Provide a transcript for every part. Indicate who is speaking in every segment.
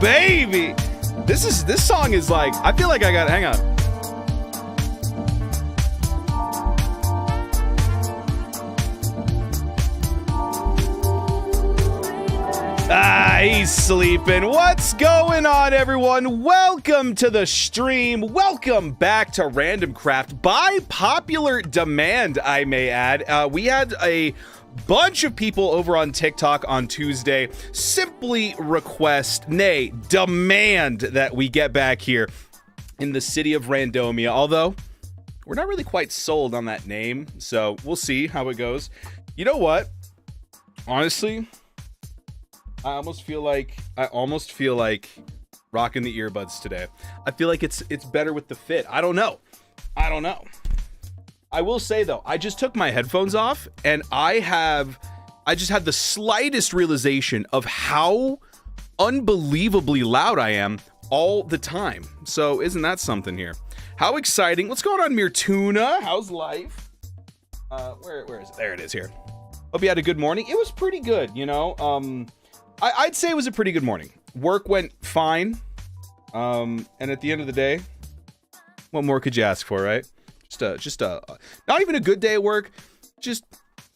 Speaker 1: baby. This song is like, I feel like I got, hang on. Ah, he's sleeping. What's going on, everyone? Welcome to the stream. Welcome back to Randomcraft. By popular demand, I may add. We had a bunch of people over on TikTok on Tuesday simply request, nay, demand that we get back here in the city of Randomia. Although, we're not really quite sold on that name, so we'll see how it goes. You know what? Honestly, I almost feel like rocking the earbuds today. I feel like it's better with the fit. I don't know. I will say though, I just took my headphones off and I just had the slightest realization of how unbelievably loud I am all the time. So isn't that something here? How exciting. What's going on, Mirtuna? How's life? Where is it? There it is here. Hope you had a good morning. It was pretty good, you know. I'd say it was a pretty good morning. Work went fine. And at the end of the day, what more could you ask for, right? Just a not even a good day at work.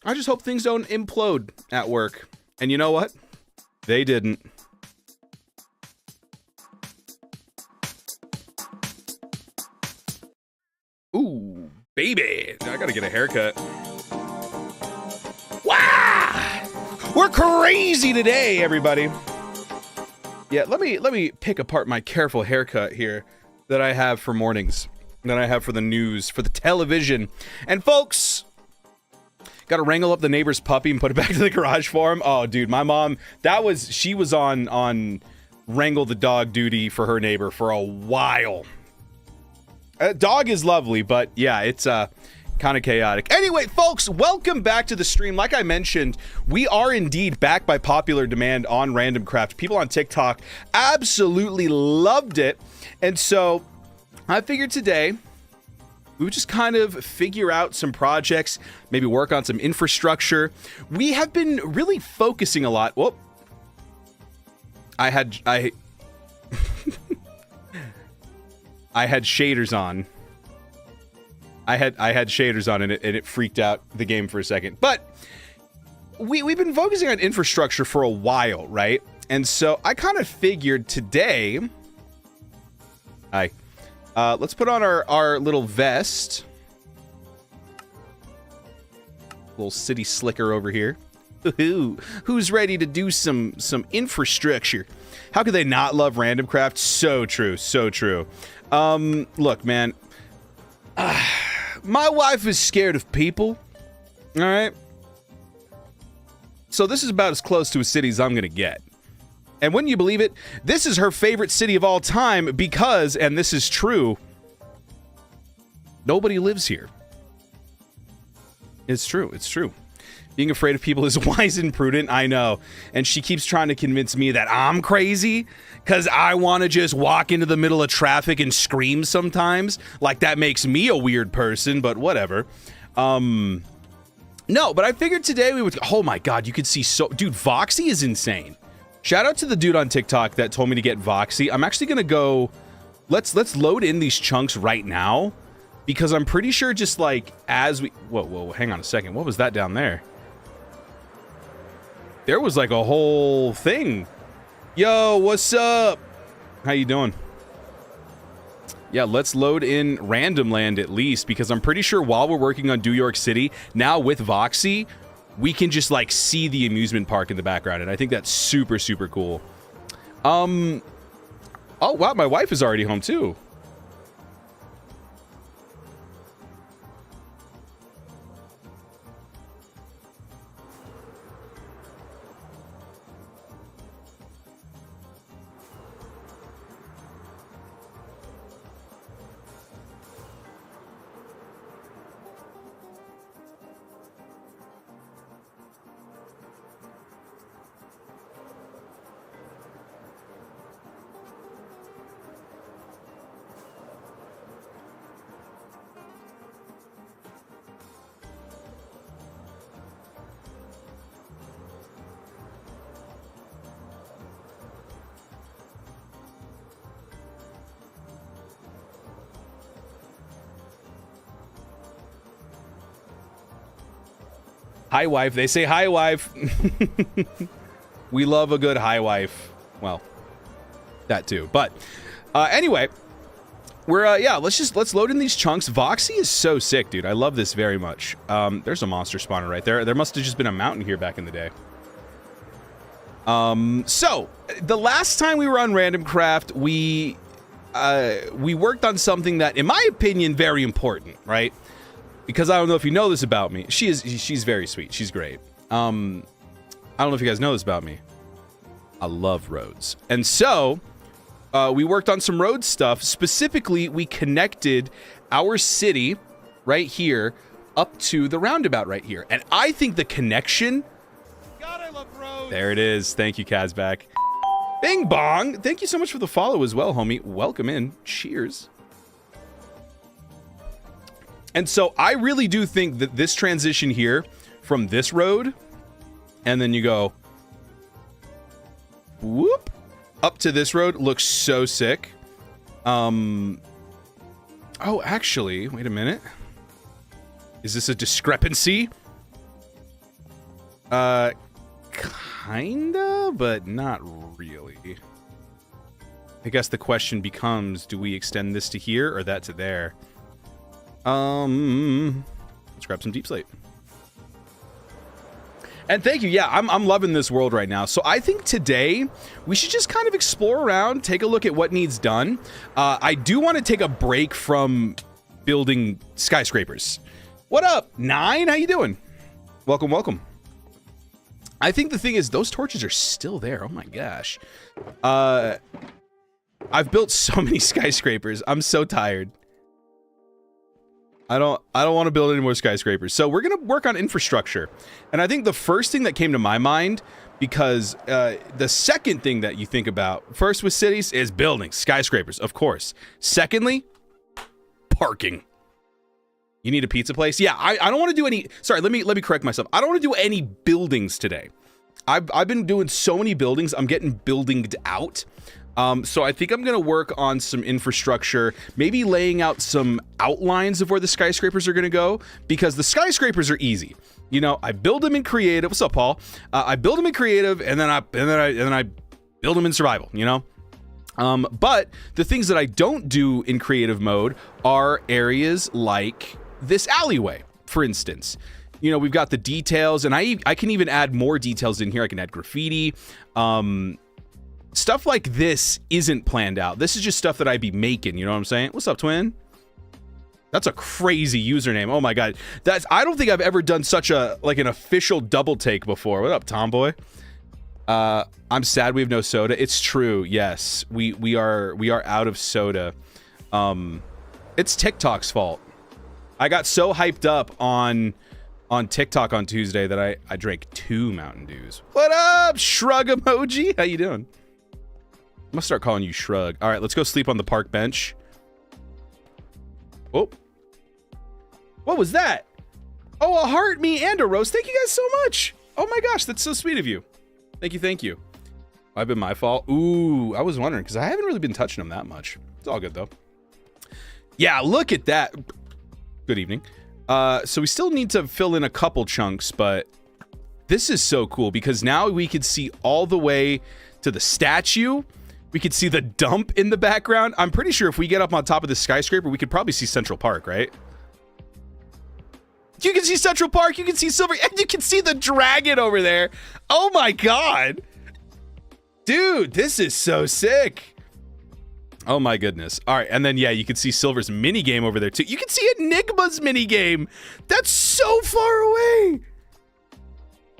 Speaker 1: I just hope things don't implode at work. And you know what? They didn't. Ooh, baby. I gotta get a haircut. Wow! We're crazy today, everybody. Yeah, let me pick apart my careful haircut here that I have for mornings, that I have for the news, for the television. And folks, gotta wrangle up the neighbor's puppy and put it back to the garage for him. Oh, dude, my mom, she was on wrangle the dog duty for her neighbor for a while. Dog is lovely, but yeah, it's kind of chaotic. Anyway, folks, welcome back to the stream. Like I mentioned, we are indeed back by popular demand on Randomcraft. People on TikTok absolutely loved it. And so I figured today we would just kind of figure out some projects, maybe work on some infrastructure. We have been really focusing a lot. Whoop. I had shaders on. I had shaders on and it freaked out the game for a second. But we've been focusing on infrastructure for a while, right? And so I kind of figured today. Let's put on our little vest. Little city slicker over here. Who's ready to do some infrastructure? How could they not love Randomcraft? So true, so true. Look, man. My wife is scared of people. All right. So this is about as close to a city as I'm gonna get. And wouldn't you believe it? This is her favorite city of all time because, and this is true, nobody lives here. It's true. It's true. Being afraid of people is wise and prudent, I know. And she keeps trying to convince me that I'm crazy because I want to just walk into the middle of traffic and scream sometimes. Like that makes me a weird person, but whatever. No, but I figured today we would... Oh my god, you could see so... Dude, Voxy is insane. Shout out to the dude on TikTok that told me to get Voxy. I'm actually going to go... Let's load in these chunks right now. Because I'm pretty sure just like as we... Whoa, hang on a second. What was that down there? There was like a whole thing. Yo, what's up? How you doing? Yeah, let's load in Random Land at least, because I'm pretty sure while we're working on New York City, now with Voxy, we can just like see the amusement park in the background, and I think that's super, super cool. Oh wow, my wife is already home too. Hi, wife. They say hi, wife. We love a good hi, wife. Well, that too. But anyway, we're yeah. Let's load in these chunks. Voxy is so sick, dude. I love this very much. There's a monster spawner right there. There must have just been a mountain here back in the day. So the last time we were on Randomcraft, we worked on something that, in my opinion, very important, right? Because I don't know if you know this about me. She's very sweet. She's great. I don't know if you guys know this about me. I love roads. And so, we worked on some road stuff. Specifically, we connected our city right here up to the roundabout right here. And I think the connection... God, I love roads. There it is. Thank you, Kazback. Bing bong. Thank you so much for the follow as well, homie. Welcome in. Cheers. And so I really do think that this transition here from this road, and then you go whoop up to this road looks so sick. Oh, actually, wait a minute. Is this a discrepancy? Kinda, but not really. I guess the question becomes, do we extend this to here or that to there? Let's grab some deep slate. And thank you. Yeah, I'm loving this world right now. So I think today we should just kind of explore around, take a look at what needs done. I do want to take a break from building skyscrapers. What up, Nine? How you doing? Welcome, welcome. I think the thing is, those torches are still there. Oh my gosh. I've built so many skyscrapers. I'm so tired. I don't want to build any more skyscrapers. So we're going to work on infrastructure. And I think the first thing that came to my mind, because the second thing that you think about first with cities is buildings, skyscrapers, of course. Secondly, parking. You need a pizza place? Yeah, I don't want to do any, sorry, let me correct myself. I don't want to do any buildings today. I've been doing so many buildings, I'm getting buildinged out. So I think I'm going to work on some infrastructure, maybe laying out some outlines of where the skyscrapers are going to go, because the skyscrapers are easy. You know, I build them in creative. What's up, Paul? I build them in creative, and then I build them in survival, you know? But the things that I don't do in creative mode are areas like this alleyway, for instance. You know, we've got the details, and I can even add more details in here. I can add graffiti. Stuff like this isn't planned out. This is just stuff that I'd be making, you know what I'm saying? What's up, twin? That's a crazy username. Oh my god. I don't think I've ever done such a an official double take before. What up, Tomboy? I'm sad we have no soda. It's true. Yes. We are out of soda. It's TikTok's fault. I got so hyped up on TikTok on Tuesday that I drank 2 Mountain Dews. What up, shrug emoji? How you doing? I'm gonna start calling you Shrug. All right, let's go sleep on the park bench. Oh. What was that? Oh, a heart, me, and a roast. Thank you guys so much. Oh my gosh, that's so sweet of you. Thank you, thank you. I've been my fault. Ooh, I was wondering, because I haven't really been touching them that much. It's all good, though. Yeah, look at that. Good evening. So we still need to fill in a couple chunks, but this is so cool, because now we could see all the way to the statue. We could see the dump in the background. I'm pretty sure if we get up on top of this skyscraper, we could probably see Central Park, right? You can see Central Park, you can see Silver, and you can see the dragon over there. Oh my god. Dude, this is so sick. Oh my goodness. All right, and then, yeah, you can see Silver's mini game over there, too. You can see Enigma's mini game. That's so far away.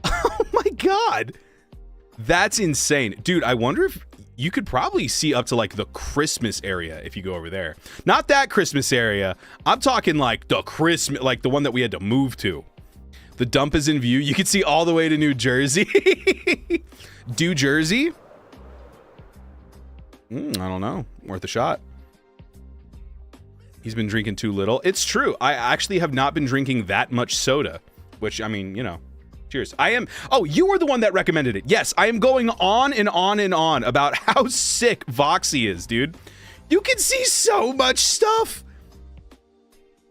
Speaker 1: Oh my god. That's insane. Dude, I wonder if you could probably see up to the Christmas area if you go over there. Not that Christmas area. I'm talking the Christmas, the one that we had to move to. The dump is in view. You can see all the way to New Jersey. New Jersey? I don't know. Worth a shot. He's been drinking too little. It's true. I actually have not been drinking that much soda, which, I mean, you know. Cheers. Oh, you were the one that recommended it. Yes, I am going on and on and on about how sick Voxy is, dude. You can see so much stuff.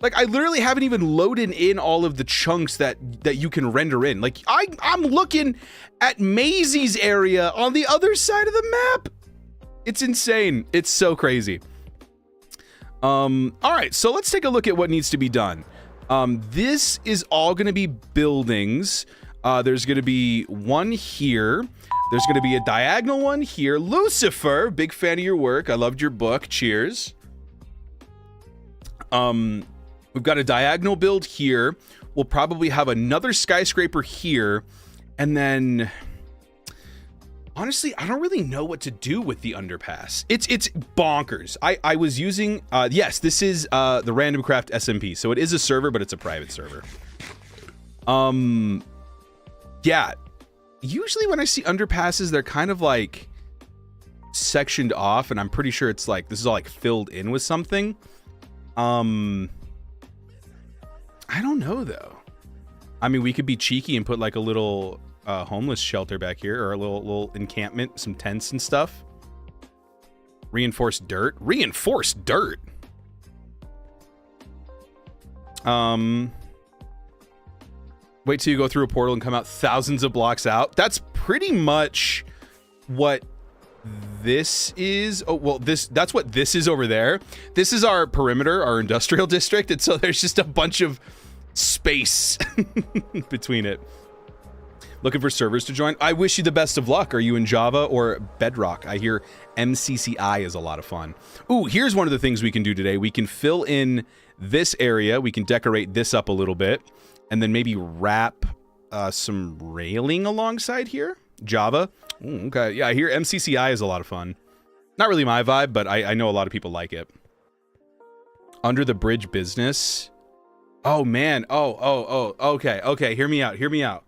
Speaker 1: I literally haven't even loaded in all of the chunks that you can render in. I'm looking at Maisie's area on the other side of the map. It's insane. It's so crazy. All right, so let's take a look at what needs to be done. This is all going to be buildings. There's going to be one here. There's going to be a diagonal one here. Lucifer, big fan of your work. I loved your book. Cheers. We've got a diagonal build here. We'll probably have another skyscraper here. And then, honestly, I don't really know what to do with the underpass. It's bonkers. I was using, yes, this is the RandomcraftSMP. So it is a server, but it's a private server. Yeah, usually when I see underpasses, they're kind of sectioned off, and I'm pretty sure it's this is all filled in with something. I don't know though. I mean, we could be cheeky and put a little homeless shelter back here, or a little encampment, some tents and stuff. Reinforced dirt. Reinforced dirt. Wait till you go through a portal and come out thousands of blocks out. That's pretty much what this is. Oh, well, that's what this is over there. This is our perimeter, our industrial district. And so there's just a bunch of space between it. Looking for servers to join? I wish you the best of luck. Are you in Java or Bedrock? I hear MCCI is a lot of fun. Ooh, here's one of the things we can do today. We can fill in this area. We can decorate this up a little bit and then maybe wrap some railing alongside here. Java. Ooh, okay. Yeah, I hear MCCI is a lot of fun. Not really my vibe, but I know a lot of people like it. Under the bridge business. Oh, man. Oh, okay. Okay, hear me out. Hear me out.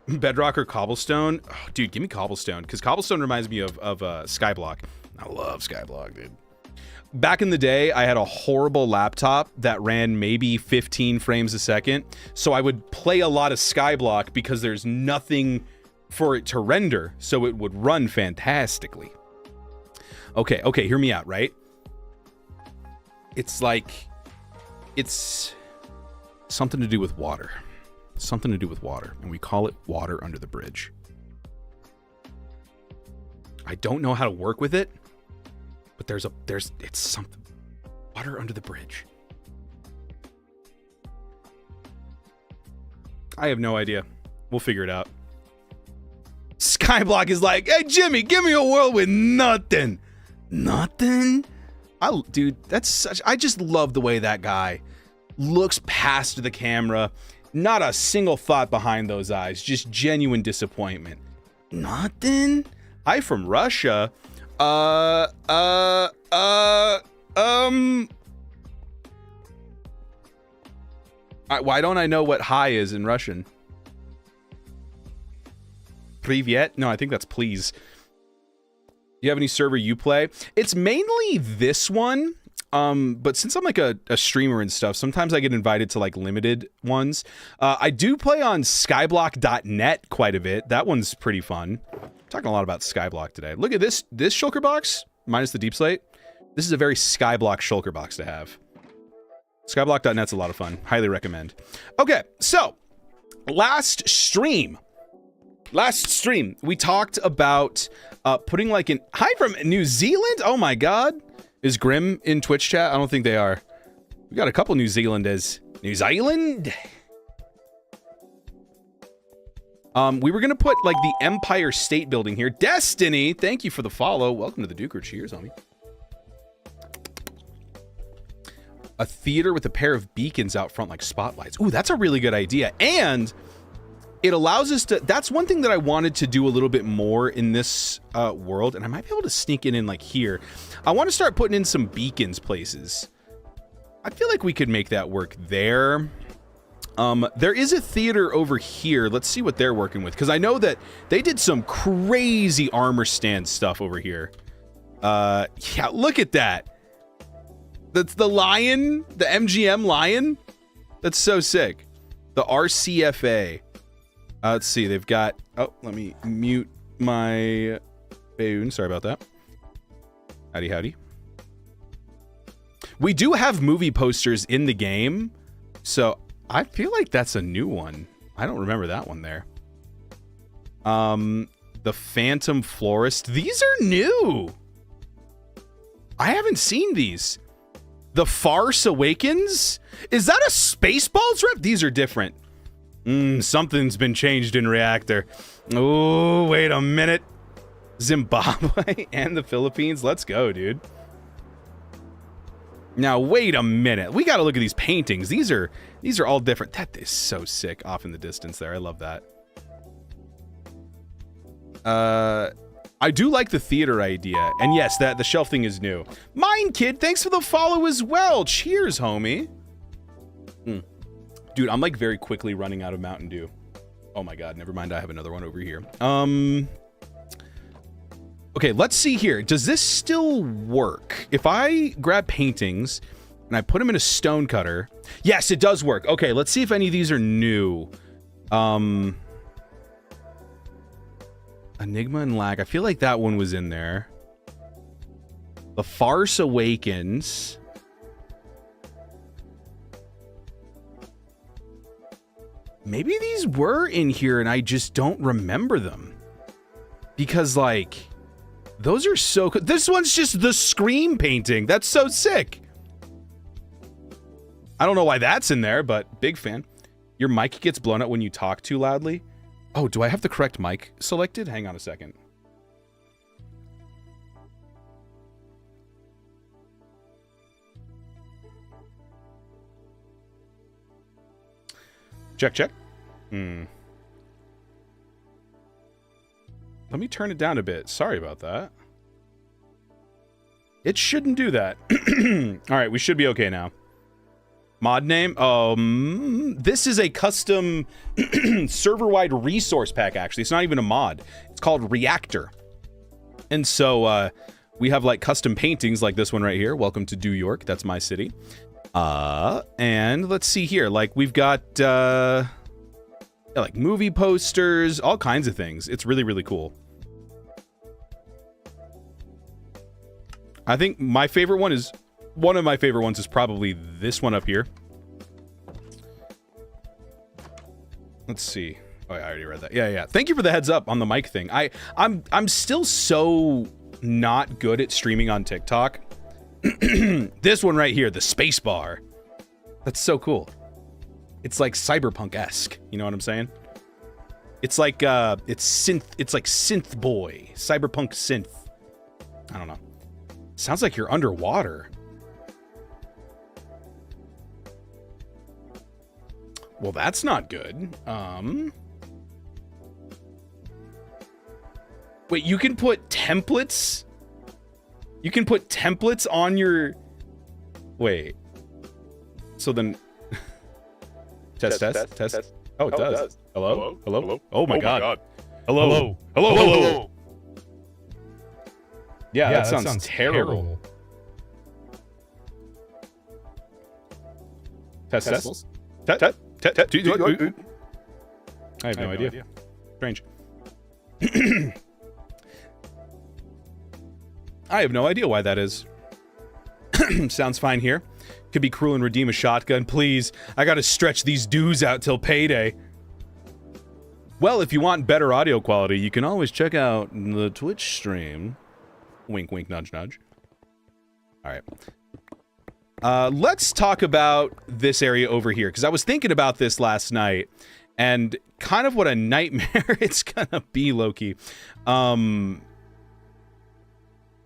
Speaker 1: Bedrock or Cobblestone? Oh, dude, give me Cobblestone, because Cobblestone reminds me of Skyblock. I love Skyblock, dude. Back in the day, I had a horrible laptop that ran maybe 15 frames a second, so I would play a lot of Skyblock because there's nothing for it to render, so it would run fantastically. Okay, hear me out, right? It's like, it's something to do with water. Something to do with water, and we call it water under the bridge. I don't know how to work with it, but it's something. Water under the bridge. I have no idea. We'll figure it out. Skyblock is like, hey Jimmy, give me a world with nothing. Nothing? Dude, that's such, I just love the way that guy looks past the camera. Not a single thought behind those eyes, just genuine disappointment. Nothing? I from Russia. Why don't I know what hi is in Russian? Privyet? No, I think that's please. You have any server you play? It's mainly this one. But since I'm like a streamer and stuff, sometimes I get invited to like limited ones. I do play on skyblock.net quite a bit. That one's pretty fun. I'm talking a lot about Skyblock today. Look at this shulker box, minus the deep slate. This is a very Skyblock shulker box to have. Skyblock.net's a lot of fun. Highly recommend. Okay, so last stream, we talked about putting like an hi from New Zealand. Oh my God. Is Grim in Twitch chat? I don't think they are. We got a couple New Zealanders. New Zealand? We were gonna put like the Empire State Building here. Destiny, thank you for the follow. Welcome to the Duker. Cheers, homie. A theater with a pair of beacons out front like spotlights. Ooh, that's a really good idea. And it allows us to, that's one thing that I wanted to do a little bit more in this world, and I might be able to sneak it in like here. I want to start putting in some beacons places. I feel like we could make that work there. There is a theater over here. Let's see what they're working with, because I know that they did some crazy armor stand stuff over here. Yeah, look at that. That's the lion, the MGM lion. That's so sick. The RCFA. Let's see, they've got, oh, let me mute my Bayoon. Sorry about that. Howdy, howdy. We do have movie posters in the game, so I feel like that's a new one. I don't remember that one there. The Phantom Florist. These are new. I haven't seen these. The Farce Awakens? Is that a Spaceballs rep? These are different. Something's been changed in Reactor. Oh, wait a minute. Zimbabwe and the Philippines. Let's go, dude. Now, wait a minute. We got to look at these paintings. These are all different. That is so sick off in the distance there. I love that. I do like the theater idea. And yes, the shelf thing is new. Mine Kid, thanks for the follow as well. Cheers, homie. Dude, I'm like very quickly running out of Mountain Dew. Oh my God, never mind. I have another one over here. Okay, let's see here. Does this still work? If I grab paintings and I put them in a stone cutter. Yes, it does work. Okay, let's see if any of these are new. Enigma and Lag. I feel like that one was in there. The Farce Awakens. maybe these were in here and I just don't remember them. Because, like, those are so good. This one's just the Scream painting. That's so sick. I don't know why that's in there, but big fan. Your mic gets blown out when you talk too loudly. Oh, do I have the correct mic selected? Hang on a second. Check, check. Let me turn it down a bit. Sorry about that. It shouldn't do that. All right, we should be okay now. Mod name? This is a custom server-wide resource pack, actually. It's not even a mod. It's called Reactor. And so we have like custom paintings like this one right here. Welcome to New York. That's my city. And let's see here. Like we've got yeah, like movie posters, all kinds of things. It's really, really cool. I think my favorite one is, one of my favorite ones is probably this one up here. Let's see. Oh, I already read that. Yeah. Thank you for the heads up on the mic thing. I'm still so not good at streaming on TikTok. This one right here, the space bar. That's so cool. It's like cyberpunk-esque. You know what I'm saying? It's like it's like synth boy, cyberpunk synth. I don't know. Sounds like you're underwater. Well, that's not good. Wait, you can put templates? You can put templates on your... Wait. So then... test. Oh, it does. Hello? Oh my god. Hello. Yeah, that sounds terrible. Test. I have no idea. Strange. I have no idea why that is. Sounds fine here. Could be cruel and redeem a shotgun, please. I gotta stretch these dues out till payday. Well, if you want better audio quality, you can always check out the Twitch stream. Wink, wink, nudge, nudge. All right. Let's talk about this area over here, because I was thinking about this last night, and kind of what a nightmare it's gonna be, low-key.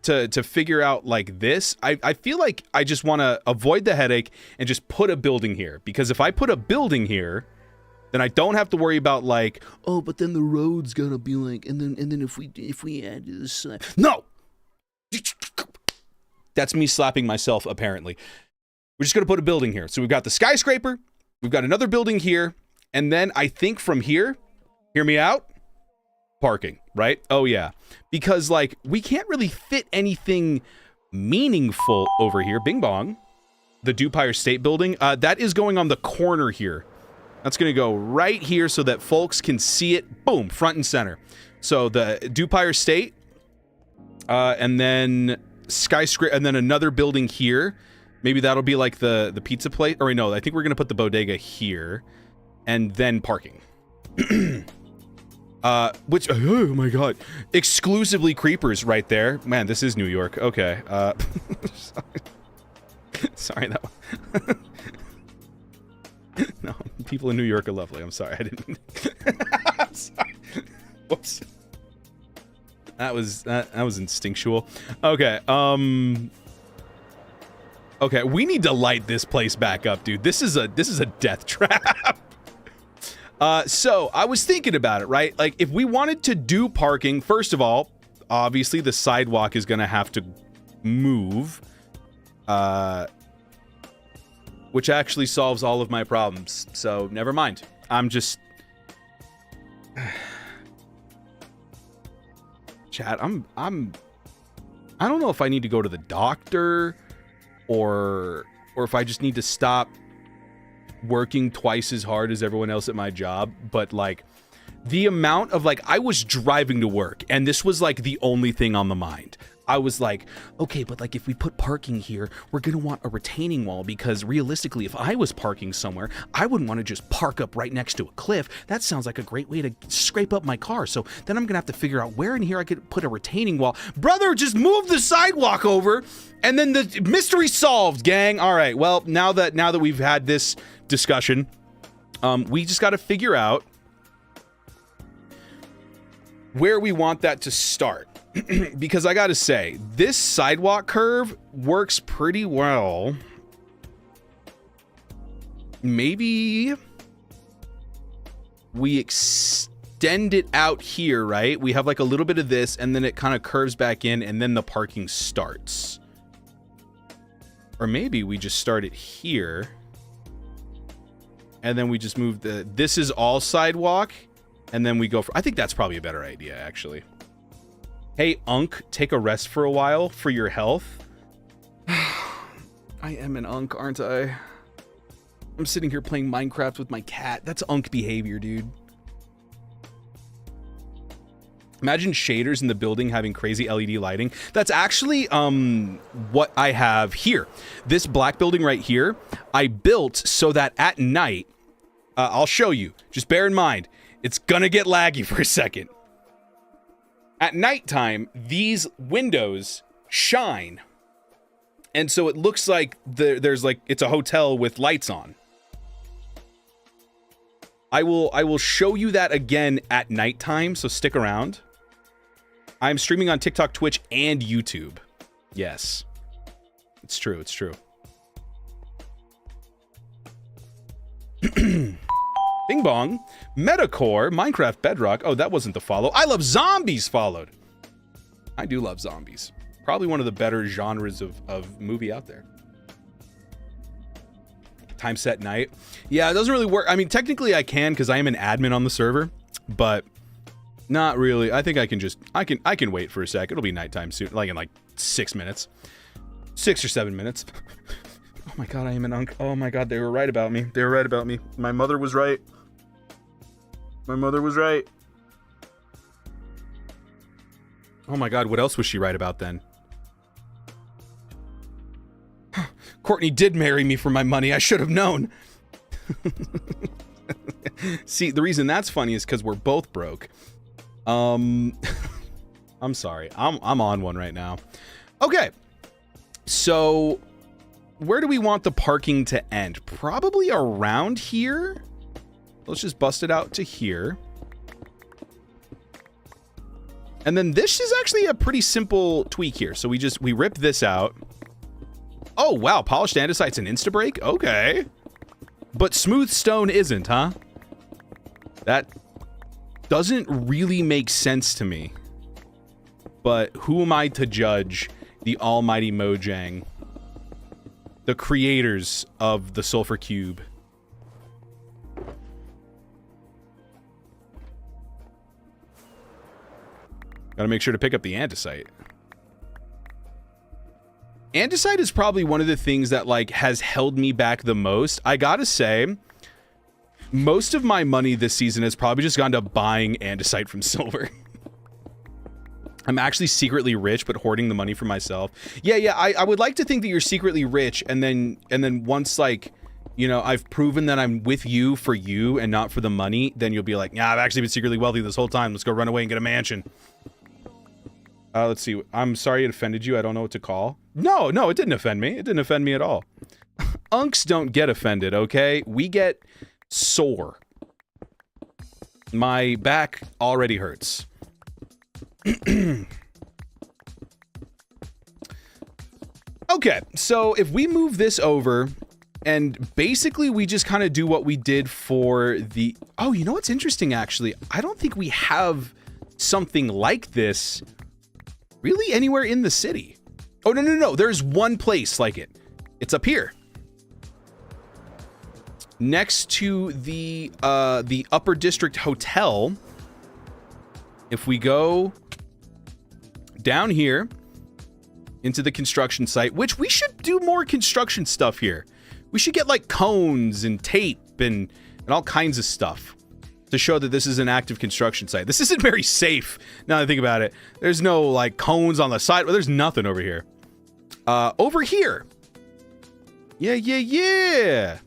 Speaker 1: To figure out like this, I feel like I just want to avoid the headache and just put a building here, because if I put a building here, then I don't have to worry about like, oh, but then the road's gonna be like, and then if we add this, no, that's me slapping myself. Apparently, we're just gonna put a building here. So we've got the skyscraper, we've got another building here, and then I think from here, hear me out, parking, right? Oh yeah, because like we can't really fit anything meaningful over here. Bing bong. The Dewpire State Building, that is going on the corner here. That's gonna go right here so that folks can see it. Boom, front and center. So the Dewpire State, and then skyscraper, and then another building here. Maybe that'll be like the pizza place. Or no, I think we're gonna put the bodega here, and then parking. Which, oh my god, exclusively creepers right there. Man, this is New York. Okay. Sorry, that one. No, people in New York are lovely. I'm sorry, I didn't. I'm sorry. Whoops. That was instinctual. Okay. Okay, we need to light this place back up, dude. This is a death trap. So I was thinking about it, right? Like if we wanted to do parking, first of all, obviously the sidewalk is gonna have to move, which actually solves all of my problems. So never mind. I'm just, chat. I don't know if I need to go to the doctor or if I just need to stop working twice as hard as everyone else at my job. But like the amount of like, I was driving to work and this was like the only thing on the mind. I was like, okay, but like if we put parking here, we're gonna want a retaining wall, because realistically, if I was parking somewhere, I wouldn't want to just park up right next to a cliff. That sounds like a great way to scrape up my car. So then I'm gonna have to figure out where in here I could put a retaining wall. Brother, just move the sidewalk over, and then the mystery solved, gang. All right, well, now that we've had this discussion, we just got to figure out where we want that to start. Because I gotta say, this sidewalk curve works pretty well. Maybe we extend it out here, right? We have like a little bit of this, and then it kind of curves back in, and then the parking starts. Or maybe we just start it here, and then we just move this is all sidewalk, and then we go for, I think that's probably a better idea, actually. Hey, Unk, take a rest for a while for your health. I am an Unk, aren't I? I'm sitting here playing Minecraft with my cat. That's Unk behavior, dude. Imagine shaders in the building having crazy LED lighting. That's actually what I have here. This black building right here, I built so that at night, I'll show you. Just bear in mind, it's gonna get laggy for a second. At nighttime, these windows shine. And so it looks like there's like, it's a hotel with lights on. I will show you that again at nighttime, so stick around. I'm streaming on TikTok, Twitch, and YouTube. Yes. It's true, it's true. Bing bong. Metacore, Minecraft Bedrock. Oh, that wasn't the follow. I love zombies followed. I do love zombies. Probably one of the better genres of movie out there. Time set night. Yeah, it doesn't really work. I mean, technically I can because I am an admin on the server, but not really. I think I can just, I can wait for a sec. It'll be nighttime soon, like in like 6 minutes. 6 or 7 minutes. Oh my God, I am an Unk. Oh my God, they were right about me. They were right about me. My mother was right. My mother was right. Oh my God, what else was she right about then? Courtney did marry me for my money. I should have known. See, the reason that's funny is because we're both broke. I'm sorry. I'm on one right now. Okay. So, where do we want the parking to end? Probably around here. Let's just bust it out to here. And then this is actually a pretty simple tweak here. So we rip this out. Oh, wow. Polished andesite's an insta-break? Okay. But smooth stone isn't, huh? That doesn't really make sense to me. But who am I to judge the almighty Mojang? The creators of the Sulfur Cube. Gotta make sure to pick up the andesite. Andesite is probably one of the things that like has held me back the most. I gotta say, most of my money this season has probably just gone to buying andesite from silver. I'm actually secretly rich, but hoarding the money for myself. Yeah, I would like to think that you're secretly rich, and then once like, you know, I've proven that I'm with you for you and not for the money, then you'll be like, yeah, I've actually been secretly wealthy this whole time. Let's go run away and get a mansion. Let's see. I'm sorry it offended you. I don't know what to call. No, it didn't offend me. It didn't offend me at all. Unks don't get offended, okay? We get sore. My back already hurts. Okay, so if we move this over, and basically we just kind of do what we did for the... Oh, you know what's interesting, actually? I don't think we have something like this really anywhere in the city. Oh, no. There's one place like it. It's up here. Next to the Upper District Hotel. If we go down here into the construction site, which we should do more construction stuff here. We should get like cones and tape and all kinds of stuff. to show that this is an active construction site. This isn't very safe, now that I think about it. There's no, like, cones on the side. Well, there's nothing over here. Over here. Yeah.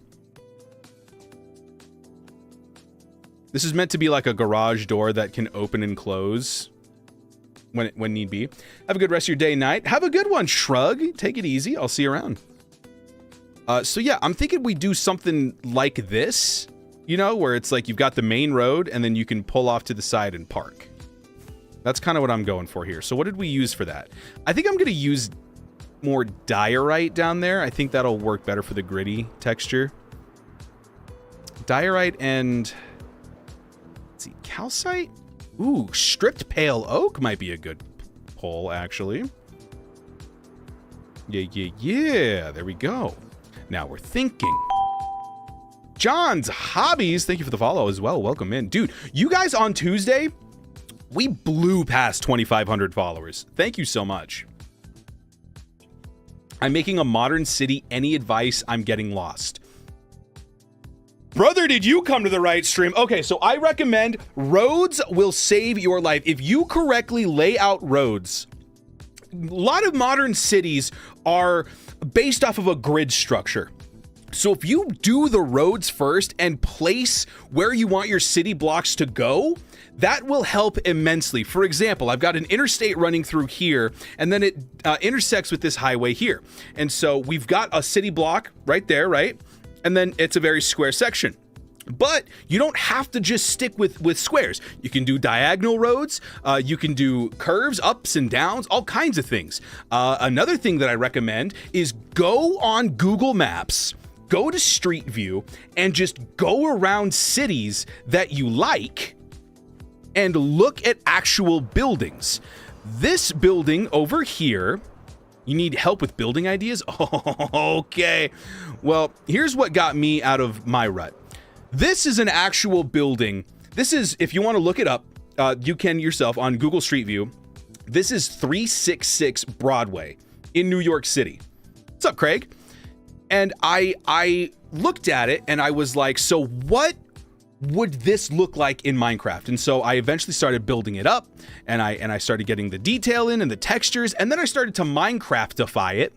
Speaker 1: This is meant to be like a garage door that can open and close when need be. Have a good rest of your day and night. Have a good one, Shrug. Take it easy. I'll see you around. So yeah, I'm thinking we do something like this, you know, where it's like you've got the main road and then you can pull off to the side and park. That's kind of what I'm going for here. So what did we use for that? I think I'm going to use more diorite down there. I think that'll work better for the gritty texture. Diorite and, let's see, calcite? Ooh, stripped pale oak might be a good pull, actually. Yeah. There we go. Now we're thinking. John's Hobbies, thank you for the follow as well. Welcome in. Dude, you guys on Tuesday, we blew past 2,500 followers. Thank you so much. I'm making a modern city. Any advice? I'm getting lost. Brother, did you come to the right stream? Okay, so I recommend roads will save your life. If you correctly lay out roads, a lot of modern cities are based off of a grid structure. So if you do the roads first and place where you want your city blocks to go, that will help immensely. For example, I've got an interstate running through here, and then it intersects with this highway here. And so we've got a city block right there, right? And then it's a very square section. But you don't have to just stick with squares. You can do diagonal roads. You can do curves, ups and downs, all kinds of things. Another thing that I recommend is go on Google Maps, go to Street View, and just go around cities that you like and look at actual buildings. This building over here, you need help with building ideas? Okay. Well, here's what got me out of my rut. This is an actual building. This is, if you want to look it up, you can yourself on Google Street View. This is 366 Broadway in New York City. What's up, Craig? And I looked at it and I was like, so what would this look like in Minecraft? And so I eventually started building it up, and I started getting the detail in and the textures, and then I started to Minecraftify it.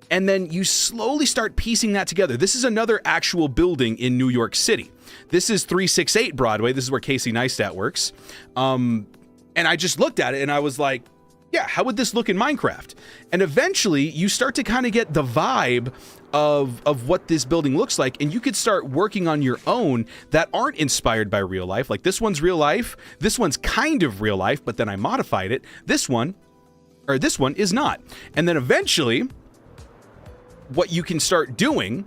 Speaker 1: And then you slowly start piecing that together. This is another actual building in New York City. This is 368 Broadway. This is where Casey Neistat works. And I just looked at it and I was like, yeah, how would this look in Minecraft? And eventually you start to kind of get the vibe of what this building looks like, and you could start working on your own that aren't inspired by real life. Like this one's real life, this one's kind of real life, but then I modified it. This one is not. And then eventually what you can start doing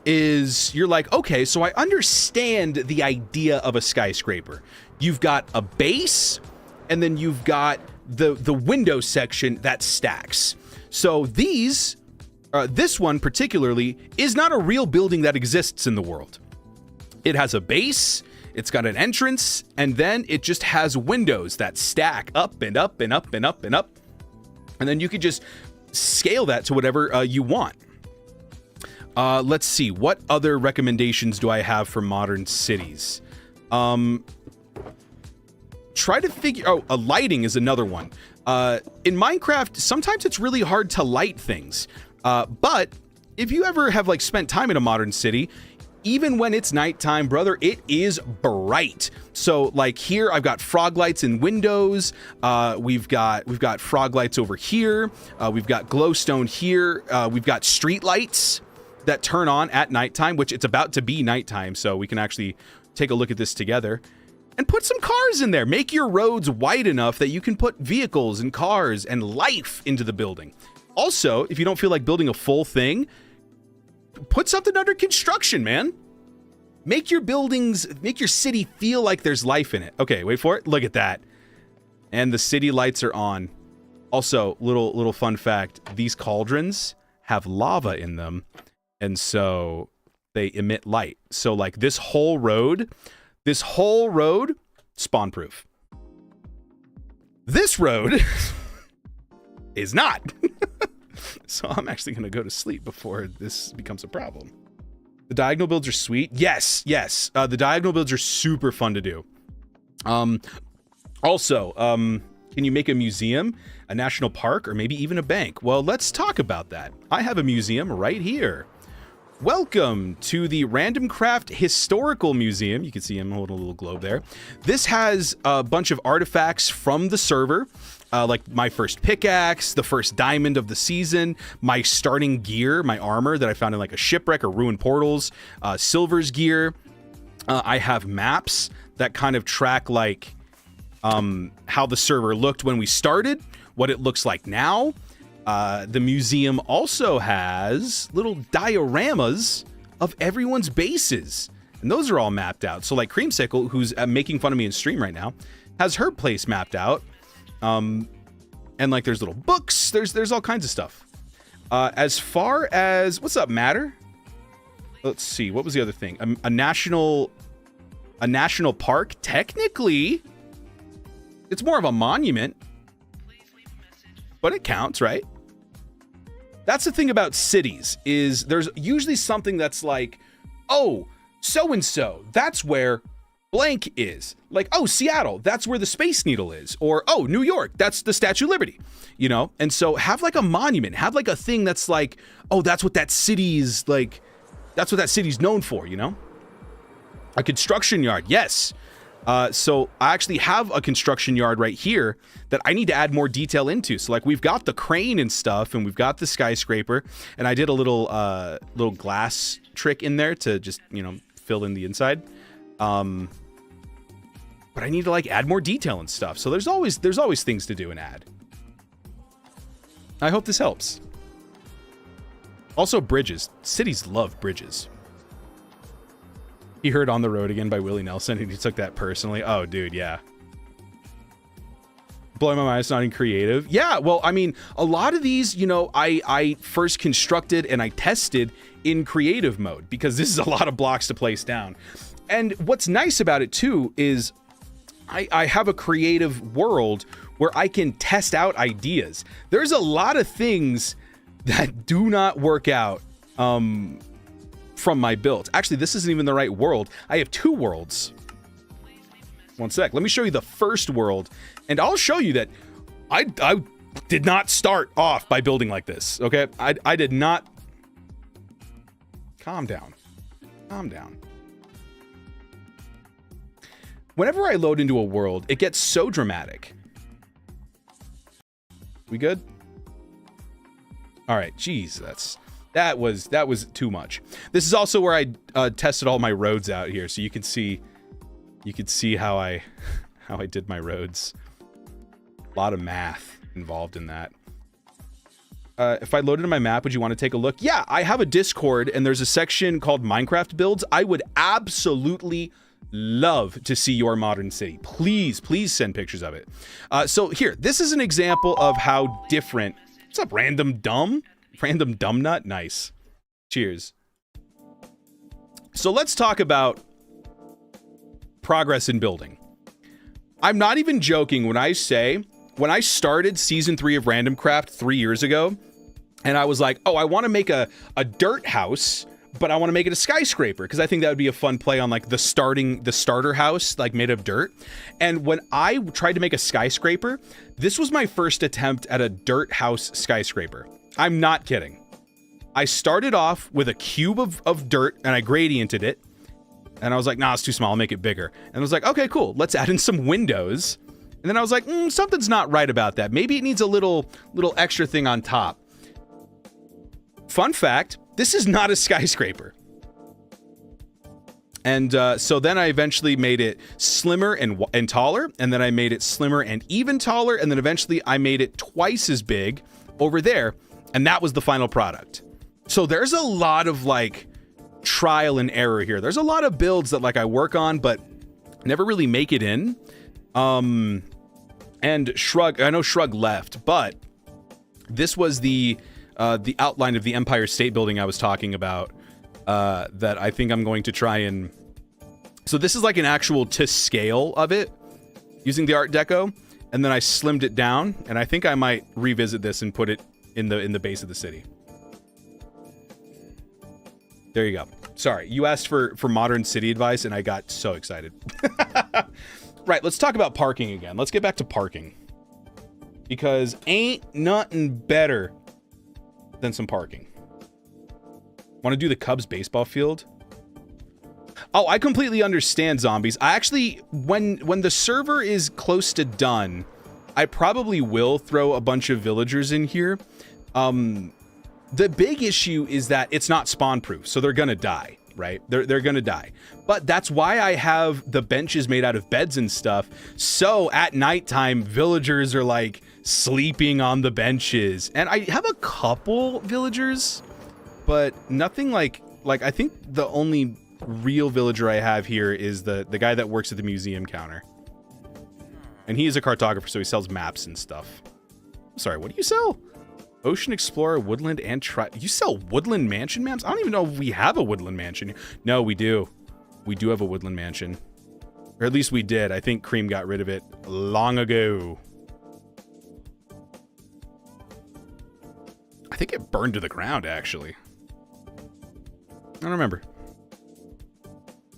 Speaker 1: is you're like, okay, so I understand the idea of a skyscraper. You've got a base, and then you've got the window section that stacks. So these, this one particularly, is not a real building that exists in the world. It has a base, it's got an entrance, and then it just has windows that stack up and up and up and up and up. And then you could just scale that to whatever you want. Let's see, what other recommendations do I have for modern cities? Try to figure, lighting is another one. In Minecraft, sometimes it's really hard to light things. But if you ever have like spent time in a modern city, even when it's nighttime, brother, it is bright. So like here, I've got frog lights in windows. We've got frog lights over here. We've got glowstone here. We've got street lights that turn on at nighttime, which it's about to be nighttime. So we can actually take a look at this together and put some cars in there. Make your roads wide enough that you can put vehicles and cars and life into the building. Also, if you don't feel like building a full thing, put something under construction, man. Make your buildings, make your city feel like there's life in it. Okay, wait for it. Look at that. And the city lights are on. Also, little fun fact, these cauldrons have lava in them, and so they emit light. So like this whole road, spawn proof. This road is not. So I'm actually going to go to sleep before this becomes a problem. The diagonal builds are sweet. Yes, yes. The diagonal builds are super fun to do. Also, can you make a museum, a national park, or maybe even a bank? Well, let's talk about that. I have a museum right here. Welcome to the Randomcraft Historical Museum. You can see him holding a little globe there. This has a bunch of artifacts from the server, like my first pickaxe, the first diamond of the season, my starting gear, my armor that I found in like a shipwreck or ruined portals, Silver's gear. I have maps that kind of track like how the server looked when we started, what it looks like now. The museum also has little dioramas of everyone's bases, and those are all mapped out. So like Creamsicle, who's making fun of me in stream right now, has her place mapped out. And like there's little books, there's all kinds of stuff. As far as, what's up, Matter? Let's see, what was the other thing? A national park? Technically, it's more of a monument, but it counts, right? That's the thing about cities, is there's usually something that's like, oh, so-and-so, that's where blank is. Like, oh, Seattle, that's where the Space Needle is. Or, oh, New York, that's the Statue of Liberty, you know? And so have like a monument, have like a thing that's like, oh, that's what that city's like, that's what that city's known for, you know? A construction yard, yes. So I actually have a construction yard right here that I need to add more detail into. So like we've got the crane and stuff, and we've got the skyscraper, and I did a little glass trick in there to just, you know, fill in the inside. But I need to like add more detail and stuff. So there's always things to do and add. I hope this helps. Also bridges. Cities love bridges. He heard On the Road Again by Willie Nelson, and he took that personally. Oh, dude, yeah. Blowing my mind, it's not in creative. Yeah, well, I mean, a lot of these, you know, I first constructed and I tested in creative mode, because this is a lot of blocks to place down. And what's nice about it, too, is I have a creative world where I can test out ideas. There's a lot of things that do not work out from my build. Actually, this isn't even the right world. I have two worlds. One sec. Let me show you the first world, and I'll show you that I did not start off by building like this, okay? I did not. Calm down. Calm down. Whenever I load into a world, it gets so dramatic. We good? All right, geez, that was too much. This is also where I tested all my roads out here, so you can see how I did my roads. A lot of math involved in that. If I loaded in my map, would you want to take a look? Yeah, I have a Discord, and there's a section called Minecraft builds. I would absolutely love to see your modern city. Please send pictures of it. So here, this is an example of how different. What's up, Random Dumb Nut? Nice. Cheers. So let's talk about progress in building. I'm not even joking when I say, when I started season 3 of Randomcraft 3 years ago, and I was like, oh, I want to make a dirt house, but I want to make it a skyscraper, because I think that would be a fun play on like the starter house, like made of dirt. And when I tried to make a skyscraper, this was my first attempt at a dirt house skyscraper. I'm not kidding. I started off with a cube of dirt, and I gradiented it. And I was like, nah, it's too small, I'll make it bigger. And I was like, okay, cool, let's add in some windows. And then I was like, something's not right about that. Maybe it needs a little extra thing on top. Fun fact, this is not a skyscraper. And so then I eventually made it slimmer and taller, and then I made it slimmer and even taller, and then eventually I made it twice as big over there, and that was the final product. So there's a lot of like trial and error here. There's a lot of builds that like I work on but never really make it in. And Shrug, I know Shrug left, but this was the outline of the Empire State Building I was talking about, that I think I'm going to try and... So this is like an actual to scale of it using the Art Deco, and then I slimmed it down, and I think I might revisit this and put it in the base of the city. There you go. Sorry, you asked for modern city advice, and I got so excited. Right, let's talk about parking again. Let's get back to parking. Because ain't nothing better than some parking. Want to do the Cubs baseball field? Oh, I completely understand, zombies. I actually, when the server is close to done, I probably will throw a bunch of villagers in here. The big issue is that it's not spawn proof, so they're gonna die, right? They're gonna die. But that's why I have the benches made out of beds and stuff. So at nighttime, villagers are like sleeping on the benches. And I have a couple villagers, but nothing like I think the only real villager I have here is the guy that works at the museum counter. And he is a cartographer, so he sells maps and stuff. Sorry, what do you sell? Ocean Explorer, Woodland, and you sell Woodland Mansion maps? I don't even know if we have a Woodland Mansion. No, we do. We do have a Woodland Mansion. Or at least we did. I think Cream got rid of it long ago. I think it burned to the ground, actually. I don't remember.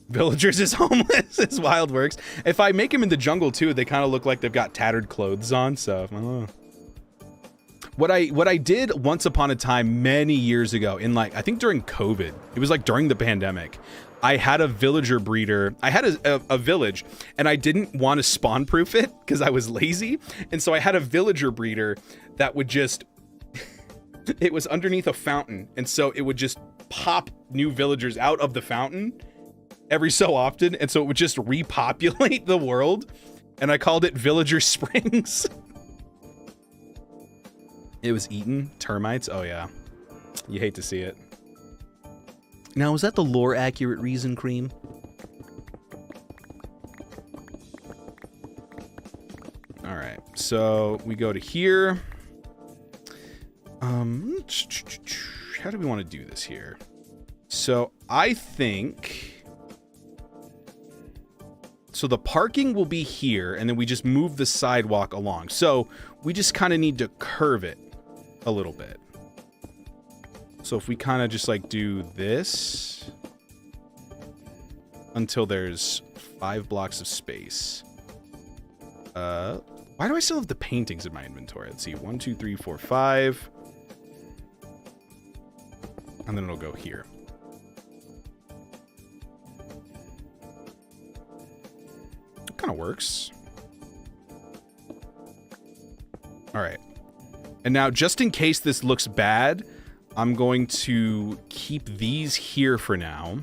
Speaker 1: Villagers is homeless, as Wild works. If I make him in the jungle, too, they kind of look like they've got tattered clothes on, so... What I did once upon a time many years ago in I think during COVID, it was like during the pandemic, I had a villager breeder. I had a village and I didn't want to spawn proof it because I was lazy. And so I had a villager breeder that would just, it was underneath a fountain. And so it would just pop new villagers out of the fountain every so often. And so it would just repopulate the world. And I called it Villager Springs. It was eaten. Termites. Oh, yeah. You hate to see it. Now, is that the lore accurate reason, Cream? All right. So we go to here. How do we want to do this here? So I think... So the parking will be here, and then we just move the sidewalk along. So we just kind of need to curve it a little bit. So if we kind of just do this until there's 5 blocks of space. Why do I still have the paintings in my inventory? Let's see, 1, 2, 3, 4, 5. And then it'll go here. It kind of works. All right. And now, just in case this looks bad, I'm going to keep these here for now.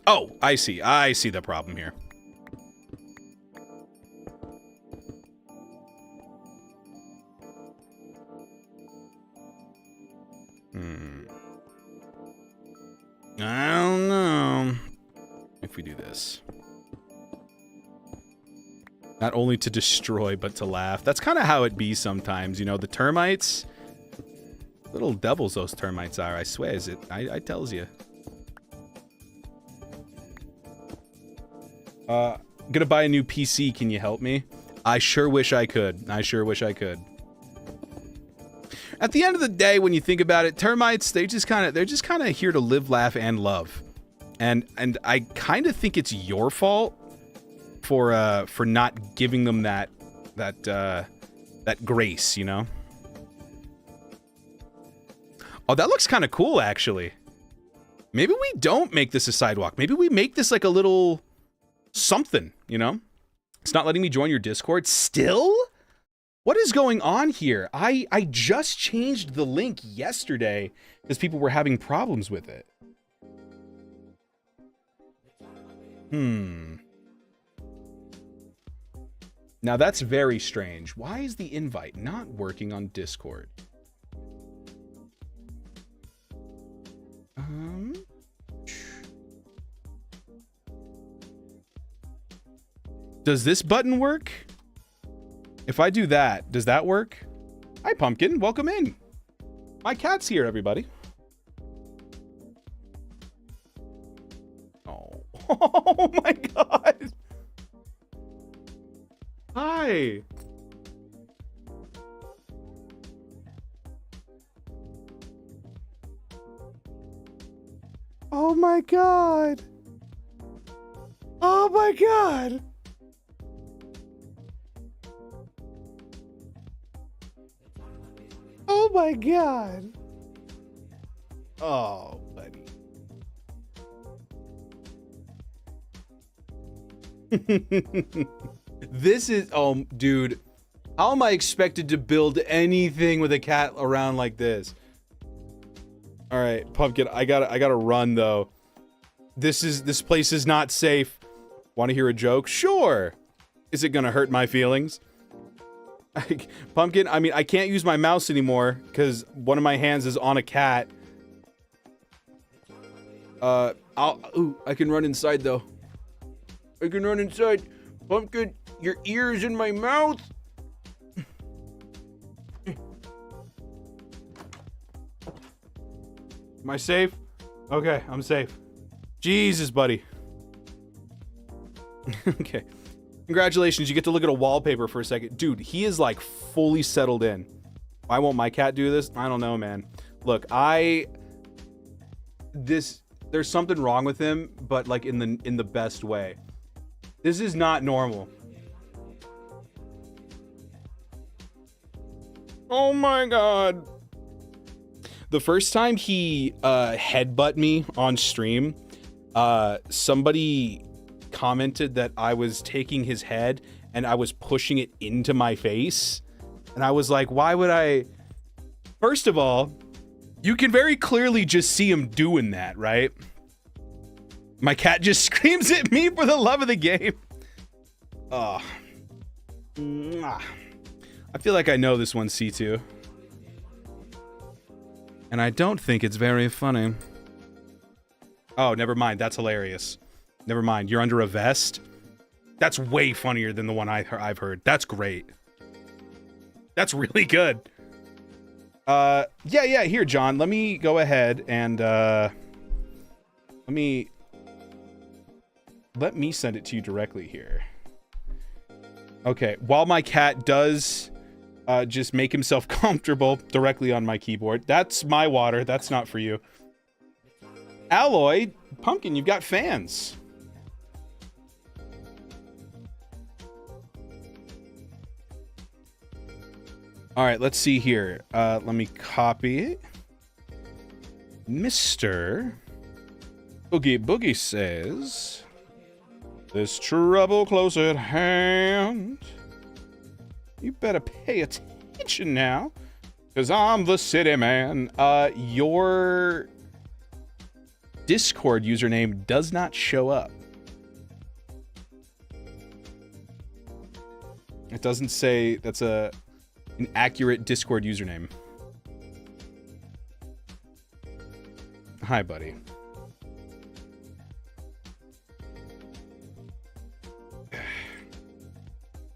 Speaker 1: Oh, I see. I see the problem here. I don't know if we do this. Not only to destroy, but to laugh. That's kind of how it be sometimes, you know, the termites. Little devils those termites are, I swear. I tells you. Gonna buy a new PC, can you help me? I sure wish I could. I sure wish I could. At the end of the day, when you think about it, termites, they're just kind of here to live, laugh, and love. And I kind of think it's your fault for not giving them that grace, you know? Oh, that looks kind of cool, actually. Maybe we don't make this a sidewalk. Maybe we make this like a little something, you know? It's not letting me join your Discord still? What is going on here? I just changed the link yesterday because people were having problems with it. Now that's very strange. Why is the invite not working on Discord? Does this button work? If I do that, does that work? Hi, Pumpkin. Welcome in. My cat's here, everybody. Oh. Oh my god. Hi. Oh my god. Oh my god. Oh my god. Oh, buddy. This is, oh, dude. How am I expected to build anything with a cat around like this? All right, Pumpkin, I gotta run though. This place is not safe. Want to hear a joke? Sure. Is it gonna hurt my feelings? Pumpkin, I mean, I can't use my mouse anymore because one of my hands is on a cat. Ooh, I can run inside though. I can run inside. Pumpkin, your ear's in my mouth. Am I safe? Okay, I'm safe. Jesus, buddy. Okay. Congratulations, you get to look at a wallpaper for a second. Dude, he is like fully settled in. Why won't my cat do this? I don't know, man. Look, there's something wrong with him, but like in the best way. This is not normal. Oh my god. The first time he headbutt me on stream, somebody commented that I was taking his head and I was pushing it into my face. And I was like, why would I? First of all, you can very clearly just see him doing that, right? My cat just screams at me for the love of the game. Oh. I feel like I know this one, C2. And I don't think it's very funny. Oh, never mind. That's hilarious. Never mind. You're under a vest? That's way funnier than the one I've heard. That's great. That's really good. Yeah. Here, John. Let me go ahead and let me send it to you directly here. Okay. While my cat does just make himself comfortable directly on my keyboard. That's my water. That's not for you. Alloy, Pumpkin, you've got fans. All right, let's see here. Let me copy it. Mr. Oogie Boogie says, "There's trouble close at hand. You better pay attention now, because I'm the city man." Your Discord username does not show up. It doesn't say that's an accurate Discord username. Hi, buddy.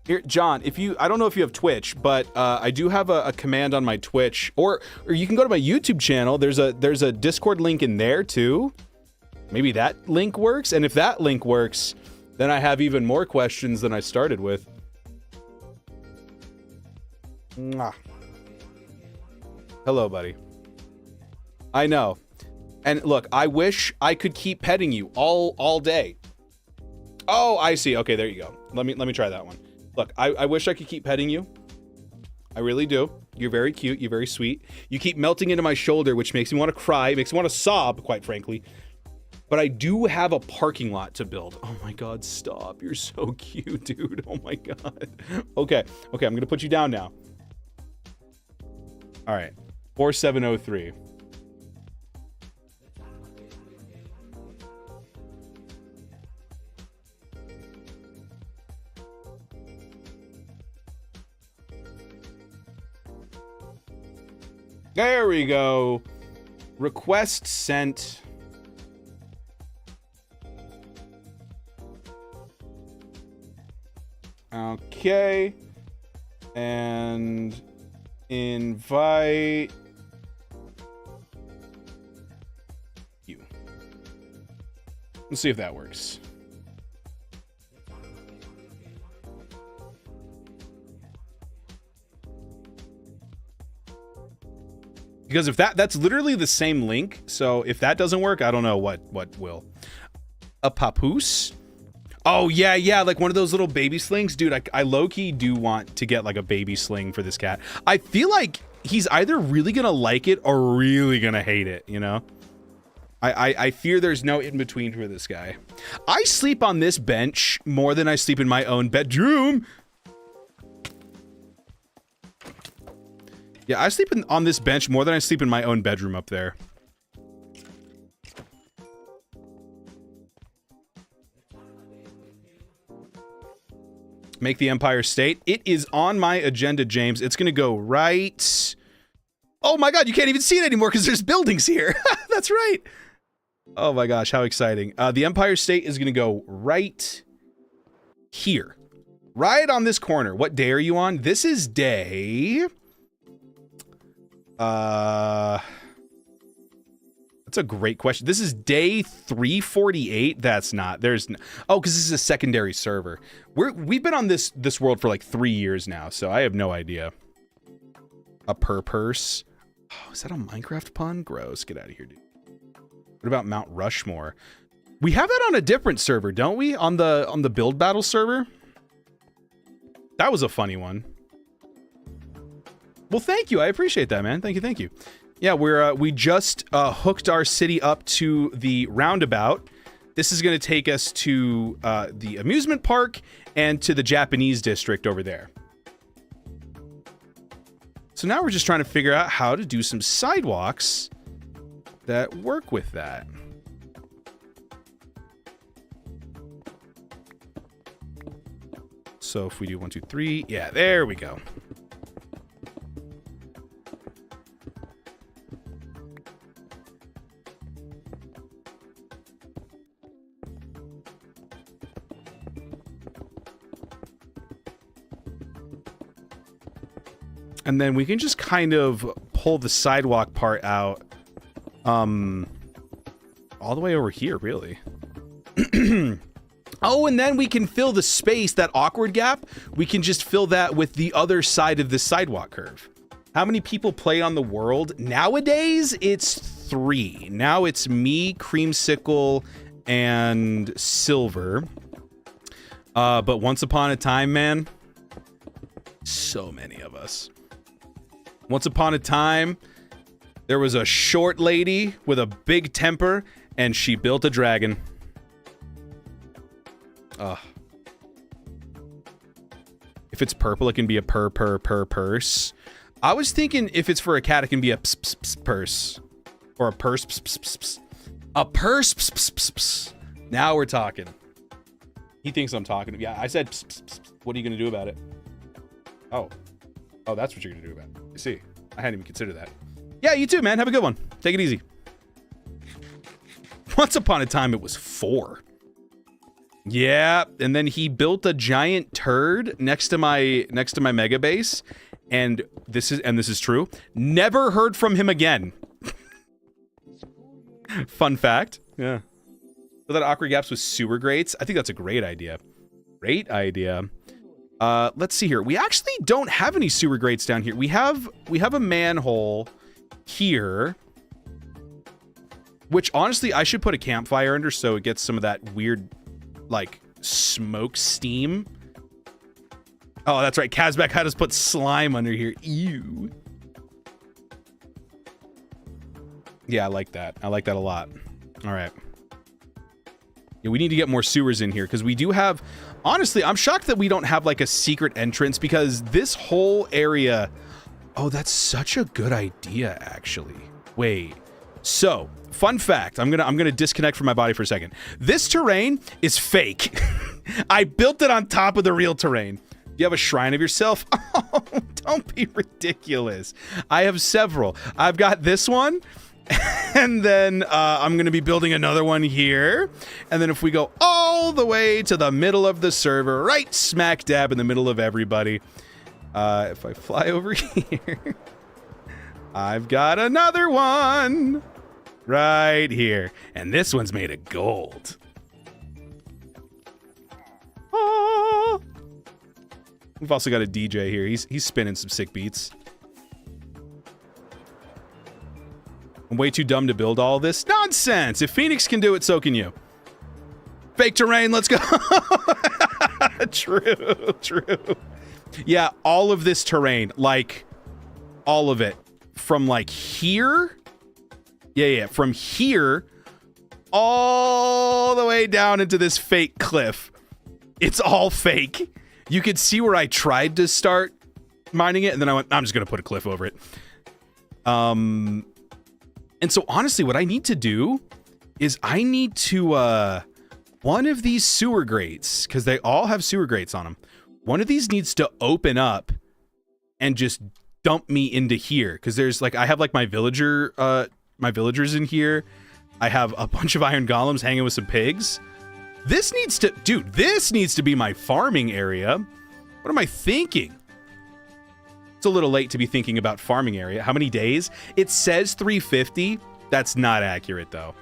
Speaker 1: Here, John, I don't know if you have Twitch, but I do have a command on my Twitch, or you can go to my YouTube channel. There's a Discord link in there too. Maybe that link works, and if that link works, then I have even more questions than I started with. Mwah. Hello, buddy. I know, and look, I wish I could keep petting you all day. Oh, I see. Okay, there you go. Let me try that one. Look, I wish I could keep petting you. I really do. You're very cute. You're very sweet. You keep melting into my shoulder, which makes me want to cry, makes me want to sob, quite frankly. But I do have a parking lot to build. Oh my god, stop. You're so cute, dude. Oh my god. Okay, I'm going to put you down now. All right, 4703. There we go. Request sent. Okay. And invite you. Let's see if that works. Because if that's literally the same link, so if that doesn't work, I don't know what will. A papoose? Oh, yeah, like one of those little baby slings. Dude, I low-key do want to get like a baby sling for this cat. I feel like he's either really gonna like it or really gonna hate it, you know? I fear there's no in-between for this guy. I sleep on this bench more than I sleep in my own bedroom. Yeah, I sleep on this bench more than I sleep in my own bedroom up there. Make the Empire State. It is on my agenda, James. It's going to go right... Oh my god, you can't even see it anymore because there's buildings here. That's right. Oh my gosh, how exciting. The Empire State is going to go right here. Right on this corner. What day are you on? This is day... That's a great question. This is day 348. That's not. There's no, oh, because this is a secondary server. We've been on this world for like 3 years now, so I have no idea. A purse. Oh, is that a Minecraft pun? Gross. Get out of here, dude. What about Mount Rushmore? We have that on a different server, don't we? On the build battle server. That was a funny one. Well, thank you. I appreciate that, man. Thank you. Yeah, we just hooked our city up to the roundabout. This is going to take us to the amusement park and to the Japanese district over there. So now we're just trying to figure out how to do some sidewalks that work with that. So if we do 1, 2, 3, yeah, there we go. And then we can just kind of pull the sidewalk part out all the way over here, really. Oh, and then we can fill the space, that awkward gap. We can just fill that with the other side of the sidewalk curve. How many people play on the world? Nowadays, it's 3. Now it's me, Creamsicle, and Silver. But once upon a time, man, so many of us. Once upon a time, there was a short lady with a big temper, and she built a dragon. If it's purple, it can be a purse. I was thinking if it's for a cat, it can be a purse. Or a purse. A purse. Now we're talking. He thinks I'm talking. Yeah, I said what are you going to do about it? Oh, that's what you're going to do about it. I see. I hadn't even considered that. Yeah, you too, man. Have a good one. Take it easy. Once upon a time, it was 4. Yeah, and then he built a giant turd next to my mega base, and this is true. Never heard from him again. Fun fact. Yeah. So that awkward gaps with sewer grates. I think that's a great idea. Great idea. Let's see here. We actually don't have any sewer grates down here. We have a manhole here, which honestly I should put a campfire under so it gets some of that weird like smoke steam. Oh, that's right. Kazbek had us put slime under here. Ew. Yeah, I like that. I like that a lot. All right. Yeah, we need to get more sewers in here because we do have... Honestly, I'm shocked that we don't have like a secret entrance because this whole area... Oh, that's such a good idea, actually. Wait. So, fun fact. I'm gonna disconnect from my body for a second. This terrain is fake. I built it on top of the real terrain. You have a shrine of yourself? Oh, don't be ridiculous. I have several. I've got this one. And then I'm going to be building another one here. And then if we go all the way to the middle of the server, right smack dab in the middle of everybody. If I fly over here, I've got another one right here. And this one's made of gold. We've also got a DJ here. He's spinning some sick beats. I'm way too dumb to build all this. Nonsense! If Phoenix can do it, so can you. Fake terrain, let's go! True, true. Yeah, all of this terrain, like, all of it. From, like, here? Yeah, from here all the way down into this fake cliff. It's all fake. You could see where I tried to start mining it, and then I went, I'm just going to put a cliff over it. And so, honestly, what I need to do is I need to, one of these sewer grates, because they all have sewer grates on them, one of these needs to open up and just dump me into here. Because there's, like, I have, like, my villagers in here. I have a bunch of iron golems hanging with some pigs. This needs to, dude, this needs to be my farming area. What am I thinking? It's a little late to be thinking about farming area. How many days? It says 350. That's not accurate, though.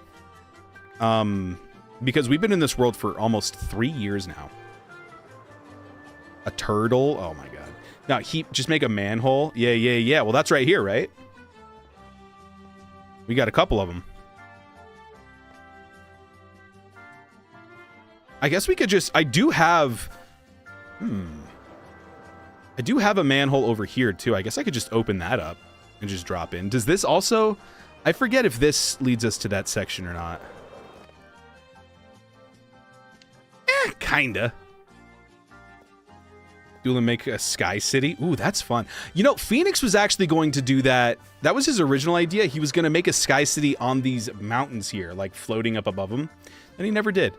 Speaker 1: Because we've been in this world for almost 3 years now. A turtle? Oh, my God. Now, just make a manhole? Yeah. Well, that's right here, right? We got a couple of them. I guess we could just... I do have a manhole over here, too. I guess I could just open that up and just drop in. Does this also... I forget if this leads us to that section or not. Kinda. Dewlan make a sky city. Ooh, that's fun. You know, Phoenix was actually going to do that. That was his original idea. He was going to make a sky city on these mountains here, like floating up above him. And he never did.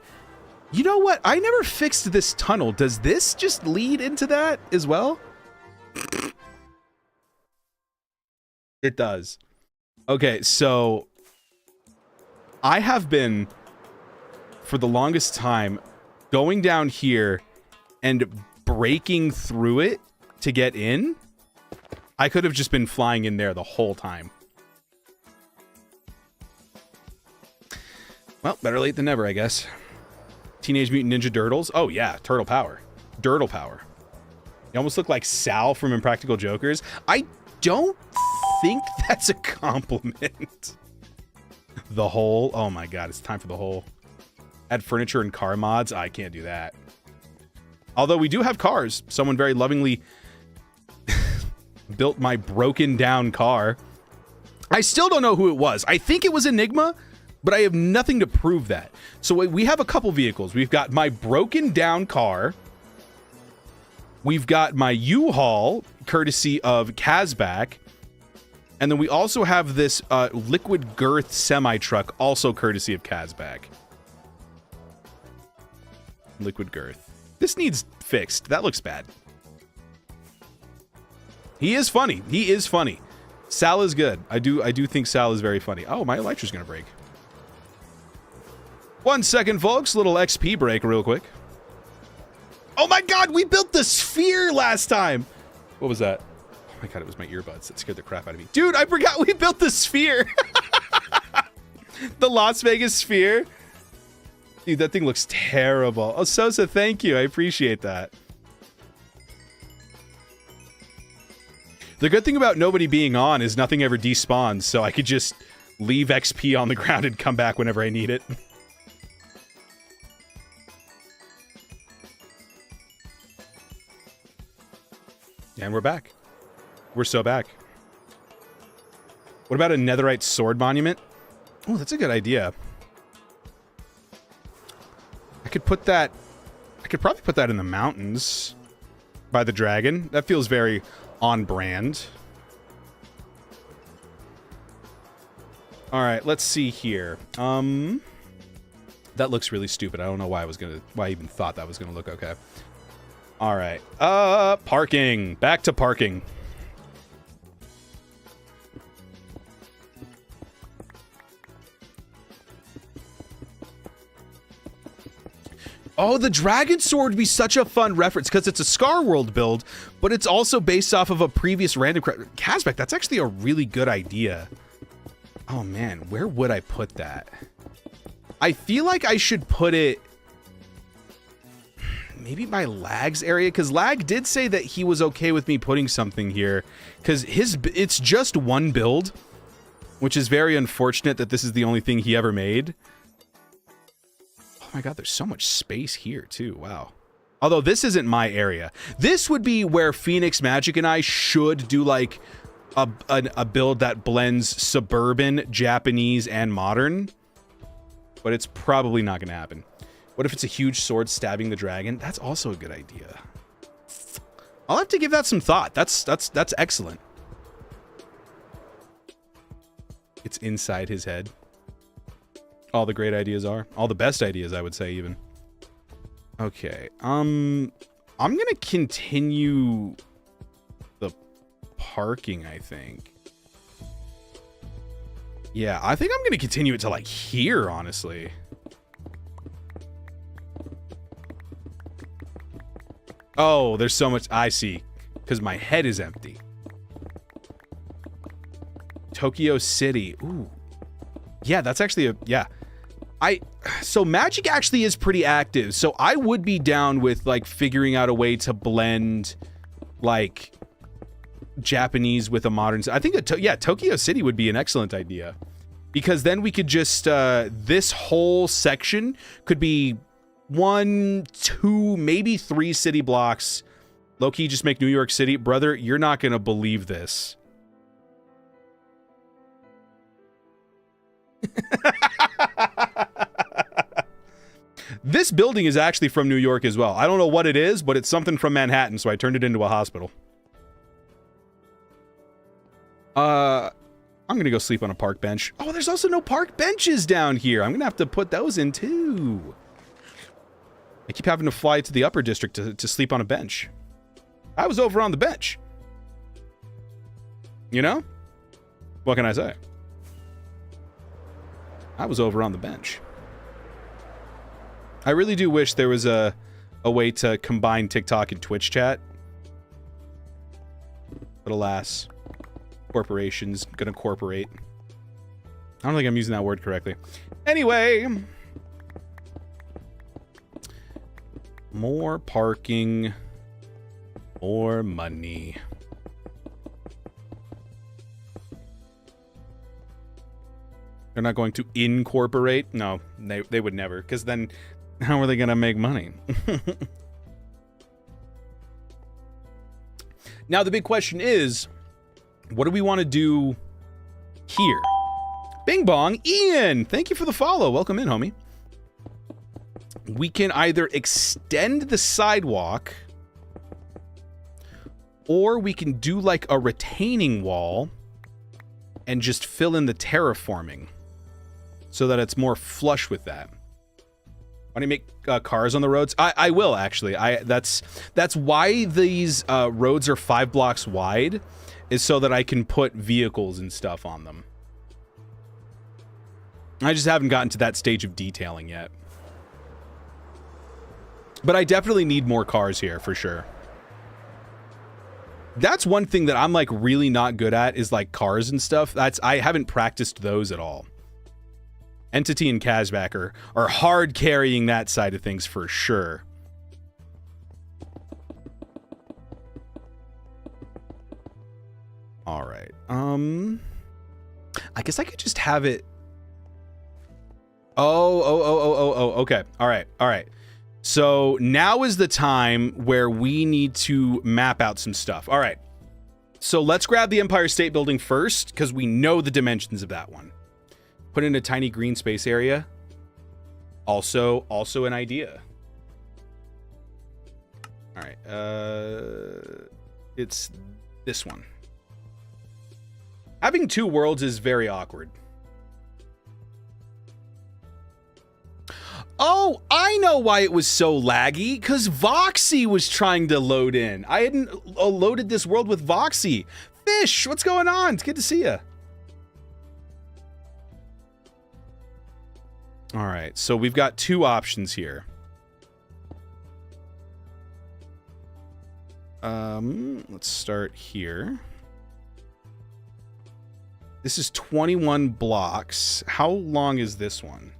Speaker 1: You know what? I never fixed this tunnel. Does this just lead into that as well? It does. Okay, so I have been, for the longest time, going down here and breaking through it to get in. I could have just been flying in there the whole time. Well, better late than never, I guess. Teenage Mutant Ninja Turtles. Oh, yeah. Turtle power. Dirtle power. You almost look like Sal from Impractical Jokers. I don't think that's a compliment. The hole. Oh, my God. It's time for the hole. Add furniture and car mods. I can't do that. Although we do have cars. Someone very lovingly built my broken down car. I still don't know who it was. I think it was Enigma, but I have nothing to prove that. So we have a couple vehicles. We've got my broken down car. We've got my U-Haul, courtesy of Kazbak. And then we also have this liquid girth semi-truck, also courtesy of Kazbak. Liquid girth. This needs fixed. That looks bad. He is funny. He is funny. Sal is good. I do think Sal is very funny. Oh, my electra's gonna break. 1 second, folks. Little XP break real quick. Oh my God, we built the sphere last time. What was that? Oh my God, it was my earbuds. That scared the crap out of me. Dude, I forgot we built the sphere. The Las Vegas sphere. Dude, that thing looks terrible. Oh, Sosa, thank you. I appreciate that. The good thing about nobody being on is nothing ever despawns, so I could just leave XP on the ground and come back whenever I need it. And we're back. We're so back. What about a netherite sword monument? Oh, that's a good idea. I could probably put that in the mountains by the dragon. That feels very on brand. All right, let's see here. That looks really stupid. I don't know why I even thought that was gonna look okay. All right, parking. Back to parking. Oh, the Dragon Sword would be such a fun reference because it's a Scar World build, but it's also based off of a previous Randomcraft. Kazbek, that's actually a really good idea. Oh man, where would I put that? I feel like I should put it... maybe by Lag's area, because Lag did say that he was okay with me putting something here, because it's just one build, which is very unfortunate that this is the only thing he ever made. Oh my god, there's so much space here too. Wow. Although this isn't my area. This would be where Phoenix Magic and I should do like a build that blends suburban, Japanese, and modern. But it's probably not going to happen. What if it's a huge sword stabbing the dragon? That's also a good idea. I'll have to give that some thought. That's excellent. It's inside his head. All the great ideas are. All the best ideas, I would say, even. Okay. I'm going to continue the parking, I think. Yeah, I think I'm going to continue it to, like, here, honestly. Oh, there's so much. I see. Because my head is empty. Tokyo City. Ooh. Yeah, that's actually a... Yeah. So Magic actually is pretty active. So I would be down with, like, figuring out a way to blend, like, Japanese with a modern... I think that, yeah, Tokyo City would be an excellent idea. Because then we could just... this whole section could be... 1, 2, maybe 3 city blocks. Low-key, just make New York City. Brother, you're not going to believe this. This building is actually from New York as well. I don't know what it is, but it's something from Manhattan, so I turned it into a hospital. I'm going to go sleep on a park bench. Oh, there's also no park benches down here. I'm going to have to put those in, too. I keep having to fly to the upper district to sleep on a bench. I was over on the bench. You know? What can I say? I was over on the bench. I really do wish there was a way to combine TikTok and Twitch chat. But alas, corporations gonna corporate. I don't think I'm using that word correctly. Anyway... More parking. More money. They're not going to incorporate? No, they would never. Because then, how are they going to make money? Now, the big question is, what do we want to do here? Bing bong. Ian, thank you for the follow. Welcome in, homie. We can either extend the sidewalk, or we can do like a retaining wall and just fill in the terraforming so that it's more flush with that. Want to make cars on the roads? I will, actually. That's why these roads are 5 blocks wide, is so that I can put vehicles and stuff on them. I just haven't gotten to that stage of detailing yet. But I definitely need more cars here, for sure. That's one thing that I'm, like, really not good at, is, like, cars and stuff. I haven't practiced those at all. Entity and Kazbak are hard carrying that side of things, for sure. All right. I guess I could just have it... Oh, okay. All right. So now is the time where we need to map out some stuff. All right. So let's grab the Empire State Building first, because we know the dimensions of that one. Put in a tiny green space area. Also an idea. All right. It's this one. Having 2 worlds is very awkward. Oh, I know why it was so laggy, because Voxy was trying to load in. I hadn't loaded this world with Voxy. Fish, what's going on? It's good to see you. All right, so we've got 2 options here. Let's start here. This is 21 blocks. How long is this one?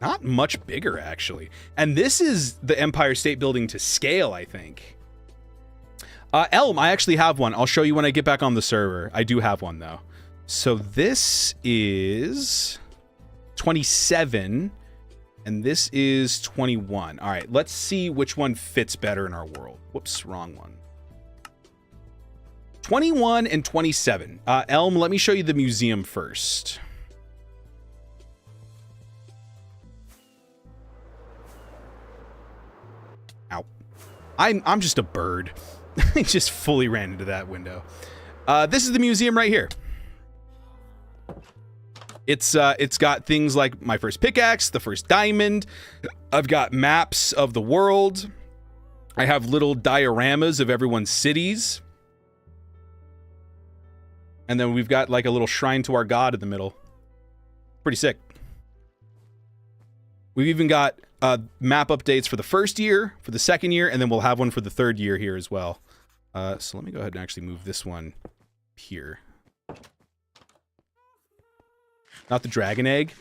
Speaker 1: Not much bigger, actually. And this is the Empire State Building to scale, I think. Elm, I actually have one. I'll show you when I get back on the server. I do have one, though. So this is 27, and this is 21. All right, let's see which one fits better in our world. Whoops, wrong one. 21 and 27. Elm, let me show you the museum first. Ow. I'm just a bird. I just fully ran into that window. This is the museum right here. It's got things like my first pickaxe, the first diamond. I've got maps of the world. I have little dioramas of everyone's cities. And then we've got like a little shrine to our god in the middle. Pretty sick. We've even got map updates for the first year, for the second year, and then we'll have one for the third year here as well. So let me go ahead and actually move this one here. Not the dragon egg.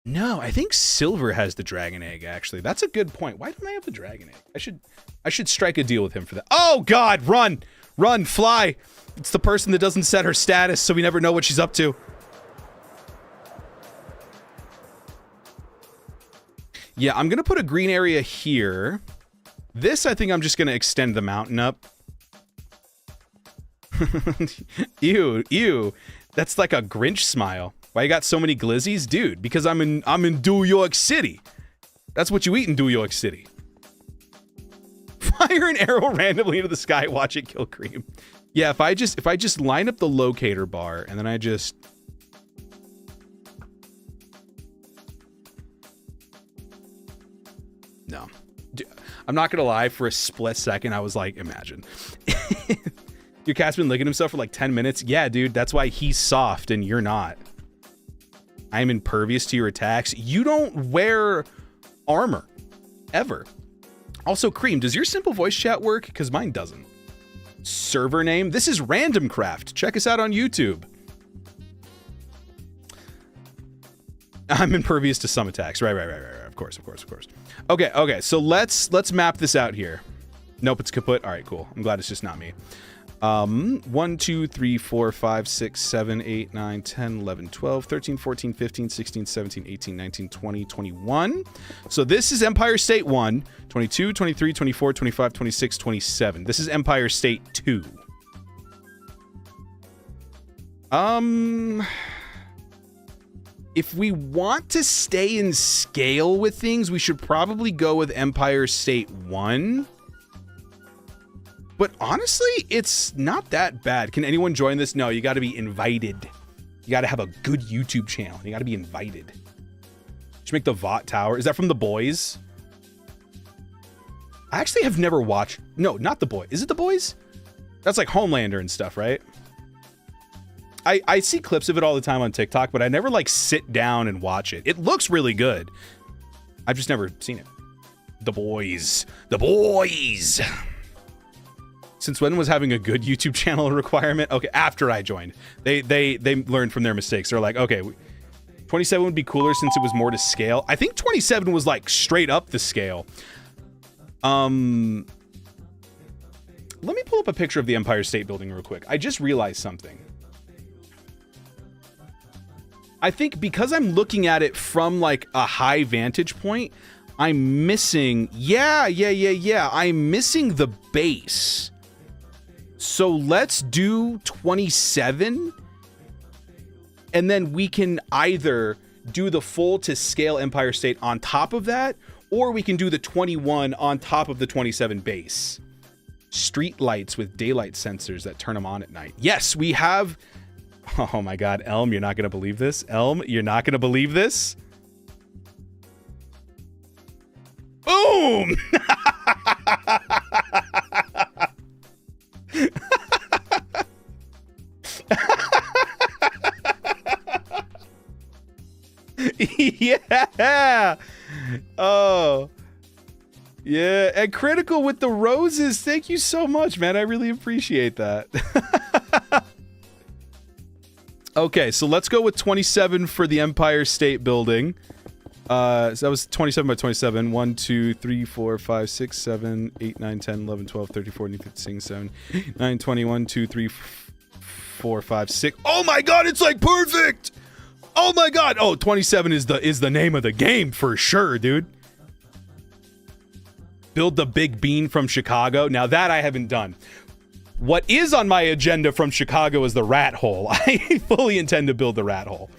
Speaker 1: No, I think silver has the dragon egg, actually. That's a good point. Why don't I have the dragon egg? I should strike a deal with him for that. Oh god, run! Run, fly! It's the person that doesn't set her status, so we never know what she's up to. Yeah, I'm gonna put a green area here. This, I think I'm just gonna extend the mountain up. Ew, ew. That's like a Grinch smile. Why you got so many glizzies? Dude, because I'm in New York City. That's what you eat in New York City. Fire an arrow randomly into the sky, watch it kill cream. Yeah, if I just line up the locator bar and then I just No. I'm not gonna lie, for a split second I was like, imagine. Your cat's been licking himself for like 10 minutes. Yeah, dude, that's why he's soft and you're not. I'm impervious to your attacks. You don't wear armor. Ever. Also, Cream, does your simple voice chat work? Because mine doesn't. Server name? This is Randomcraft. Check us out on YouTube. I'm impervious to some attacks. Right. Of course. Okay, so let's map this out here. Nope, it's kaput. All right, cool. I'm glad it's just not me. 1, 2, 3, 4, 5, 6, 7, 8, 9, 10, 11, 12, 13, 14, 15, 16, 17, 18, 19, 20, 21. So this is Empire State 1, 22, 23, 24, 25, 26, 27. This is Empire State 2. If we want to stay in scale with things, we should probably go with Empire State 1. But honestly, it's not that bad. Can anyone join this? No, you got to be invited. You got to have a good YouTube channel. You got to be invited. Should make the Vought Tower. Is that from The Boys? I actually have never watched. No, not The Boys. Is it The Boys? That's like Homelander and stuff, right? I see clips of it all the time on TikTok, but I never like sit down and watch it. It looks really good. I've just never seen it. The Boys. The Boys. Since when was having a good YouTube channel a requirement? Okay, after I joined. They learned from their mistakes. They're like, okay, 27 would be cooler since it was more to scale. I think 27 was like straight up the scale. Let me pull up a picture of the Empire State Building real quick. I just realized something. I think because I'm looking at it from like a high vantage point, I'm missing, yeah. I'm missing the base. So let's do 27, and then we can either do the full to scale Empire State on top of that, or we can do the 21 on top of the 27 base. Street lights with daylight sensors that turn them on at night. Yes, we have. Oh my God, Elm, you're not going to believe this. Elm, you're not going to believe this. Boom! Yeah. Oh. Yeah, and Critical with the roses. Thank you so much, man. I really appreciate that. Okay, so let's go with 27 for the Empire State Building. So that was 27 by 27. 1, 2, 3, 4, 5, 6, 7, 8, 9, 10, 11, 12, 13, 14, 15, 16, 17, 9, 20, 1, 2, 3, 4, 5, 6. Oh my god, it's like perfect! Oh my god! Oh, 27 is the name of the game for sure, dude. Build the big bean from Chicago. Now that I haven't done. What is on my agenda from Chicago is the rat hole. I fully intend to build the rat hole.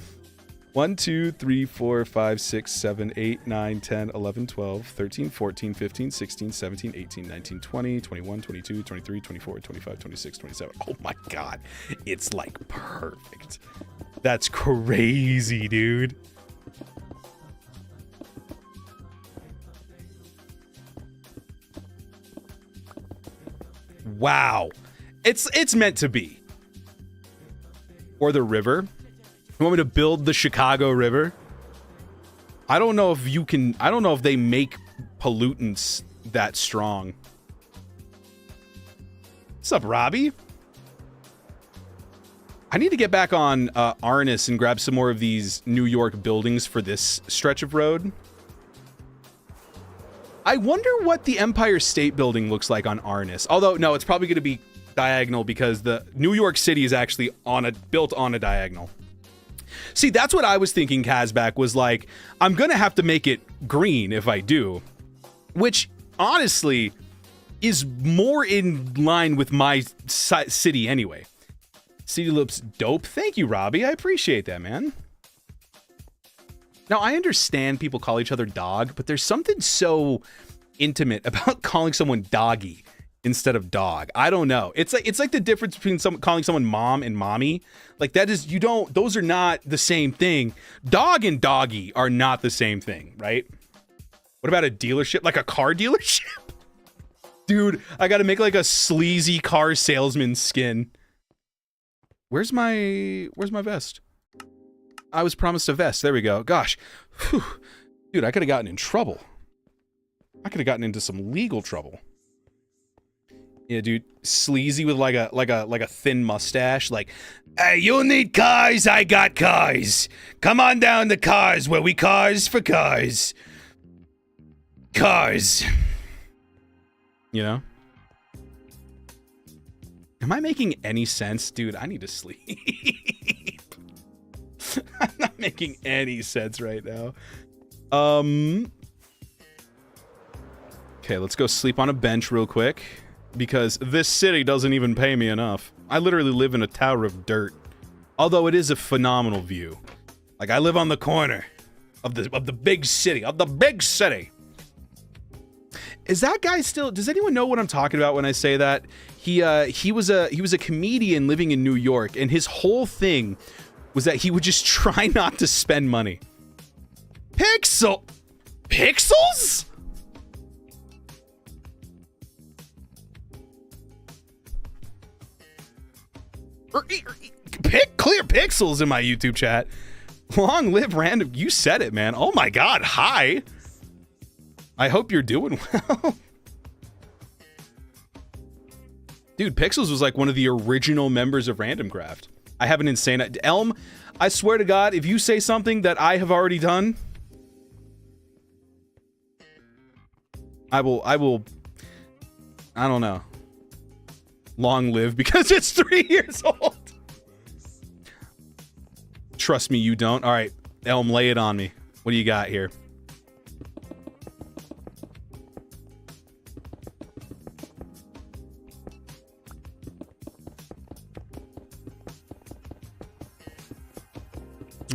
Speaker 1: 1, 2, 3, 4, 5, 6, 7, 8, 9, 10, 11, 12, 13, 14, 15, 16, 17, 18, 19, 20, 21, 22, 23, 24, 25, 26, 27. Oh my god. It's like perfect. That's crazy, dude. Wow. It's meant to be. Or the river. You want me to build the Chicago River? I don't know if you can... I don't know if they make pollutants that strong. What's up, Robbie? I need to get back on Arnis and grab some more of these New York buildings for this stretch of road. I wonder what the Empire State Building looks like on Arnis. Although, no, it's probably going to be diagonal because the New York City is actually built on a diagonal. See, that's what I was thinking, Kazbak, was like, I'm going to have to make it green if I do. Which, honestly, is more in line with my city anyway. City looks dope. Thank you, Robbie. I appreciate that, man. Now, I understand people call each other dog, but there's something so intimate about calling someone doggy instead of dog. I don't know. It's like the difference between calling someone mom and mommy. Like that is, those are not the same thing. Dog and doggy are not the same thing, right? What about a dealership? Like a car dealership? Dude, I gotta make like a sleazy car salesman skin. Where's my vest? I was promised a vest. There we go. Gosh. Whew. Dude, I could have gotten in trouble. I could have gotten into some legal trouble. Yeah, dude, sleazy with like a thin mustache. Like, hey, you need cars? I got cars. Come on down to Cars, where we cars for cars. Cars. You know? Am I making any sense? Dude, I need to sleep. I'm not making any sense right now. Okay, let's go sleep on a bench real quick. Because this city doesn't even pay me enough. I literally live in a tower of dirt. Although it is a phenomenal view. Like, I live on the corner of the big city. Of the big city! Is that guy still... Does anyone know what I'm talking about when I say that? He was a comedian living in New York, and his whole thing was that he would just try not to spend money. Pixels? Clear pixels in my YouTube chat. Long live random. You said it, man. Oh my god. Hi. I hope you're doing well. Dude, Pixels was like one of the original members of Randomcraft. I have an insane... Elm, I swear to God, if you say something that I have already done, I will, I don't know. Long live because it's 3 years old. Trust me, you don't. All right, Elm, lay it on me. What do you got here?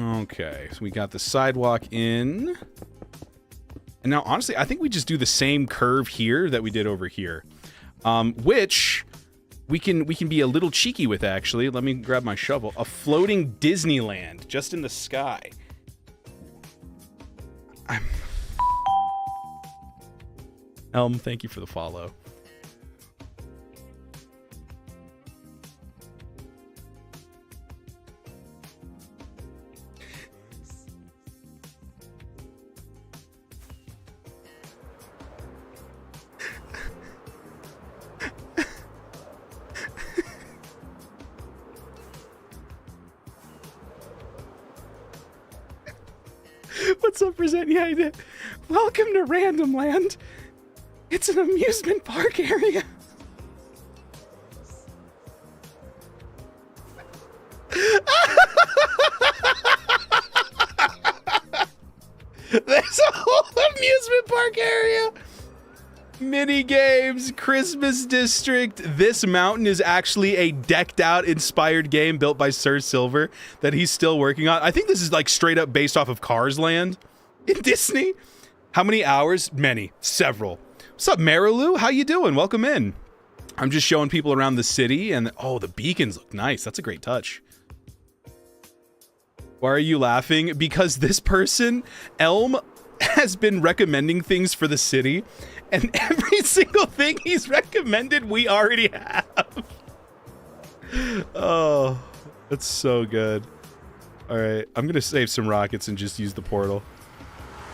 Speaker 1: Okay, so we got the sidewalk in. And now, honestly, I think we just do the same curve here that we did over here. Which we can be a little cheeky with, actually. Let me grab my shovel. A floating Disneyland just in the sky. Elm, thank you for the follow. What's up, Present? Yeah, I did. Welcome to Random Land. It's an amusement park area. There's a whole amusement park area. Mini games, Christmas district. This mountain is actually a decked out inspired game built by Sir Silver that he's still working on. I think this is like straight up based off of Cars Land in Disney. How many hours? Many. Several. What's up, Marilu? How you doing? Welcome in. I'm just showing people around the city and oh, the beacons look nice. That's a great touch. Why are you laughing? Because this person, Elm, has been recommending things for the city, and every single thing he's recommended, we already have. Oh, that's so good. All right, I'm going to save some rockets and just use the portal.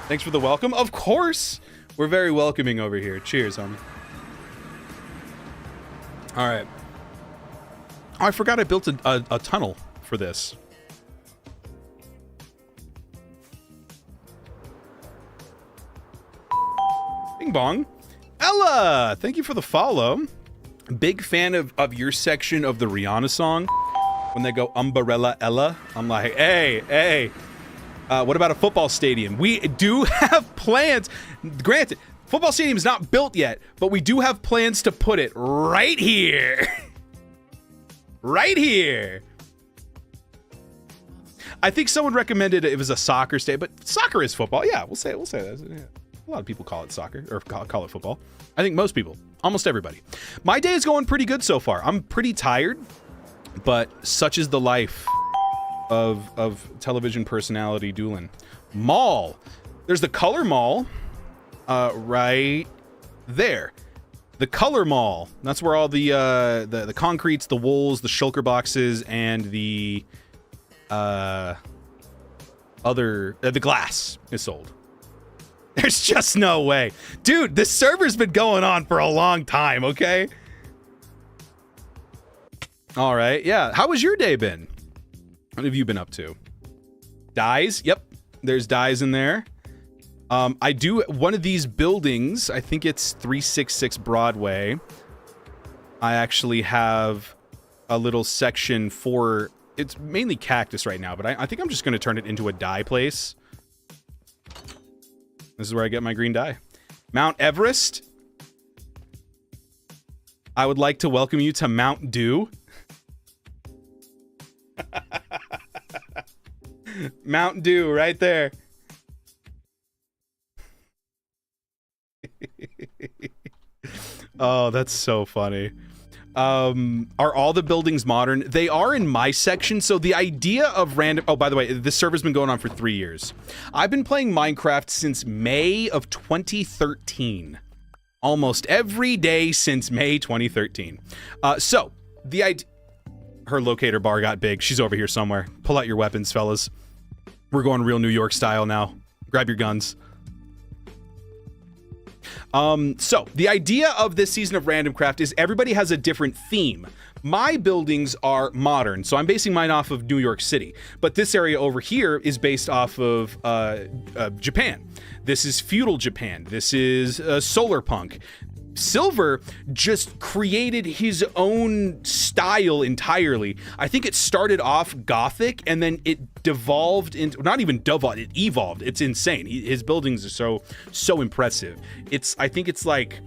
Speaker 1: Thanks for the welcome. Of course, we're very welcoming over here. Cheers, homie. All right. Oh, I forgot I built a tunnel for this. Bing bong. Ella, thank you for the follow. Big fan of your section of the Rihanna song. When they go Umbrella Ella, I'm like, hey. What about a football stadium? We do have plans. Granted, football stadium is not built yet, but we do have plans to put it right here. Right here. I think someone recommended it was a soccer stadium, but soccer is football. Yeah, we'll say that. Yeah. A lot of people call it soccer, or call it football. I think most people, almost everybody. My day is going pretty good so far. I'm pretty tired, but such is the life of television personality Dewlan. Mall. There's the Color Mall, right there. The Color Mall. That's where all the concretes, the wools, the shulker boxes, and the glass is sold. There's just no way. Dude, this server's been going on for a long time, okay? All right, yeah. How has your day been? What have you been up to? Dyes? Yep, there's dyes in there. I do one of these buildings, I think it's 366 Broadway. I actually have a little section for, it's mainly cactus right now, but I think I'm just gonna turn it into a dye place. This is where I get my green dye. Mount Everest. I would like to welcome you to Mount Dew. Mount Dew right there. Oh, that's so funny. Are all the buildings modern? They are in my section. So the idea of random... Oh, by the way, this server's been going on for 3 years. I've been playing Minecraft since May of 2013. Almost every day since May 2013. So the idea... Her locator bar got big. She's over here somewhere. Pull out your weapons, fellas. We're going real New York style now. Grab your guns. So the idea of this season of Randomcraft is everybody has a different theme. My buildings are modern, so I'm basing mine off of New York City. But this area over here is based off of Japan. This is feudal Japan. This is solar punk. Silver just created his own style entirely. I think it started off gothic and then it devolved into, not even devolved, it evolved. It's insane. His buildings are so impressive. I think it's like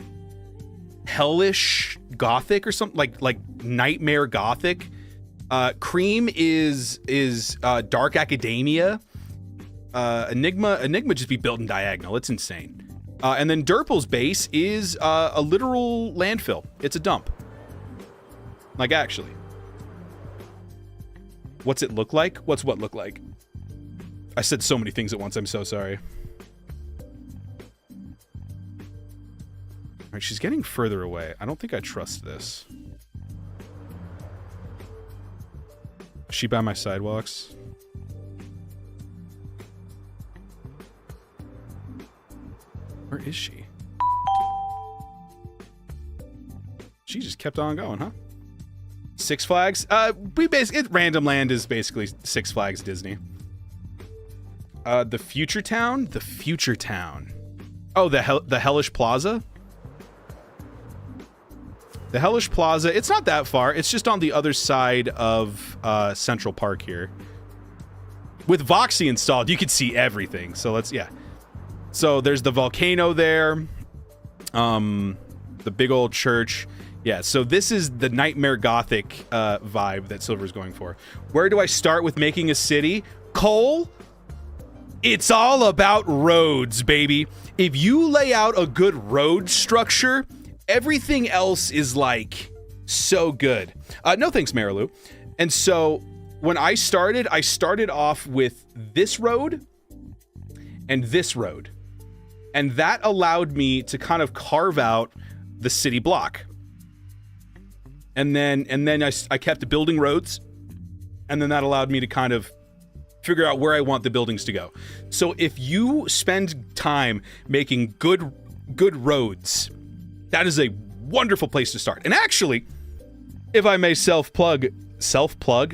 Speaker 1: hellish gothic or something, like nightmare gothic. Cream is dark academia. Enigma just be built in diagonal. It's insane. And then Derple's base is a literal landfill. It's a dump. Like, actually. What's it look like? What's what look like? I said so many things at once. I'm so sorry. All right, she's getting further away. I don't think I trust this. Is she by my sidewalks? Where is she? She just kept on going, huh? Six Flags? Random Land is basically Six Flags Disney. The future town? The future town. Oh, the Hellish Plaza? The Hellish Plaza, it's not that far. It's just on the other side of Central Park here. With Voxy installed, you can see everything. So let's, yeah. So there's the volcano there. The big old church. Yeah, so this is the Nightmare Gothic vibe that Silver's going for. Where do I start with making a city? Cole? It's all about roads, baby. If you lay out a good road structure, everything else is like so good. No thanks, Marilu. And so when I started off with this road and this road. And that allowed me to kind of carve out the city block. And then I kept building roads. And then that allowed me to kind of figure out where I want the buildings to go. So if you spend time making good roads, that is a wonderful place to start. And actually, if I may self-plug,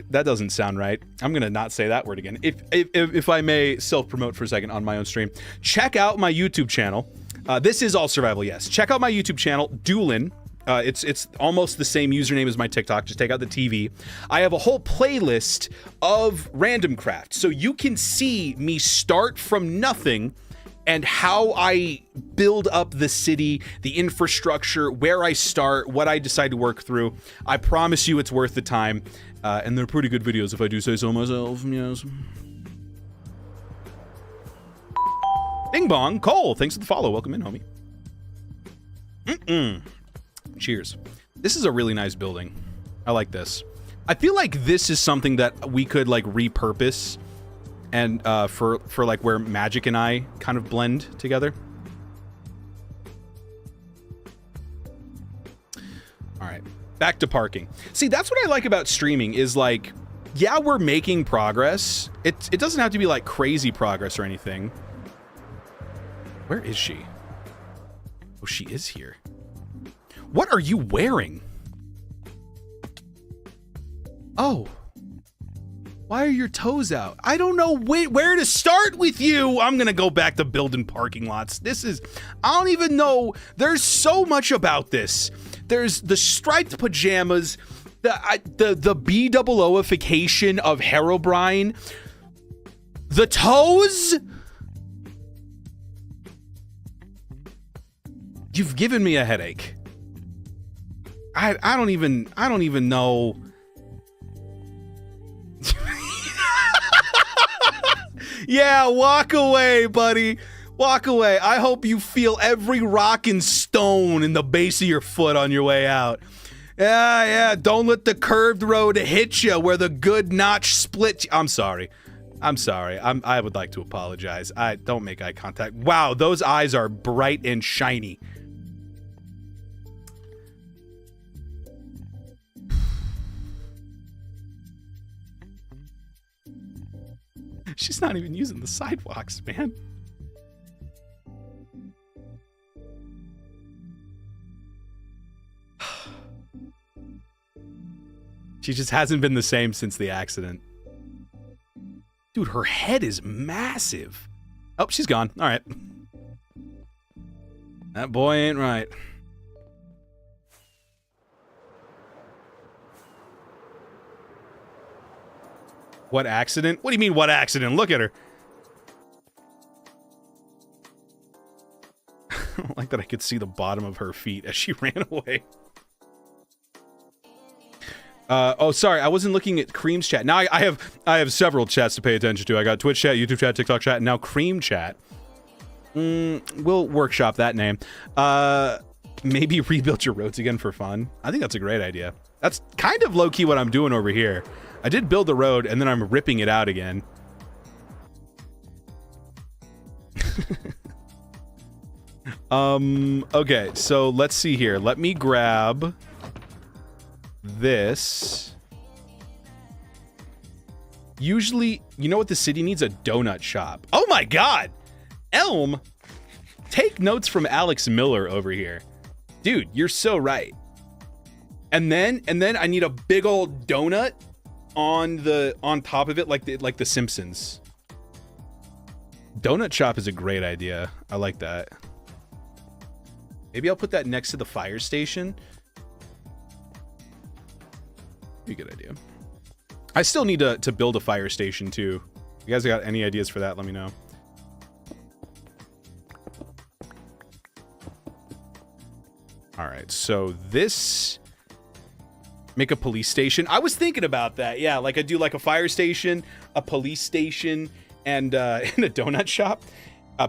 Speaker 1: that doesn't sound right. I'm gonna not say that word again. If I may self-promote for a second on my own stream, check out my YouTube channel. This is all survival, yes. Check out my YouTube channel, Dewlan. It's almost the same username as my TikTok. Just take out the TV. I have a whole playlist of Randomcraft, so you can see me start from nothing and how I build up the city, the infrastructure, where I start, what I decide to work through. I promise you it's worth the time, and they're pretty good videos if I do say so myself, yes. Bing bong, Cole, thanks for the follow. Welcome in, homie. Cheers. This is a really nice building. I like this. I feel like this is something that we could like repurpose and for like where magic and I kind of blend together. All right, back to parking. See, that's what I like about streaming is like, yeah, we're making progress. It doesn't have to be like crazy progress or anything. Where is she? Oh, she is here. What are you wearing? Oh. Why are your toes out? I don't know where to start with you. I'm gonna go back to building parking lots. I don't even know. There's so much about this. There's the striped pajamas, the B-double-O-ification of Herobrine, the toes. You've given me a headache. I don't even know. Yeah, walk away, buddy. Walk away. I hope you feel every rock and stone in the base of your foot on your way out. Yeah, don't let the curved road hit you where the good notch split you. I'm sorry. I would like to apologize. Don't make eye contact. Wow, those eyes are bright and shiny. She's not even using the sidewalks, man. She just hasn't been the same since the accident. Dude, her head is massive. Oh, she's gone. All right. That boy ain't right. What accident? What do you mean, what accident? Look at her. I don't like that I could see the bottom of her feet as she ran away. Oh, sorry, I wasn't looking at Cream's chat. Now I have several chats to pay attention to. I got Twitch chat, YouTube chat, TikTok chat, and now Cream chat. We'll workshop that name. Maybe rebuild your roads again for fun. I think that's a great idea. That's kind of low-key what I'm doing over here. I did build the road, and then I'm ripping it out again. Okay, so let's see here. Let me grab this. Usually, you know what the city needs? A donut shop. Oh my god! Elm, take notes from Alex Miller over here. Dude, you're so right. And then I need a big old donut on top of it, like the Simpsons. Donut shop is a great idea. I like that. Maybe I'll put that next to the fire station. Be a good idea. I still need to build a fire station too. You guys got any ideas for that? Let me know. All right, so this... Make a police station. I was thinking about that. Yeah, like I do like a fire station, a police station, and in a donut shop.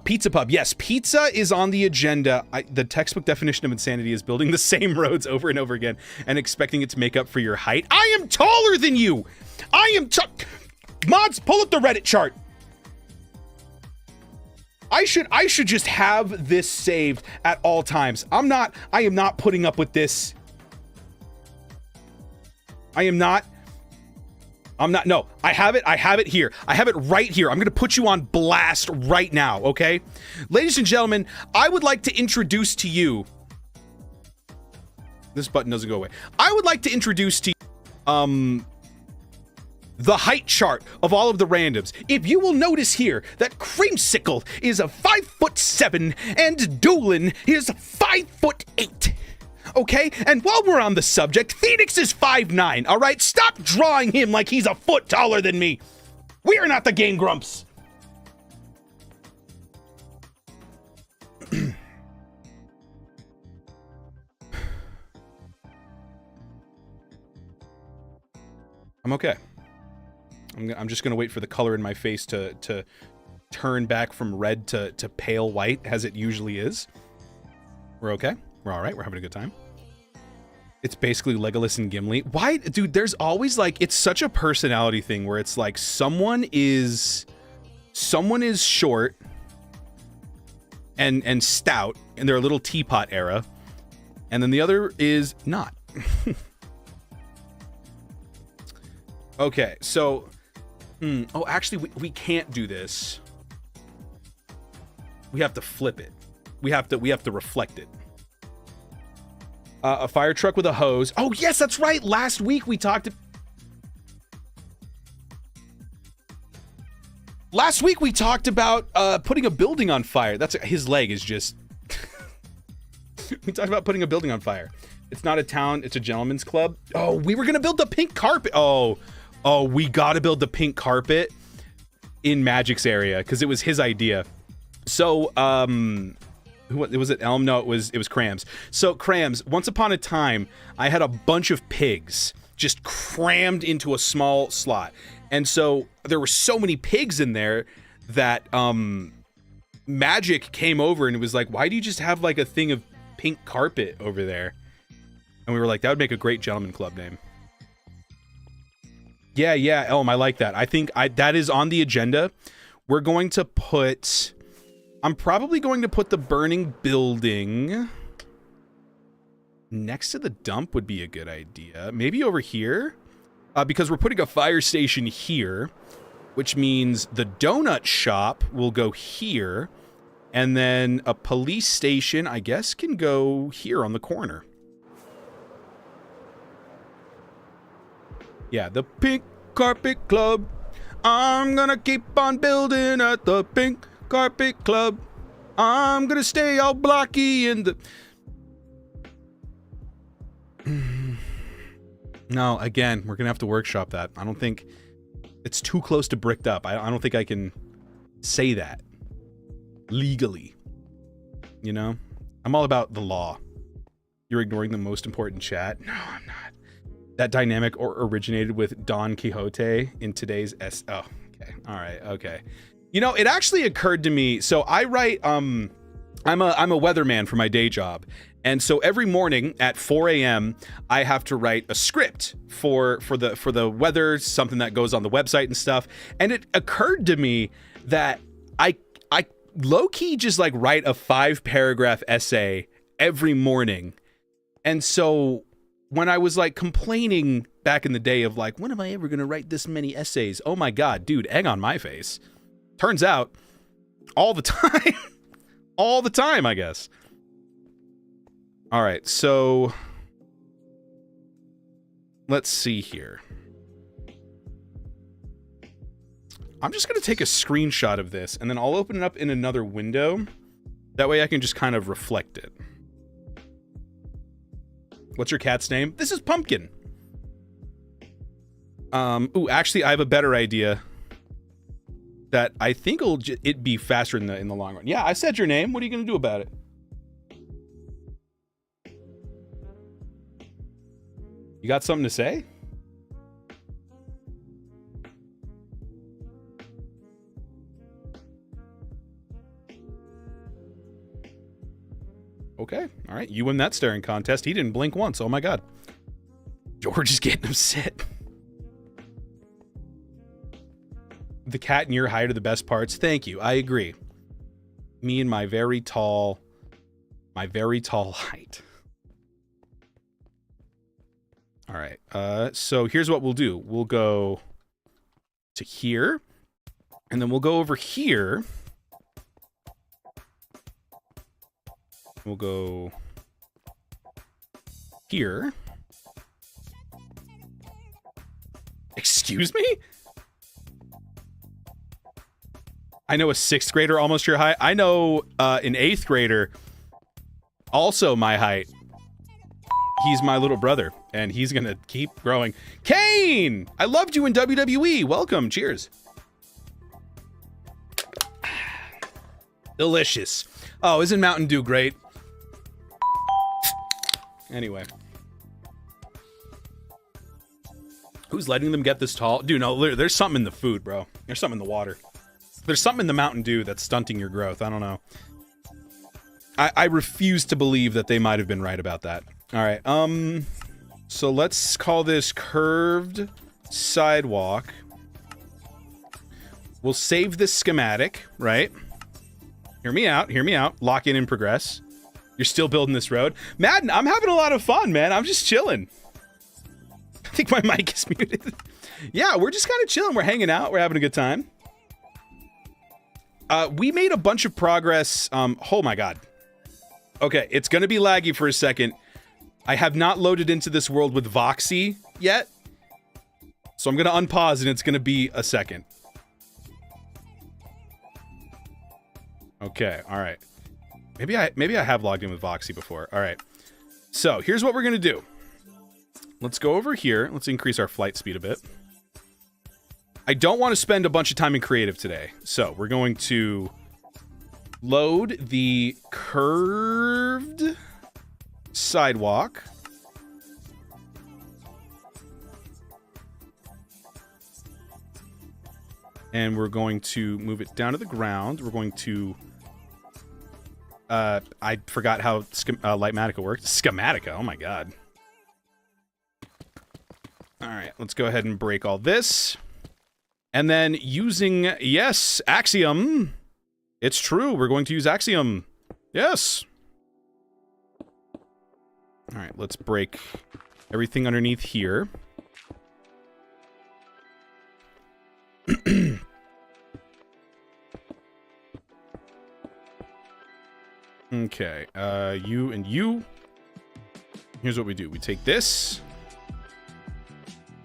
Speaker 1: Pizza pub. Yes, pizza is on the agenda. The textbook definition of insanity is building the same roads over and over again and expecting it to make up for your height. I am taller than you. I am Mods, pull up the Reddit chart. I should just have this saved at all times. I am not putting up with this. No, I have it here. I have it right here. I'm going to put you on blast right now, okay? Ladies and gentlemen, I would like to introduce to you... This button doesn't go away. I would like to introduce to you, the height chart of all of the randoms. If you will notice here that Creamsicle is a 5'7" and Dewlan is 5'8". Okay, and while we're on the subject, Phoenix is 5'9", all right? Stop drawing him like he's a foot taller than me. We are not the Game Grumps. I'm okay. I'm just gonna wait for the color in my face to turn back from red to pale white, as it usually is. We're okay. We're all right. We're having a good time. It's basically Legolas and Gimli. Why, dude? There's always like, it's such a personality thing where it's like someone is short and stout, and they're a little teapot era, and then the other is not. Okay, so, oh, actually, we can't do this. We have to flip it. We have to reflect it. A fire truck with a hose. Oh, yes, that's right. Last week we talked... Last week we talked about putting a building on fire. That's his leg is just... We talked about putting a building on fire. It's not a town, it's a gentleman's club. Oh, we were gonna build the pink carpet. Oh, we gotta build the pink carpet in Magic's area because it was his idea. So, was it Elm? No, it was Crams. So Crams, once upon a time, I had a bunch of pigs just crammed into a small slot. And so there were so many pigs in there that Magic came over and it was like, why do you just have like a thing of pink carpet over there? And we were like, that would make a great gentleman club name. Yeah, Elm, I like that. I think that is on the agenda. We're going to put... I'm probably going to put the burning building next to the dump would be a good idea. Maybe over here, because we're putting a fire station here, which means the donut shop will go here, and then a police station, I guess, can go here on the corner. Yeah, the Pink Carpet Club. I'm gonna keep on building at the Pink Carpet Club. I'm gonna stay all blocky in the... No, again, we're gonna have to workshop that. I don't think... It's too close to bricked up. I don't think I can say that legally. You know? I'm all about the law. You're ignoring the most important chat? No, I'm not. That dynamic originated with Don Quixote in today's Oh, okay. All right, okay. You know, it actually occurred to me, so I write, I'm a weatherman for my day job. And so every morning at 4 a.m., I have to write a script for the weather, something that goes on the website and stuff. And it occurred to me that I low-key just like write a 5-paragraph essay every morning. And so when I was like complaining back in the day of like, when am I ever going to write this many essays? Oh my God, dude, egg on my face. Turns out all the time, all the time, I guess. All right, so let's see here. I'm just going to take a screenshot of this, and then I'll open it up in another window. That way I can just kind of reflect it. What's your cat's name? This is Pumpkin. Ooh, actually, I have a better idea that I think it'd be faster in the long run. Yeah, I said your name. What are you going to do about it? You got something to say? Okay, all right. You win that staring contest. He didn't blink once. Oh my god. George is getting upset. The cat and your height are the best parts. Thank you. I agree. Me and my very tall height. All right. So here's what we'll do. We'll go to here, and then we'll go over here. We'll go here. Excuse me? I know a 6th grader almost your height. I know an 8th grader also my height. He's my little brother, and he's gonna keep growing. Kane! I loved you in WWE. Welcome. Cheers. Delicious. Oh, isn't Mountain Dew great? Anyway. Who's letting them get this tall? Dude, no, there's something in the food, bro. There's something in the water. There's something in the Mountain Dew that's stunting your growth. I don't know. I refuse to believe that they might have been right about that. All right. So let's call this curved sidewalk. We'll save this schematic, right? Hear me out. Hear me out. Lock in and progress. You're still building this road. Madden, I'm having a lot of fun, man. I'm just chilling. I think my mic is muted. Yeah, we're just kind of chilling. We're hanging out. We're having a good time. We made a bunch of progress. Oh my god. Okay, it's gonna be laggy for a second. I have not loaded into this world with Voxy yet. So I'm gonna unpause and it's gonna be a second. Okay, alright. Maybe I have logged in with Voxy before. Alright. So here's what we're gonna do. Let's go over here. Let's increase our flight speed a bit. I don't want to spend a bunch of time in creative today. So we're going to load the curved sidewalk. And we're going to move it down to the ground. We're going to... I forgot how Lightmatica worked. Schematica, oh my god. Alright, let's go ahead and break all this. And then using, yes, Axiom. It's true, we're going to use Axiom. Yes. Alright, let's break everything underneath here. Okay, you and you. Here's what we do. We take this,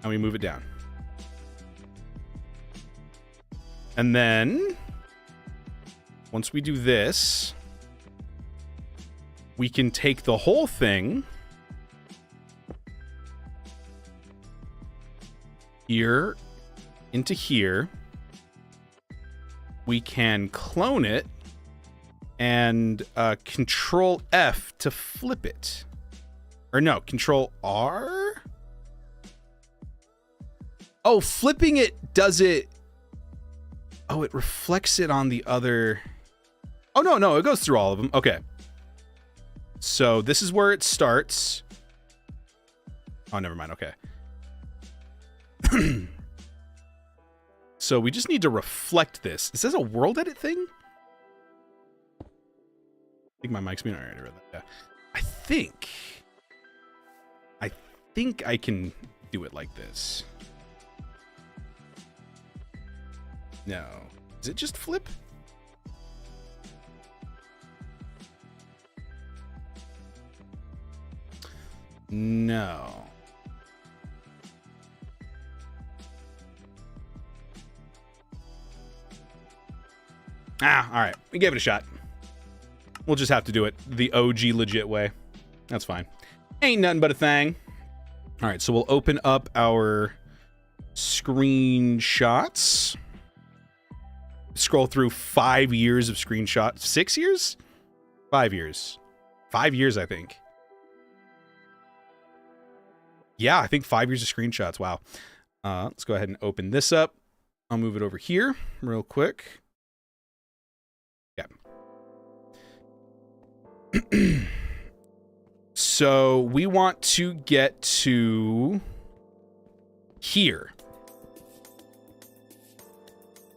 Speaker 1: and we move it down. And then, once we do this, we can take the whole thing here into here. We can clone it and Control F to flip it. Or no, Control R? Oh, flipping it does it... Oh, it reflects it on the other... Oh, no, it goes through all of them. Okay. So this is where it starts. Oh, never mind. Okay. So we just need to reflect this. Is this a world edit thing? I think my mic's muted. Alright, I read that. Yeah. I think I can do it like this. No. Is it just flip? No. All right. We gave it a shot. We'll just have to do it the OG legit way. That's fine. Ain't nothing but a thing. All right, so we'll open up our screenshots. Scroll through 5 years of screenshots. 6 years? 5 years. 5 years, I think. Yeah, I think 5 years of screenshots. Wow. Let's go ahead and open this up. I'll move it over here real quick. Yeah. So we want to get to here.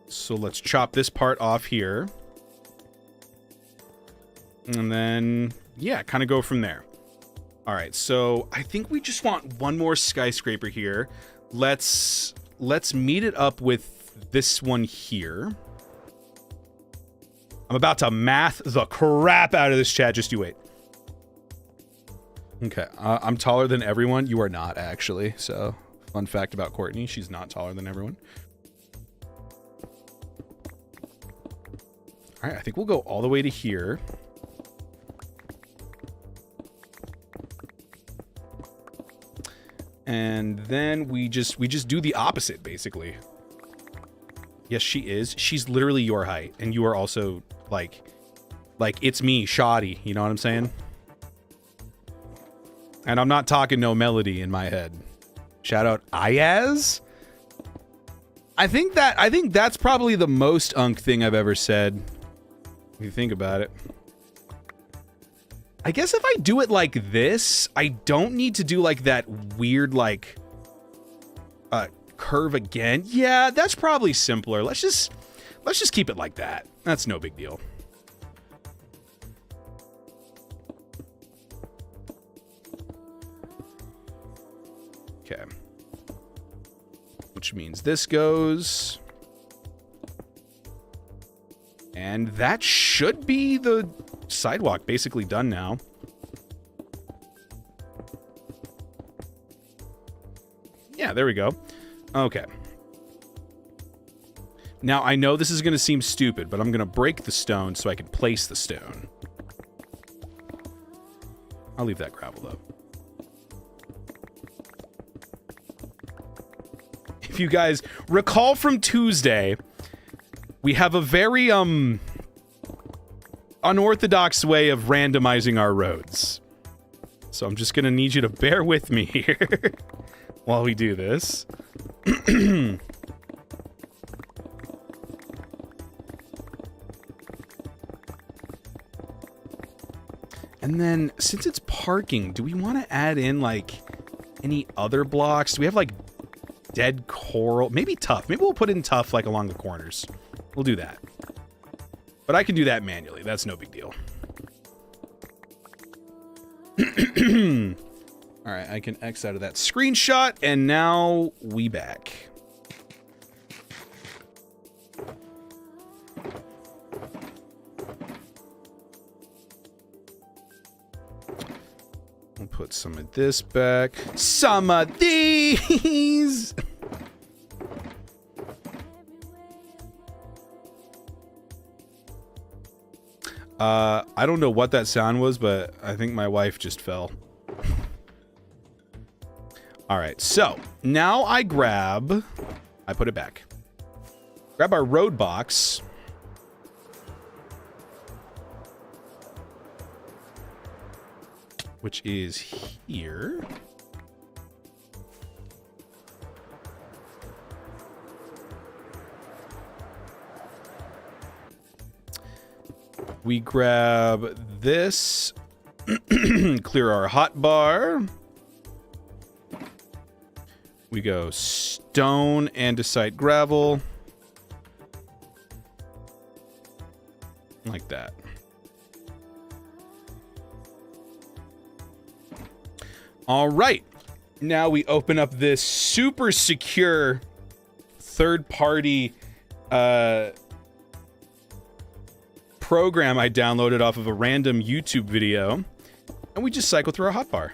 Speaker 1: So let's chop this part off here. And then, yeah, kind of go from there. All right, so I think we just want one more skyscraper here. Let's meet it up with this one here. I'm about to math the crap out of this chat. Just you wait. Okay, I'm taller than everyone. You are not, actually. So, fun fact about Courtney, she's not taller than everyone. All right, I think we'll go all the way to here. And then we just do the opposite, basically. Yes, she is. She's literally your height, and you are also like it's me, shoddy. You know what I'm saying? And I'm not talking no melody in my head. Shout out Ayaz. I think that's probably the most unk thing I've ever said. If you think about it. I guess if I do it like this, I don't need to do like that weird like curve again. Yeah, that's probably simpler. Let's just keep it like that. That's no big deal. Okay. Which means this goes. And that should be the sidewalk basically done now. Yeah, there we go. Okay. Now, I know this is going to seem stupid, but I'm going to break the stone so I can place the stone. I'll leave that gravel, though. If you guys recall from Tuesday, we have a very, unorthodox way of randomizing our roads. So I'm just going to need you to bear with me here while we do this. And then, since it's parking, do we want to add in, like, any other blocks? Do we have, like, dead coral? Maybe tough. Maybe we'll put in tough, like, along the corners. We'll do that. But I can do that manually. That's no big deal. All right, I can X out of that screenshot, and now we back. We'll put some of this back. Some of these! I don't know what that sound was, but I think my wife just fell. All right, so now I put it back. Grab our road box. Which is here. We grab this, clear our hotbar. We go stone, andesite, gravel. Like that. All right. Now we open up this super secure third-party program I downloaded off of a random YouTube video, and we just cycle through our hotbar.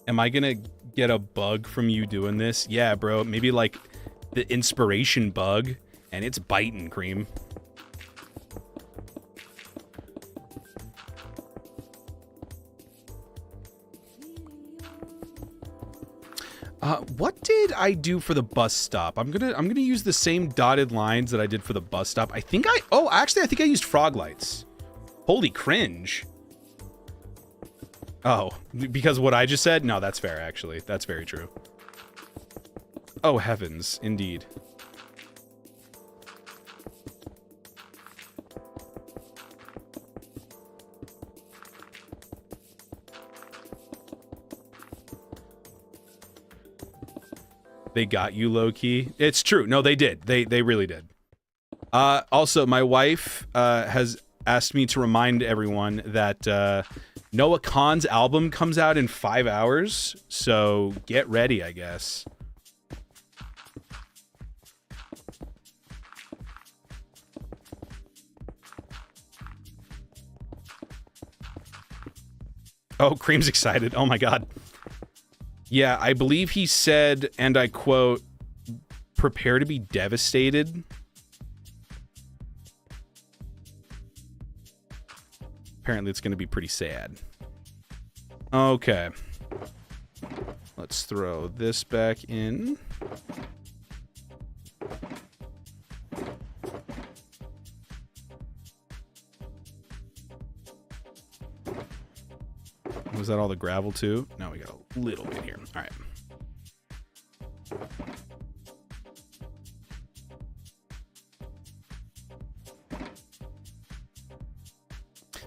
Speaker 1: Am I gonna get a bug from you doing this? Yeah, bro. Maybe like the inspiration bug, and it's biting, Cream. What did I do for the bus stop? I'm gonna use the same dotted lines that I did for the bus stop. I think actually I think I used frog lights. Holy cringe. Oh, because what I just said? No, that's fair, actually. That's very true. Oh, heavens, indeed. They got you low-key. It's true. No, they did. They really did. Also, my wife has asked me to remind everyone that Noah Khan's album comes out in 5 hours, so get ready, I guess. Oh, Cream's excited. Oh my god. Yeah, I believe he said, and I quote, "Prepare to be devastated." Apparently it's going to be pretty sad. Okay. Let's throw this back in. Was that all the gravel too? No, we got a little bit here. All right.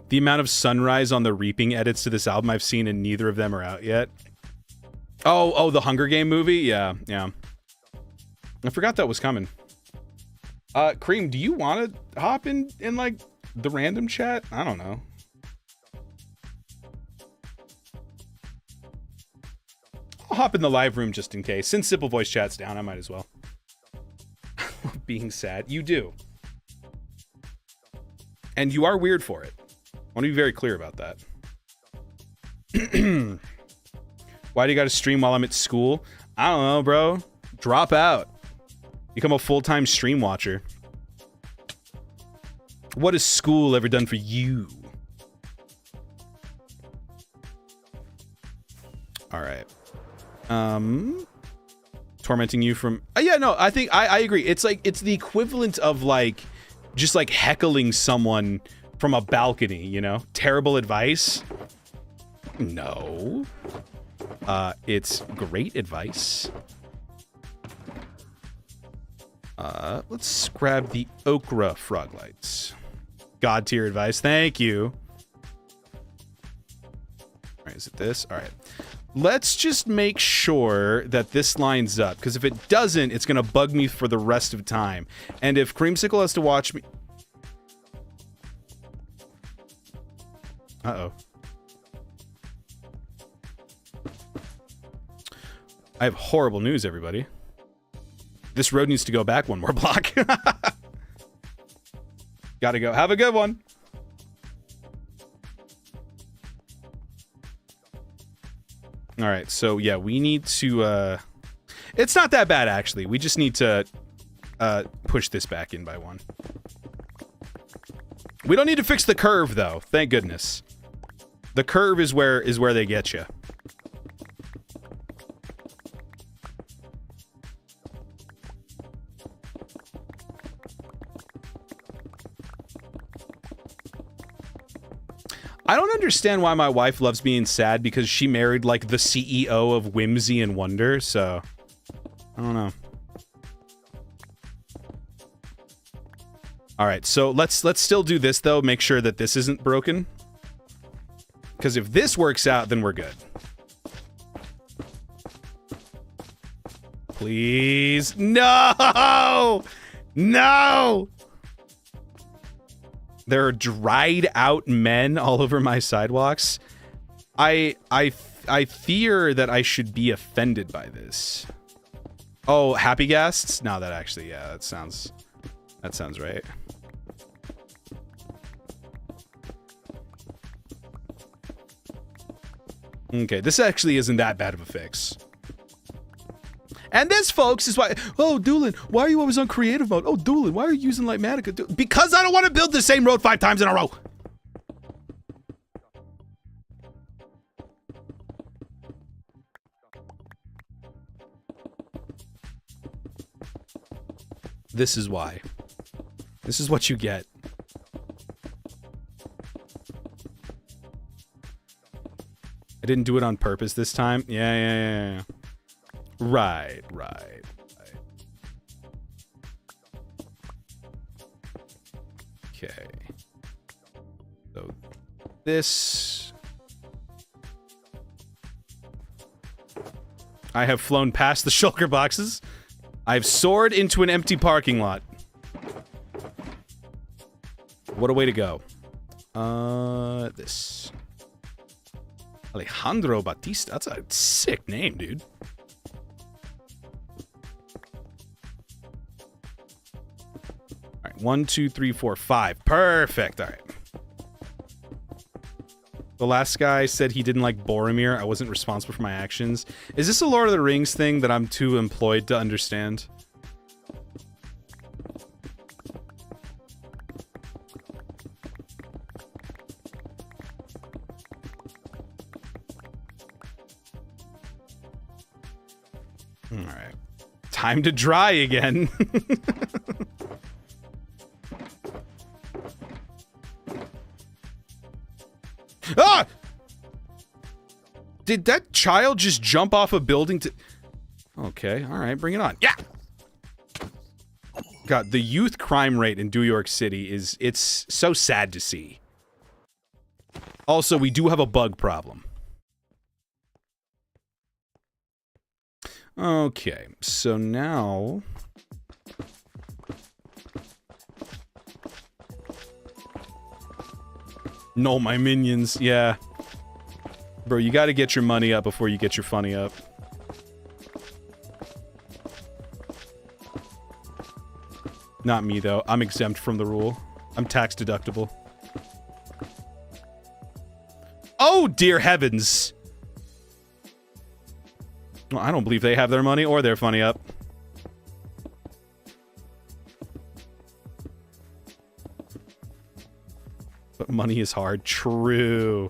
Speaker 1: The amount of sunrise on the reaping edits to this album I've seen, and neither of them are out yet. Oh, the Hunger Game movie? Yeah. I forgot that was coming. Cream, do you want to hop in like the random chat? I don't know. I'll hop in the live room just in case. Since Simple Voice chat's down, I might as well. Being sad. You do. And you are weird for it. I want to be very clear about that. Why do you got to stream while I'm at school? I don't know, bro. Drop out. Become a full-time stream watcher. What has school ever done for you? All right. Tormenting you from... yeah, no, I think I agree. It's like, it's the equivalent of like, just like heckling someone from a balcony, you know? Terrible advice? No. It's great advice. Let's grab the okra frog lights. God tier advice. Thank you. All right, is it this? All right. Let's just make sure that this lines up, because if it doesn't, it's going to bug me for the rest of time. And if Creamsicle has to watch me... Uh-oh. I have horrible news, everybody. This road needs to go back one more block. Gotta go. Have a good one. All right, so yeah, we need to... It's not that bad, actually. We just need to push this back in by one. We don't need to fix the curve, though. Thank goodness. The curve is where they get you. I don't understand why my wife loves being sad, because she married like the CEO of Whimsy and Wonder, so I don't know. All right, so let's still do this though. Make sure that this isn't broken, because if this works out, then we're good. Please, no, no. There are dried out men all over my sidewalks. I fear that I should be offended by this. Oh, happy guests? No, that actually, yeah, that sounds right. Okay, this actually isn't that bad of a fix. And this, folks, is why... Oh, Dewlan, why are you always on creative mode? Oh, Dewlan, why are you using Lightmatica? Because I don't want to build the same road 5 times in a row! This is why. This is what you get. I didn't do it on purpose this time. Yeah. Right. Okay. So this... I have flown past the shulker boxes. I've soared into an empty parking lot. What a way to go. This. Alejandro Batista. That's a sick name, dude. Alright, 1, 2, 3, 4, 5. Perfect. Alright. The last guy said he didn't like Boromir. I wasn't responsible for my actions. Is this a Lord of the Rings thing that I'm too employed to understand? Alright. Time to dry again. Ah! Did that child just jump off a building to... Okay, alright, bring it on. Yeah! God, the youth crime rate in New York City is... It's so sad to see. Also, we do have a bug problem. Okay, so now... No, my minions, yeah. Bro, you gotta get your money up before you get your funny up. Not me, though. I'm exempt from the rule. I'm tax deductible. Oh, dear heavens! Well, I don't believe they have their money or their funny up. But money is hard. True.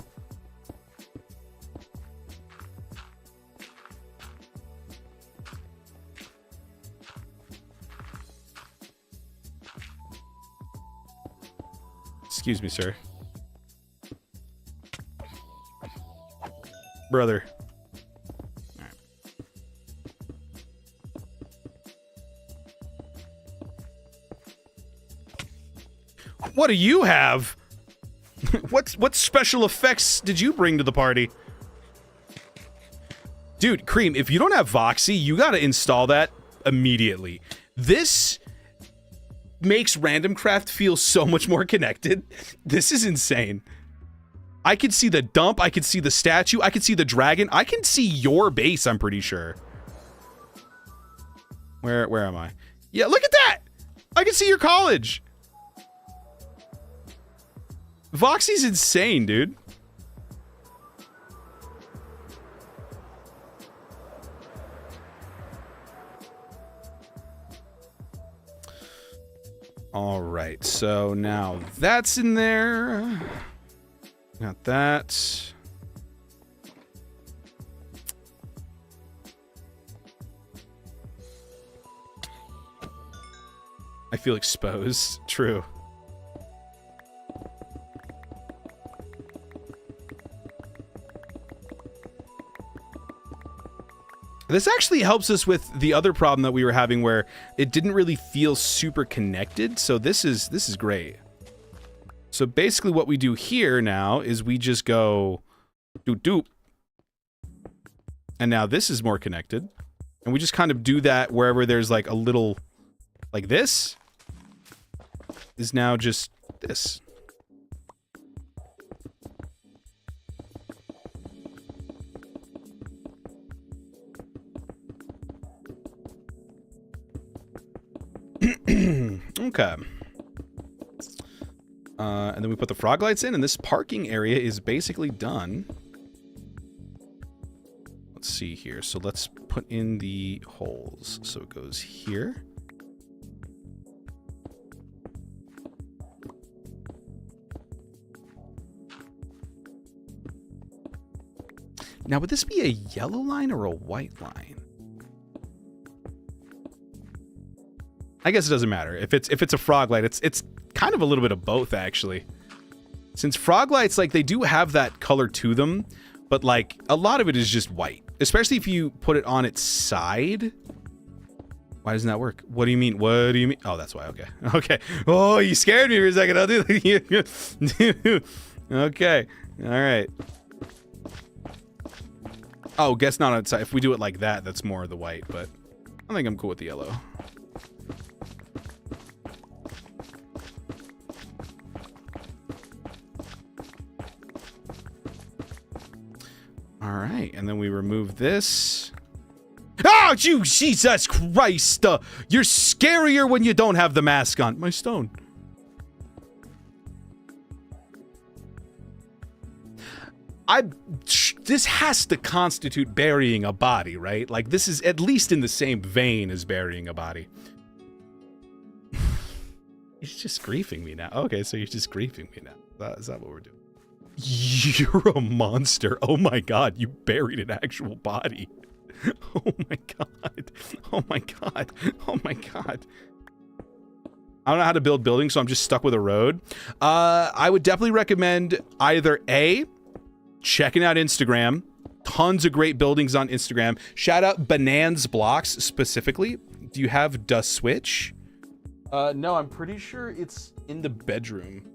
Speaker 1: Excuse me, sir. Brother. All right. What do you have? What special effects did you bring to the party? Dude, Cream, if you don't have Voxy, you gotta install that immediately. This makes Randomcraft feel so much more connected. This is insane. I can see the dump, I can see the statue, I can see the dragon, I can see your base, I'm pretty sure. Where am I? Yeah, look at that! I can see your college! Voxy's insane, dude. All right, so now that's in there. Got that. I feel exposed. True. This actually helps us with the other problem that we were having where it didn't really feel super connected. So this is great. So basically what we do here now is we just go doop doop. And now this is more connected. And we just kind of do that wherever there's like a little, like this is now just this. Okay. And then we put the frog lights in, and this parking area is basically done. see here. So let's put in the holes. So it goes here. Now, would this be a yellow line or a white line? I guess it doesn't matter. If it's a frog light, it's kind of a little bit of both, actually. Since frog lights, like, they do have that color to them, but, like, a lot of it is just white. Especially if you put it on its side. Why doesn't that work? What do you mean? What do you mean? Oh, that's why. Okay. Okay. Oh, you scared me for a second. I'll do it. Okay. All right. Oh, guess not on its side. If we do it like that, that's more of the white, but I think I'm cool with the yellow. All right, and then we remove this. Oh, you Jesus Christ! You're scarier when you don't have the mask on. My stone. This has to constitute burying a body, right? Like, this is at least in the same vein as burying a body. He's just griefing me now. Okay, so you're just griefing me now. Is that what we're doing? You're a monster. Oh my god, you buried an actual body. Oh my god. Oh my god. Oh my god. I don't know how to build buildings, so I'm just stuck with a road. I would definitely recommend either A, checking out Instagram. Tons of great buildings on Instagram. Shout out Banans Blocks specifically. Do you have the Switch? No, I'm pretty sure it's in the bedroom.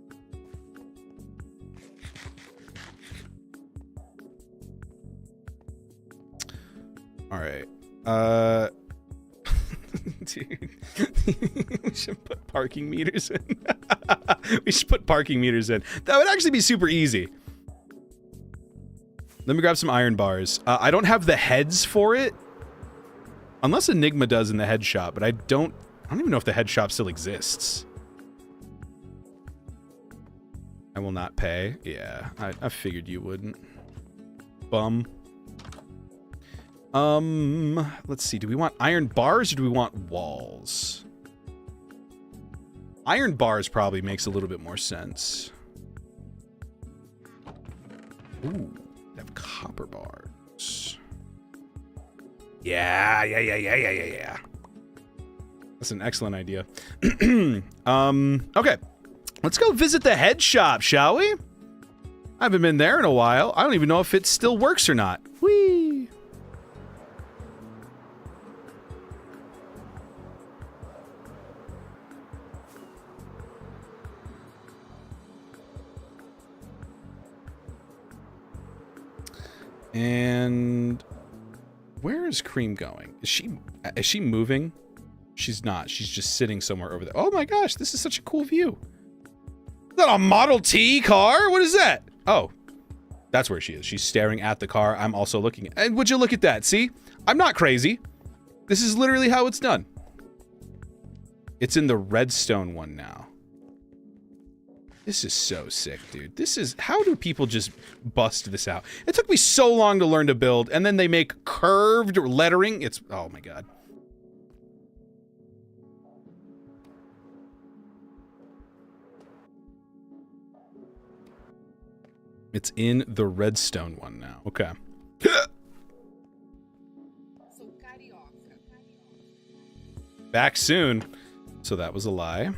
Speaker 1: All right. Dude, we should put parking meters in. We should put parking meters in. That would actually be super easy. Let me grab some iron bars. I don't have the heads for it. Unless Enigma does in the head shop, but I don't even know if the head shop still exists. I will not pay. Yeah, I figured you wouldn't. Bum. Let's see. Do we want iron bars or do we want walls? Iron bars probably makes a little bit more sense. Ooh, they have copper bars. Yeah. That's an excellent idea. Okay. Let's go visit the head shop, shall we? I haven't been there in a while. I don't even know if it still works or not. Whee! And where is Cream going? Is she moving? She's not. She's just sitting somewhere over there. Oh my gosh, this is such a cool view. Is that a Model T car? What is that? Oh, that's where she is. She's staring at the car. I'm also looking. And would you look at that? See? I'm not crazy. This is literally how it's done. It's in the redstone one now. This is so sick, dude. This is... How do people just bust this out? It took me so long to learn to build, and then they make curved lettering. It's... Oh my god. It's in the redstone one now. Okay. Back soon. So that was a lie.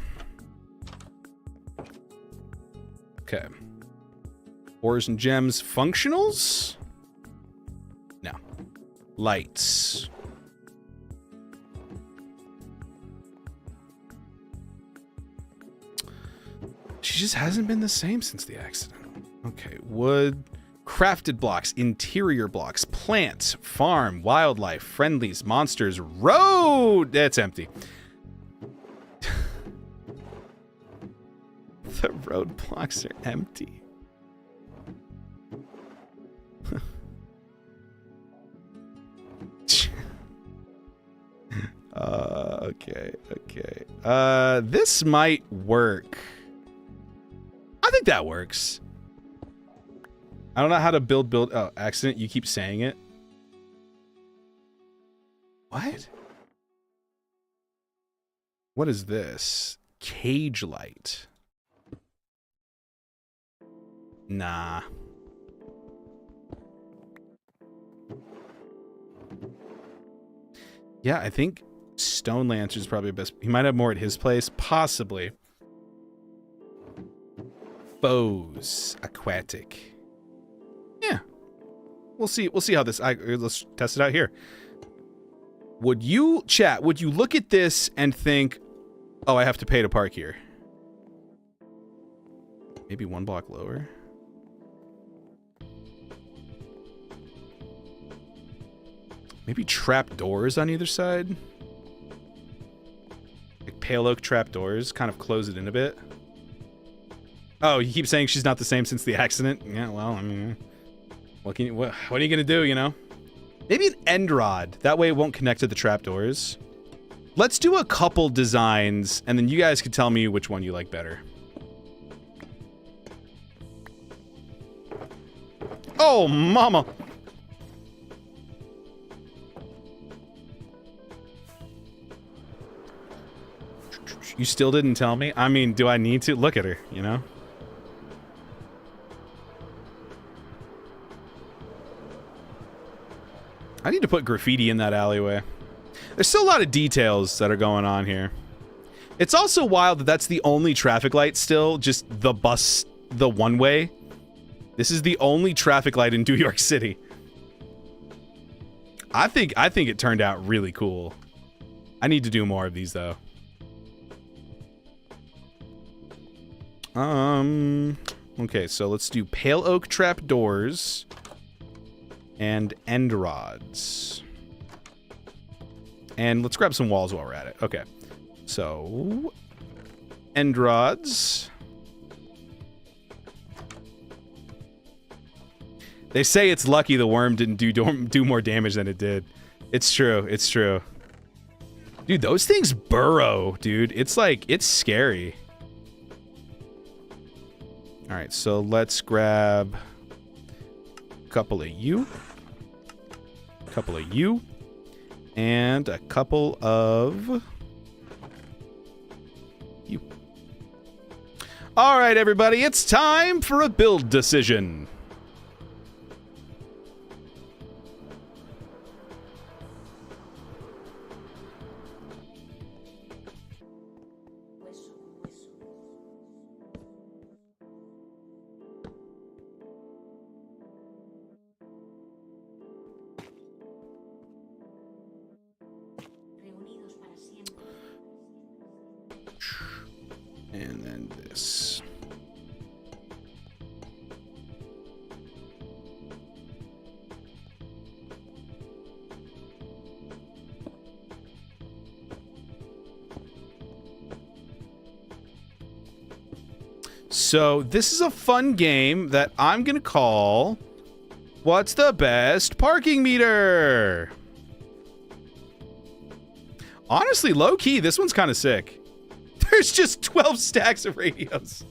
Speaker 1: Okay. Ores and gems functionals? No. Lights. She just hasn't been the same since the accident. Okay, wood, crafted blocks, interior blocks, plants, farm, wildlife, friendlies, monsters, road. That's empty. The road blocks are empty. Okay. This might work. I think that works. I don't know how to build. Oh, accident. You keep saying it. What? What is this? Cage light. Nah. Yeah, I think Stone Lancer is probably best. He might have more at his place, possibly. Bows, aquatic. Yeah, we'll see. We'll see how this. Let's test it out here. Would you, chat? Would you look at this and think, "Oh, I have to pay to park here"? Maybe one block lower. Maybe trap doors on either side. Like pale oak trap doors, kind of close it in a bit. Oh, you keep saying she's not the same since the accident? Yeah, well, I mean, what are you gonna do, you know? Maybe an end rod. That way it won't connect to the trap doors. Let's do a couple designs, and then you guys can tell me which one you like better. Oh, mama! You still didn't tell me? I mean, do I need to? Look at her, you know? I need to put graffiti in that alleyway. There's still a lot of details that are going on here. It's also wild that that's the only traffic light still, just the bus, the one-way. This is the only traffic light in New York City. I think it turned out really cool. I need to do more of these, though. Okay, so let's do pale oak trap doors and end rods. And let's grab some walls while we're at it. Okay. So, end rods. They say it's lucky the worm didn't do more damage than it did. It's true. It's true. Dude, those things burrow, dude. It's like, it's scary. All right, so let's grab a couple of you, and a couple of you. All right, everybody, it's time for a build decision. And then this. So this is a fun game that I'm gonna call What's the Best Parking Meter? Honestly, low-key, this one's kind of sick. There's just 12 stacks of radios.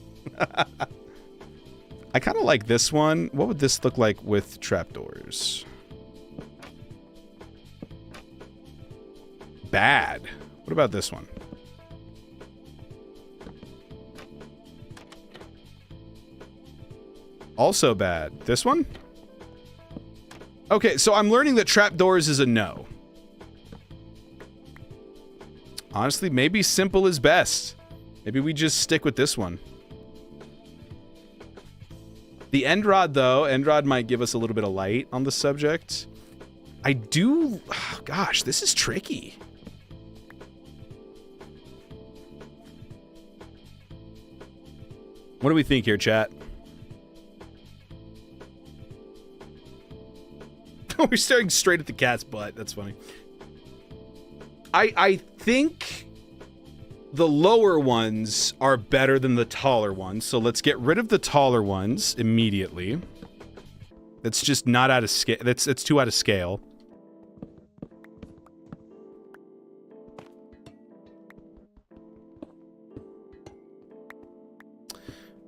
Speaker 1: I kind of like this one. What would this look like with trapdoors? Bad. What about this one? Also bad. This one? Okay, so I'm learning that trapdoors is a no. Honestly, maybe simple is best. Maybe we just stick with this one. The end rod, though, end rod might give us a little bit of light on the subject. I do... Oh, gosh, this is tricky. What do we think here, chat? We're staring straight at the cat's butt. That's funny. I think the lower ones are better than the taller ones, so let's get rid of the taller ones immediately. That's just not out of scale. It's too out of scale.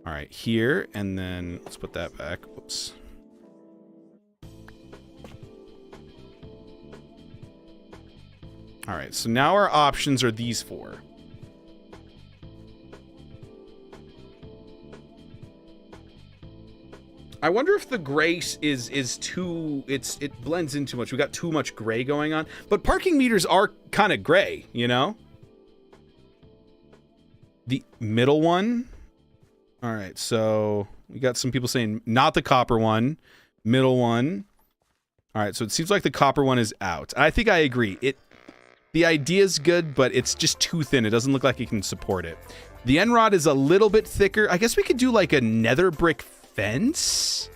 Speaker 1: All right, here, and then let's put that back. Whoops. All right, so now our options are these 4. I wonder if the gray is too, it blends in too much. We got too much gray going on. But parking meters are kind of gray, you know? The middle one. All right, so we got some people saying not the copper one, middle one. All right, so it seems like the copper one is out. I think I agree. The idea is good, but it's just too thin. It doesn't look like it can support it. The end rod is a little bit thicker. I guess we could do like a nether brick fence?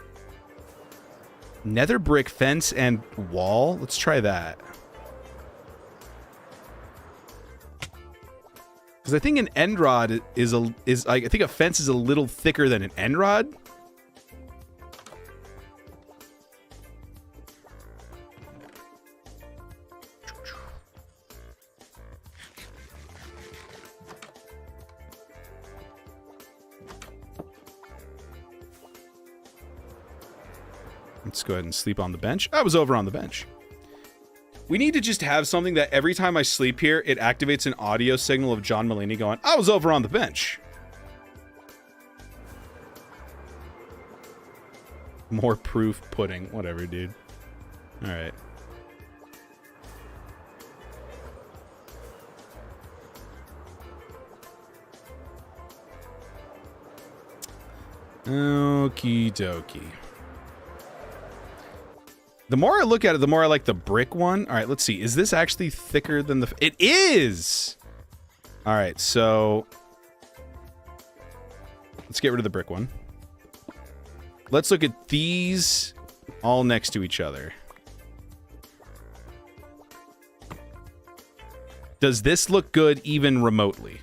Speaker 1: Nether brick fence and wall? Let's try that. Because I think an end rod I think a fence is a little thicker than an end rod. Let's go ahead and sleep on the bench. I was over on the bench. We need to just have something that every time I sleep here, it activates an audio signal of John Mulaney going, I was over on the bench. More proof pudding. Whatever, dude. All right. Okie dokie. The more I look at it, the more I like the brick one. All right, let's see. Is this actually thicker than the... It is! All right, so... Let's get rid of the brick one. Let's look at these all next to each other. Does this look good even remotely?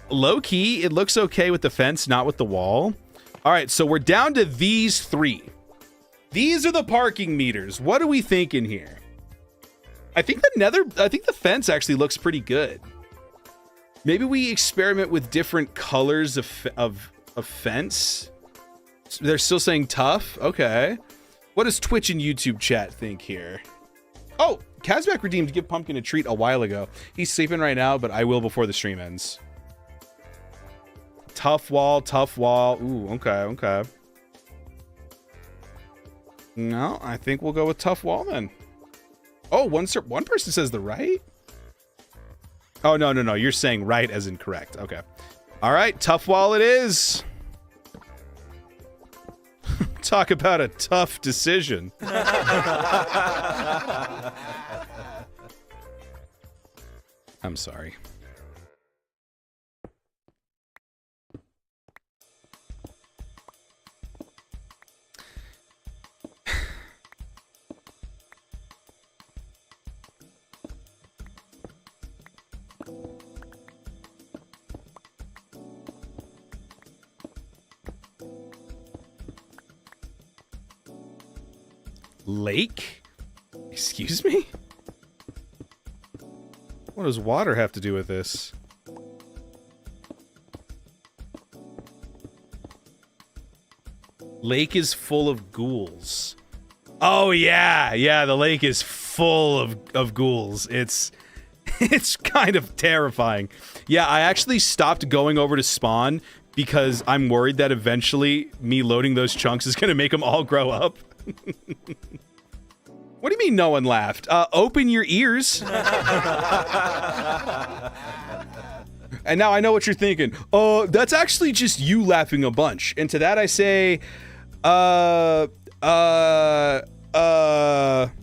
Speaker 1: Low-key, it looks okay with the fence, not with the wall. All right, so we're down to these 3. These are the parking meters. What are we thinking here? I think the fence actually looks pretty good. Maybe we experiment with different colors of fence. They're still saying tough. Okay. What does Twitch and YouTube chat think here? Oh, Kazbek redeemed Give Pumpkin a treat a while ago. He's sleeping right now, but I will before the stream ends. Tough wall, tough wall. Ooh, okay, okay. No, I think we'll go with tough wall then. Oh, one person says the right? Oh, no, no, no. You're saying right as in correct. Okay. All right, tough wall it is. Talk about a tough decision. I'm sorry. Lake? Excuse me? What does water have to do with this? Lake is full of ghouls. Oh yeah, yeah, the lake is full of ghouls. It's kind of terrifying. Yeah, I actually stopped going over to spawn because I'm worried that eventually me loading those chunks is gonna make them all grow up. What do you mean no one laughed? Open your ears. And now I know what you're thinking. Oh, that's actually just you laughing a bunch. And to that I say,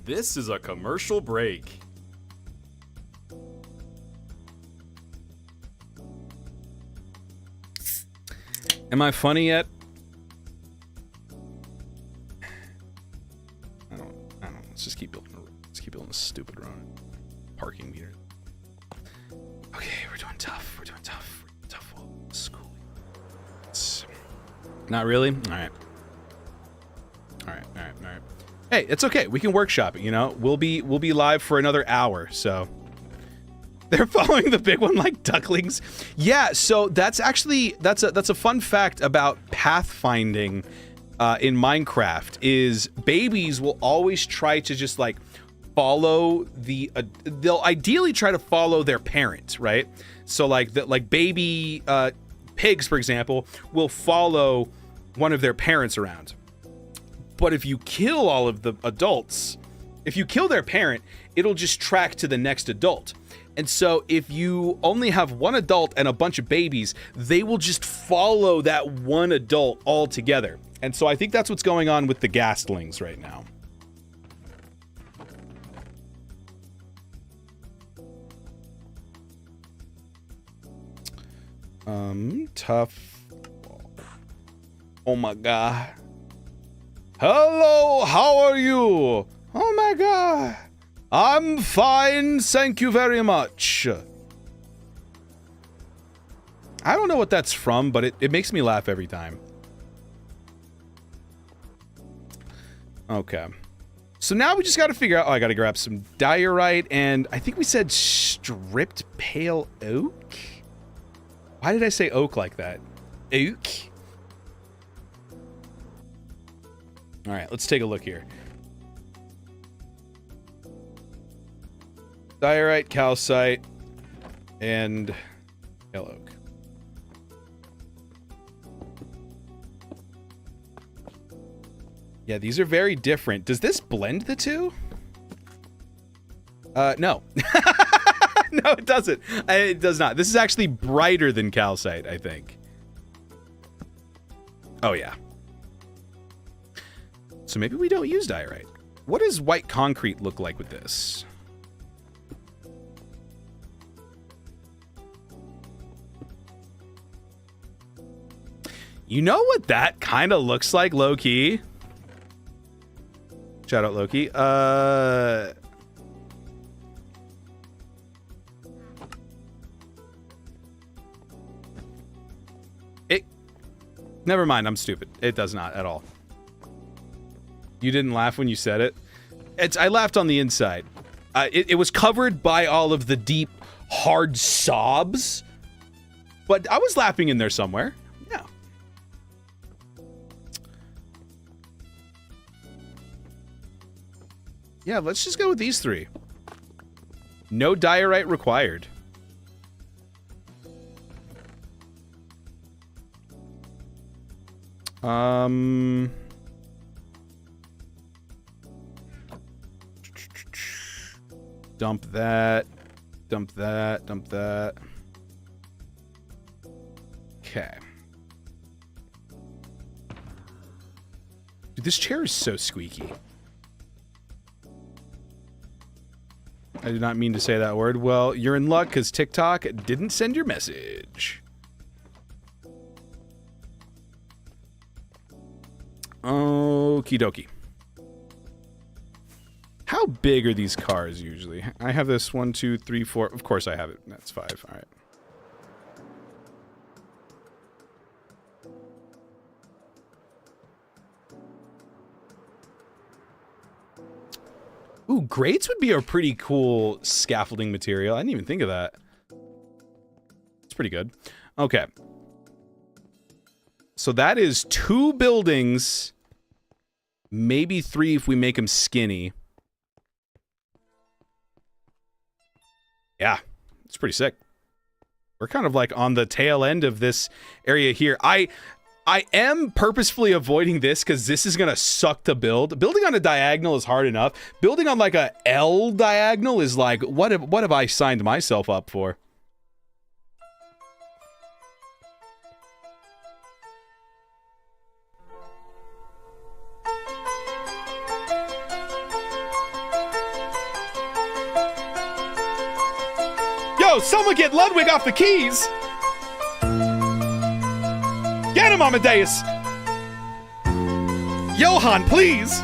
Speaker 2: This is a commercial break.
Speaker 1: Am I funny yet? I don't know. Let's just keep building. Let's keep building this stupid run. Parking meter. Okay, we're doing tough. We're doing tough. We're doing tough. Well, this is cool. It's not really. All right. All right. All right. All right. Hey, it's okay. We can workshop it. You know, we'll be live for another hour. So they're following the big one like ducklings. Yeah. So that's actually that's a fun fact about pathfinding in Minecraft is babies will always try to just like follow they'll ideally try to follow their parent, right? So like baby pigs, for example, will follow one of their parents around. But if you kill all of the adults, if you kill their parent, it'll just track to the next adult. And so if you only have one adult and a bunch of babies, they will just follow that one adult all together. And so I think that's what's going on with the Gastlings right now. Tough. Oh my god. Hello, how are you? Oh my god. I'm fine, thank you very much. I don't know what that's from, but it makes me laugh every time. Okay. So now we just got to figure out... Oh, I got to grab some diorite, and I think we said stripped pale oak? Why did I say oak like that? Oak? All right, let's take a look here. Diorite, calcite, and pale oak. Yeah, these are very different. Does this blend the two? No. No, it doesn't. It does not. This is actually brighter than calcite, I think. Oh, yeah. So maybe we don't use diorite. What does white concrete look like with this? You know what that kind of looks like, low-key? Shout out, Loki. Never mind, I'm stupid. It does not at all. You didn't laugh when you said it? I laughed on the inside. It was covered by all of the deep, hard sobs. But I was laughing in there somewhere. Yeah. Yeah, let's just go with these three. No diorite required. Dump that. Dump that. Dump that. Okay. Dude, this chair is so squeaky. I did not mean to say that word. Well, you're in luck because TikTok didn't send your message. Okie dokie. How big are these cars usually? I have this 1, 2, 3, 4. Of course I have it. That's 5. All right. Ooh, grates would be a pretty cool scaffolding material. I didn't even think of that. It's pretty good. Okay. So that is 2 buildings. Maybe 3 if we make them skinny. Yeah, it's pretty sick. We're kind of like on the tail end of this area here. I am purposefully avoiding this because this is going to suck to build. Building on a diagonal is hard enough. Building on like a L diagonal is like, what have I signed myself up for? Yo, someone get Ludwig off the keys! Get him, Amadeus! Johann, please!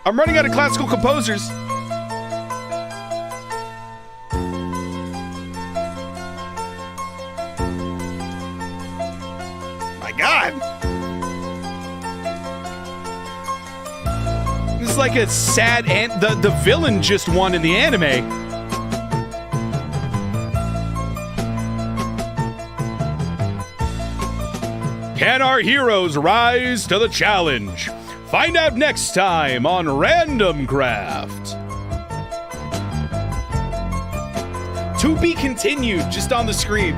Speaker 1: I'm running out of classical composers. My God! This is like a sad the villain just won in the anime. Can our heroes rise to the challenge? Find out next time on Randomcraft. To be continued, just on the screen.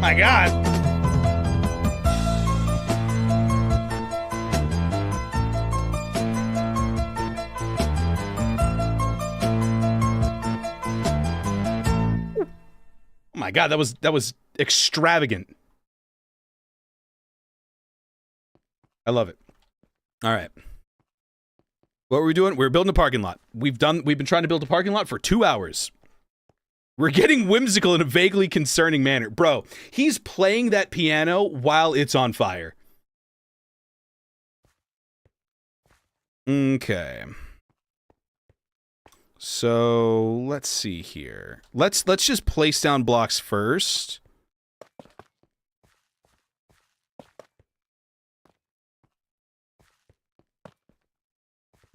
Speaker 1: My God. Oh my God, that was extravagant. I love it. All right. What were we doing? We were building a parking lot. We've been trying to build a parking lot for 2 hours. We're getting whimsical in a vaguely concerning manner. Bro, he's playing that piano while it's on fire. Okay. So, let's see here. Let's just place down blocks first.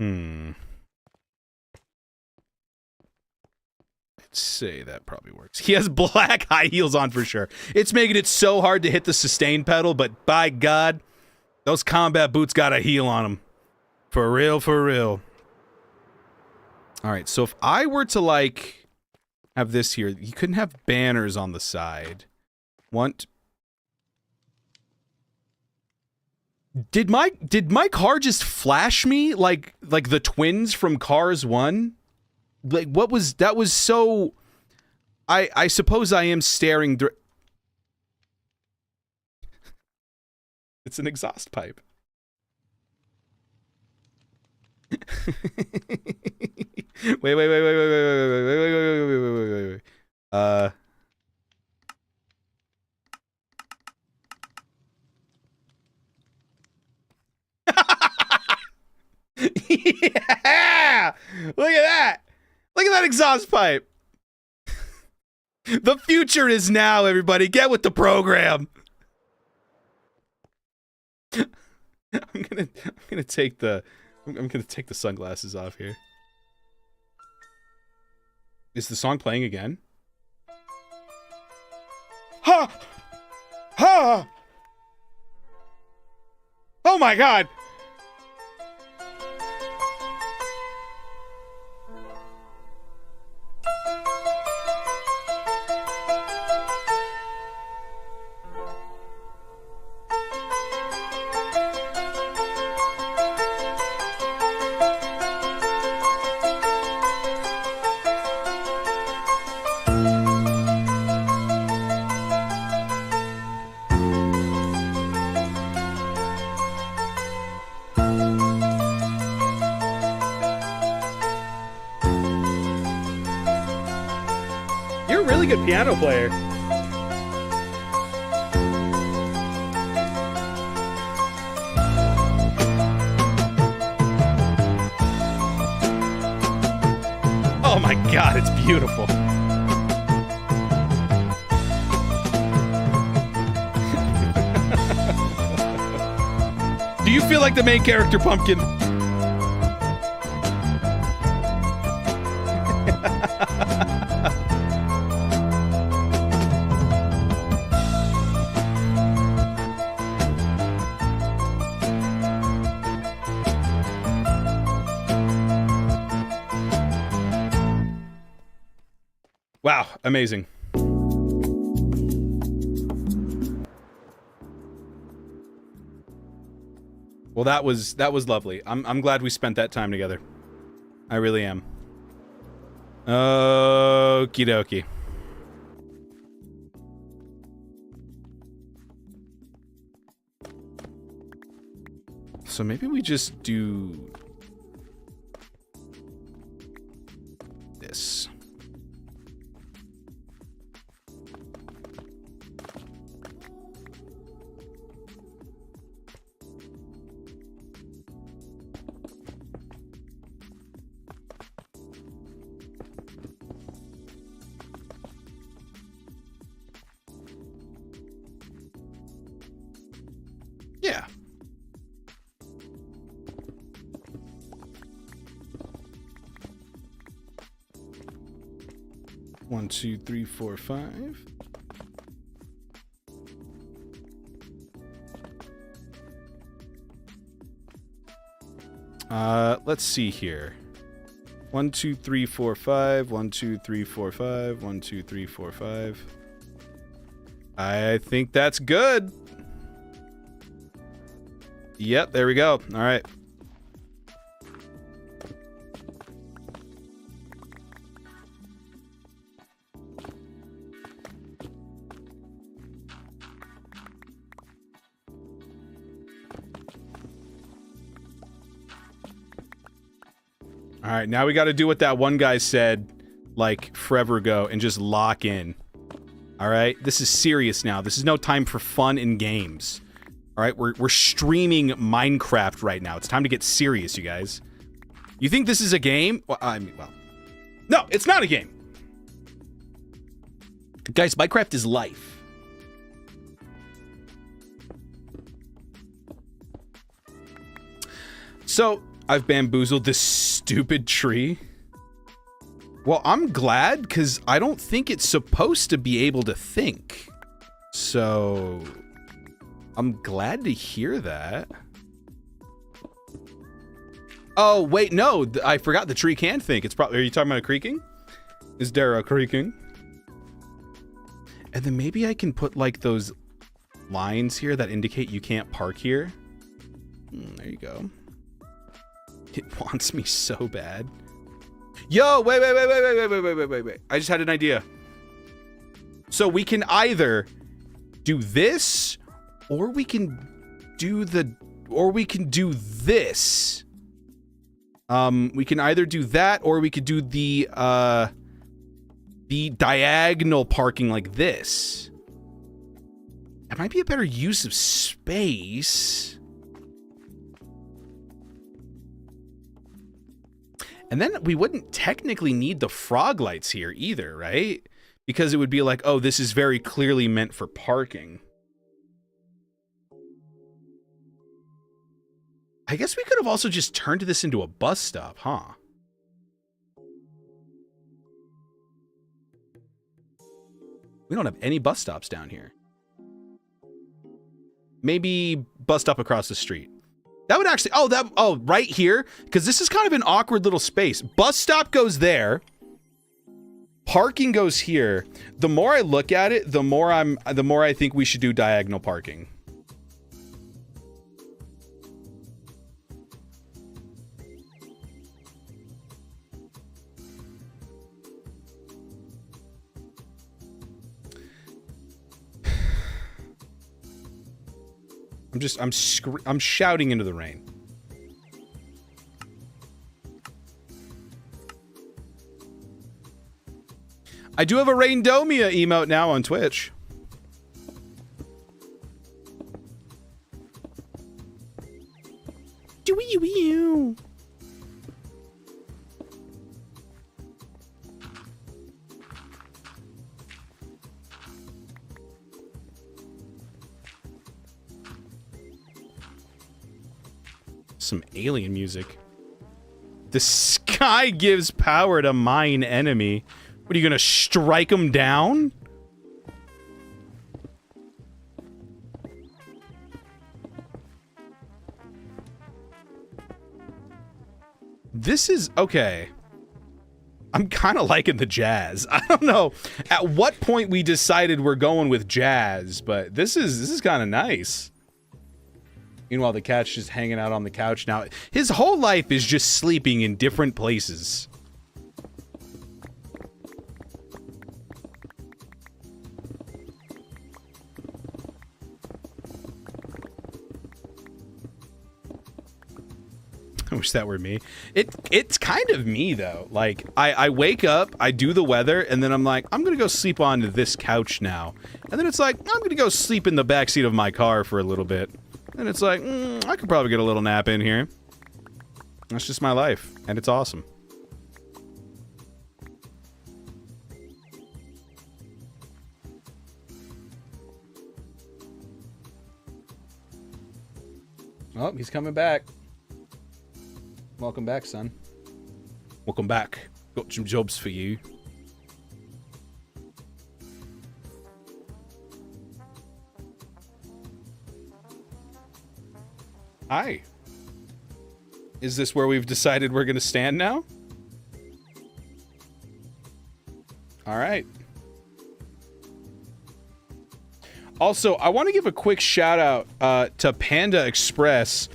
Speaker 1: I'd say that probably works. He has black high heels on for sure. It's making it so hard to hit the sustain pedal, but by God, those combat boots got a heel on them. For real, for real. All right, so if I were to, like, have this here, you couldn't have banners on the side. Did my car just flash me like the twins from Cars 1? Like, what was that? Was so I suppose I am staring It's an exhaust pipe. wait. Yeah! Look at that! Look at that exhaust pipe! The future is now, everybody. Get with the program. I'm gonna take the sunglasses off here. Is the song playing again? Ha! Ha! Oh my God! You're a really good piano player. Oh my God, it's beautiful. Do you feel like the main character, Pumpkin? Wow, amazing. Well, that was lovely. I'm glad we spent that time together. I really am. Okie dokie. So maybe we just do this. Yeah. One, two, three, four, five. Let's see here. 1, 2, 3, 4, 5. 1, 2, 3, 4, 5. 1, 2, 3, 4, 5. I think that's good. Yep, there we go. All right. All right, now we got to do what that one guy said, like, forever ago, and just lock in. All right? This is serious now. This is no time for fun and games. All right? We're streaming Minecraft right now. It's time to get serious, you guys. You think this is a game? Well, I mean, well. No, it's not a game. Guys, Minecraft is life. So, I've bamboozled this stupid tree. Well, I'm glad, because I don't think it's supposed to be able to think. So, I'm glad to hear that. Oh, wait, no, I forgot the tree can think. It's probably, are you talking about a creaking? Is there a creaking? And then maybe I can put, like, those lines here that indicate you can't park here. There you go. It wants me so bad. Yo, wait. I just had an idea. So we can either do this, or we can do this. We can either do that, or we could do the diagonal parking like this. It might be a better use of space. And then we wouldn't technically need the frog lights here either, right? Because it would be like, oh, this is very clearly meant for parking. I guess we could have also just turned this into a bus stop, huh? We don't have any bus stops down here. Maybe bus stop across the street. That would actually, right here, because this is kind of an awkward little space. Bus stop goes there. Parking goes here. The more I look at it, the more I think we should do diagonal parking. I'm shouting into the rain. I do have a Raindomia emote now on Twitch. Do-wee-wee-oo. Some alien music. The sky gives power to mine enemy. What, are you gonna strike them down? This is okay. I'm kind of liking the jazz. I don't know at what point we decided we're going with jazz, but this is kind of nice. Meanwhile, the cat's just hanging out on the couch now. His whole life is just sleeping in different places. I wish that were me. It's kind of me, though. Like, I wake up, I do the weather, and then I'm like, I'm gonna go sleep on this couch now. And then it's like, I'm gonna go sleep in the backseat of my car for a little bit. And it's like, I could probably get a little nap in here. That's just my life, and it's awesome. Oh, he's coming back. Welcome back, son. Welcome back. Got some jobs for you. Hi. Is this where we've decided we're going to stand now? All right. Also, I want to give a quick shout out to Panda Express,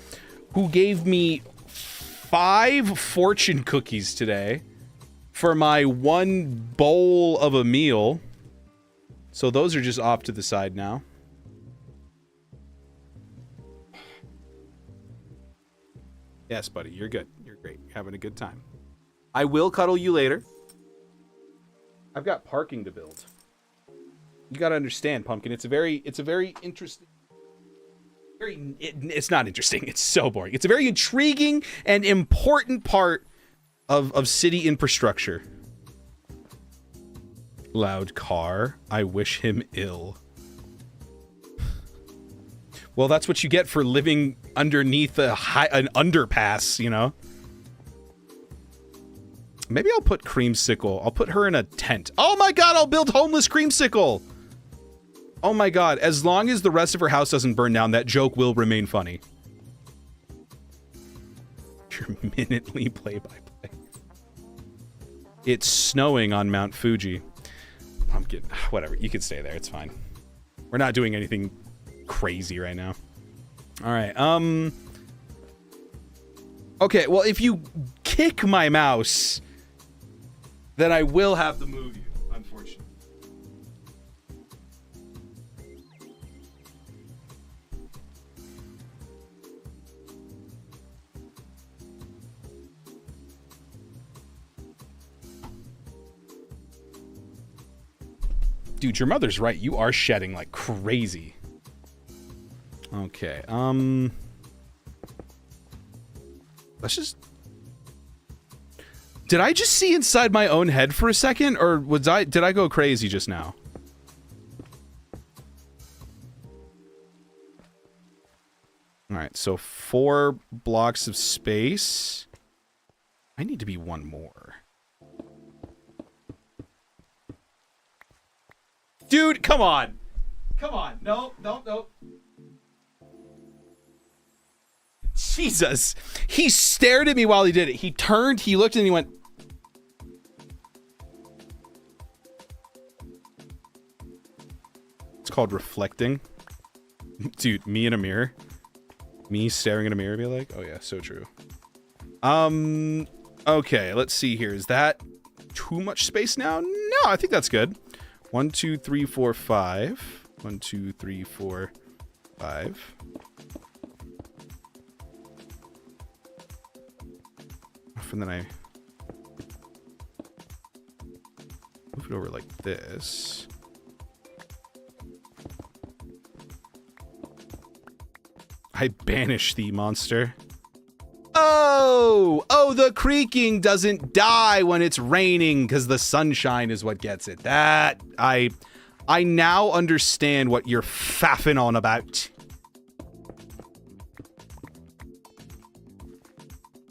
Speaker 1: who gave me 5 fortune cookies today for my 1 bowl of a meal. So those are just off to the side now. Yes, buddy, you're good. You're great. You're having a good time. I will cuddle you later. I've got parking to build. You got to understand, Pumpkin. It's a very interesting. It's not interesting. It's so boring. It's a very intriguing and important part of city infrastructure. Loud car. I wish him ill. Well, that's what you get for living underneath an underpass, you know? Maybe I'll put Creamsicle. I'll put her in a tent. Oh my god, I'll build homeless Creamsicle! Oh my god, as long as the rest of her house doesn't burn down, that joke will remain funny. Your minutely play-by-play. It's snowing on Mount Fuji. Pumpkin, whatever, you can stay there, it's fine. We're not doing anything crazy right now. All right, okay, well, if you kick my mouse, then I will have to move you, unfortunately. Dude, your mother's right. You are shedding like crazy. Okay, let's just... Did I just see inside my own head for a second, or did I go crazy just now? All right, so 4 blocks of space. I need to be 1 more. Dude, come on. Come on. Nope, nope, nope. Jesus. He stared at me while he did it. He turned, he looked, and he went... It's called reflecting. Dude, me in a mirror. Me staring in a mirror, be like, oh yeah, so true. Okay, let's see here. Is that too much space now? No, I think that's good. 1, 2, 3, 4, 5. 1, 2, 3, 4, 5. And then I move it over like this. I banish thee, monster. Oh, the creaking doesn't die when it's raining because the sunshine is what gets it. That I now understand what you're faffing on about.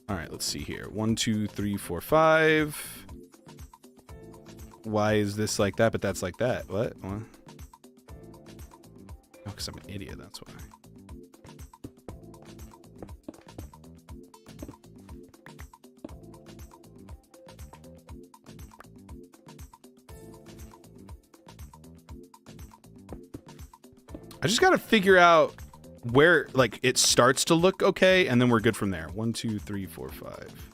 Speaker 1: All right, let's see here. 1, 2, 3, 4, 5. Why is this like that, but that's like that? What? Oh, because I'm an idiot, that's why. I just gotta figure out where, like, it starts to look okay, and then we're good from there. 1, 2, 3, 4, 5.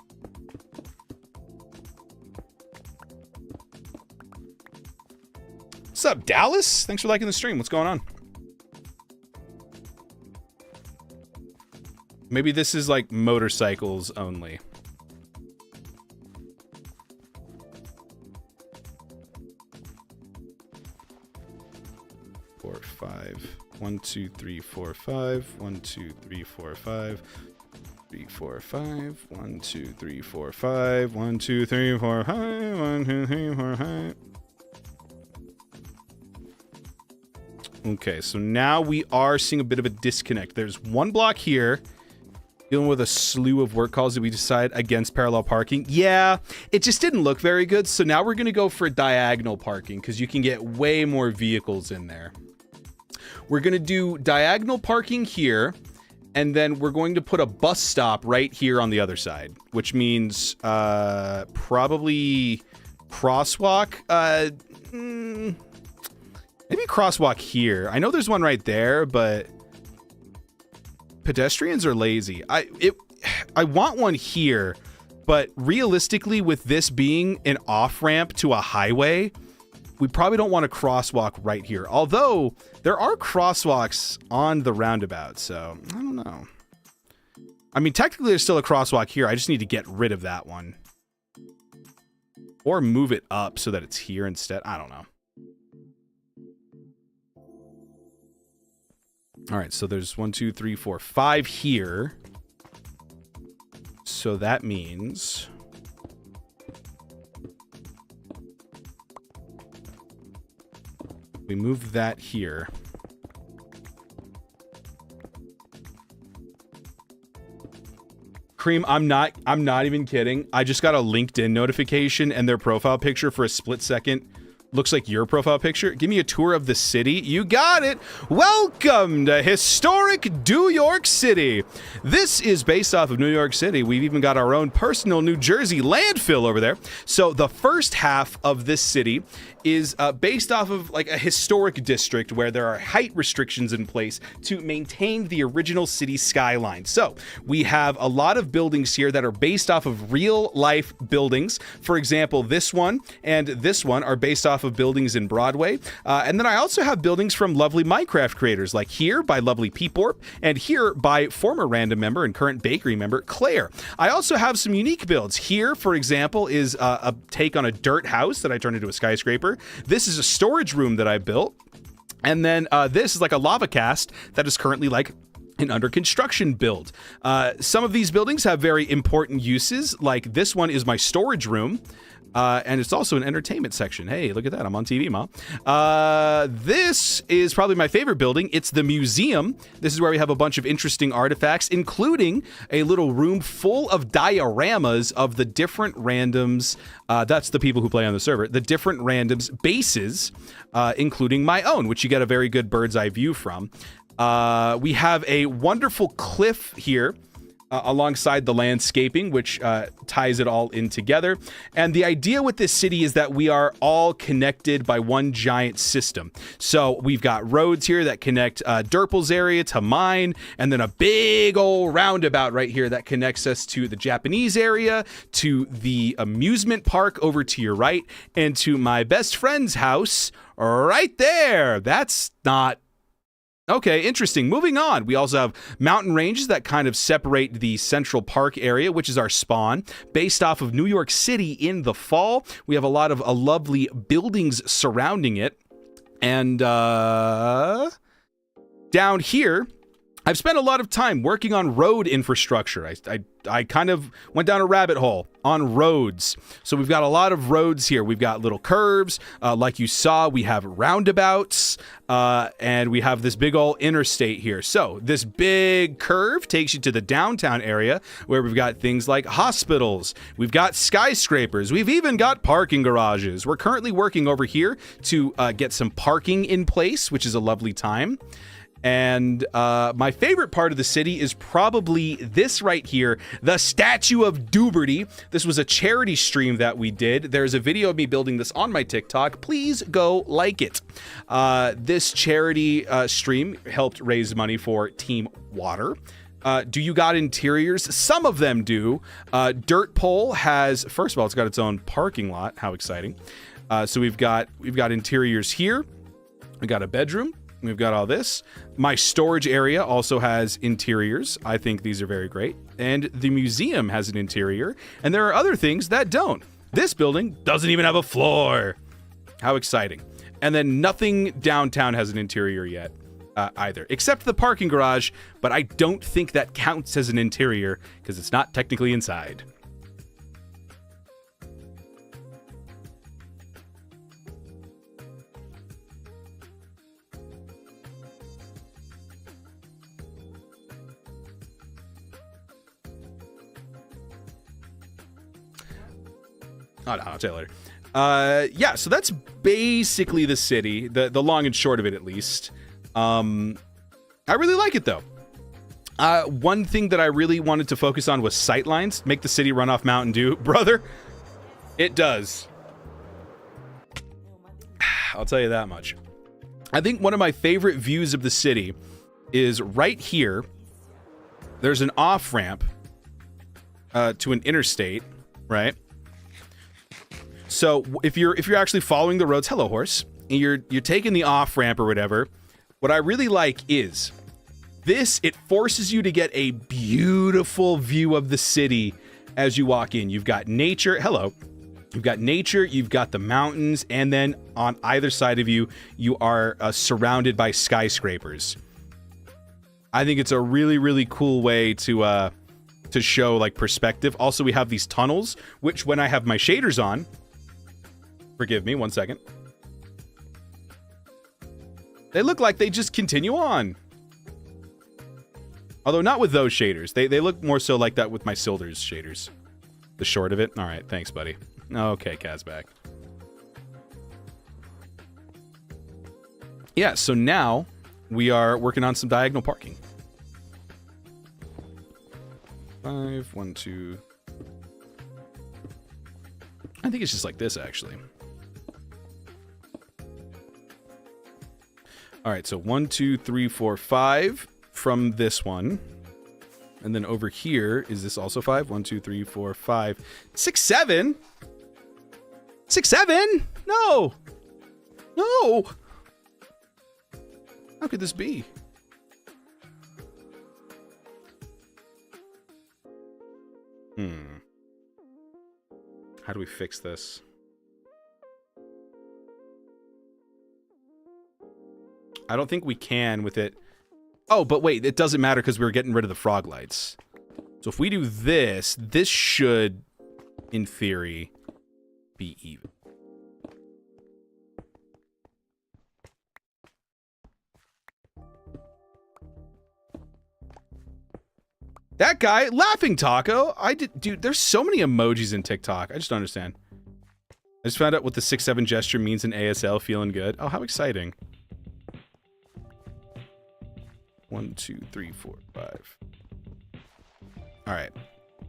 Speaker 1: What's up, Dallas? Thanks for liking the stream. What's going on? Maybe this is like motorcycles only. Four, 5. 1, 2, 3, 4, 5. 1, 2, 3, 4, 5. 3, 4, 5. 1, 2, 3, 4, 5. 1, 2, 3, 4, 5. 1, 2, 3, 4, 5. Okay, so now we are seeing a bit of a disconnect. There's 1 block here, dealing with a slew of work calls that we decide against parallel parking. Yeah, it just didn't look very good, so now we're going to go for diagonal parking, because you can get way more vehicles in there. We're going to do diagonal parking here, And then we're going to put a bus stop right here on the other side, which means probably crosswalk. Maybe crosswalk here. I know there's one right there, but pedestrians are lazy. I want one here, but realistically, with this being an off-ramp to a highway, we probably don't want a crosswalk right here. Although, there are crosswalks on the roundabout, so I don't know. I mean, technically, there's still a crosswalk here. I just need to get rid of that one. Or move it up so that it's here instead. I don't know. All right, so there's 1, 2, 3, 4, 5 here. So that means we move that here. Cream, I'm not even kidding. I just got a LinkedIn notification and their profile picture for a split second looks like your profile picture. Give me a tour of the city. You got it. Welcome to historic New York City. This is based off of New York City. We've even got our own personal New Jersey landfill over there. So the first half of this city is based off of like a historic district where there are height restrictions in place to maintain the original city skyline. So we have a lot of buildings here that are based off of real life buildings. For example, this one and this one are based off of buildings in Broadway. And then I also have buildings from lovely Minecraft creators, like here by lovely Peeporp and here by former random member and current bakery member Claire. I also have some unique builds. Here, for example, is a take on a dirt house that I turned into a skyscraper. This is a storage room that I built. And then this is like a lava cast that is currently like an under construction build. Some of these buildings have very important uses, like this one is my storage room. And it's also an entertainment section. Hey, look at that. I'm on TV, Mom. This is probably my favorite building. It's the museum. This is where we have a bunch of interesting artifacts, including a little room full of dioramas of the different randoms. That's the people who play on the server. The different randoms bases, including my own, which you get a very good bird's eye view from. We have a wonderful cliff here. Alongside the landscaping, which ties it all in together. And the idea with this city is that we are all connected by one giant system. So we've got roads here that connect Derple's area to mine, and then a big old roundabout right here that connects us to the Japanese area, to the amusement park over to your right, and to my best friend's house right there. That's not... Okay, interesting. Moving on, we also have mountain ranges that kind of separate the Central Park area, which is our spawn, based off of New York City in the fall. We have a lot of lovely buildings surrounding it. And down here, I've spent a lot of time working on road infrastructure. I kind of went down a rabbit hole on roads. So we've got a lot of roads here. We've got little curves. Like you saw, we have roundabouts. And we have this big old interstate here. So this big curve takes you to the downtown area where we've got things like hospitals. We've got skyscrapers. We've even got parking garages. We're currently working over here to get some parking in place, which is a lovely time. And my favorite part of the city is probably this right here, the Statue of Dooberty. This was a charity stream that we did. There's a video of me building this on my TikTok. Please go like it. This charity stream helped raise money for Team Water. Do you got interiors? Some of them do. Dirt Pole has, first of all, it's got its own parking lot. How exciting. So we've got interiors here. We got a bedroom. We've got all this. My storage area also has interiors. I think these are very great. And the museum has an interior. And there are other things that don't. This building doesn't even have a floor. How exciting. And then nothing downtown has an interior yet either, except the parking garage. But I don't think that counts as an interior because it's not technically inside. Oh, no, I'll tell you later. Yeah, so that's basically the city, the long and short of it, at least. I really like it, though. One thing that I really wanted to focus on was sightlines. Make the city run off Mountain Dew. Brother, it does. I'll tell you that much. I think one of my favorite views of the city is right here. There's an off-ramp to an interstate, right? So if you're actually following the roads, hello horse, and you're taking the off-ramp or whatever, what I really like is this, it forces you to get a beautiful view of the city as you walk in. You've got nature, hello. You've got nature, you've got the mountains, and then on either side of you, you are surrounded by skyscrapers. I think it's a really, really cool way to show like perspective. Also, we have these tunnels, which when I have my shaders on, forgive me, 1 second. They look like they just continue on. Although not with those shaders. They look more so like that with my Silders shaders. The short of it. All right, thanks, buddy. Okay, Kazbak. Yeah, so now we are working on some diagonal parking. 5, 1, 2. I think it's just like this, actually. All right, so 1, 2, 3, 4, 5 from this one. And then over here, is this also 5? 1, 2, 3, 4, 5, 6, 7? 6, 7? No! No! How could this be? How do we fix this? I don't think we can with it. Oh, but wait, it doesn't matter because we were getting rid of the frog lights. So if we do this, this should, in theory, be even. That guy, Laughing Taco. Dude, there's so many emojis in TikTok. I just don't understand. I just found out what the 6-7 gesture means in ASL. Feeling good. Oh, how exciting. 1, 2, 3, 4, 5. All right.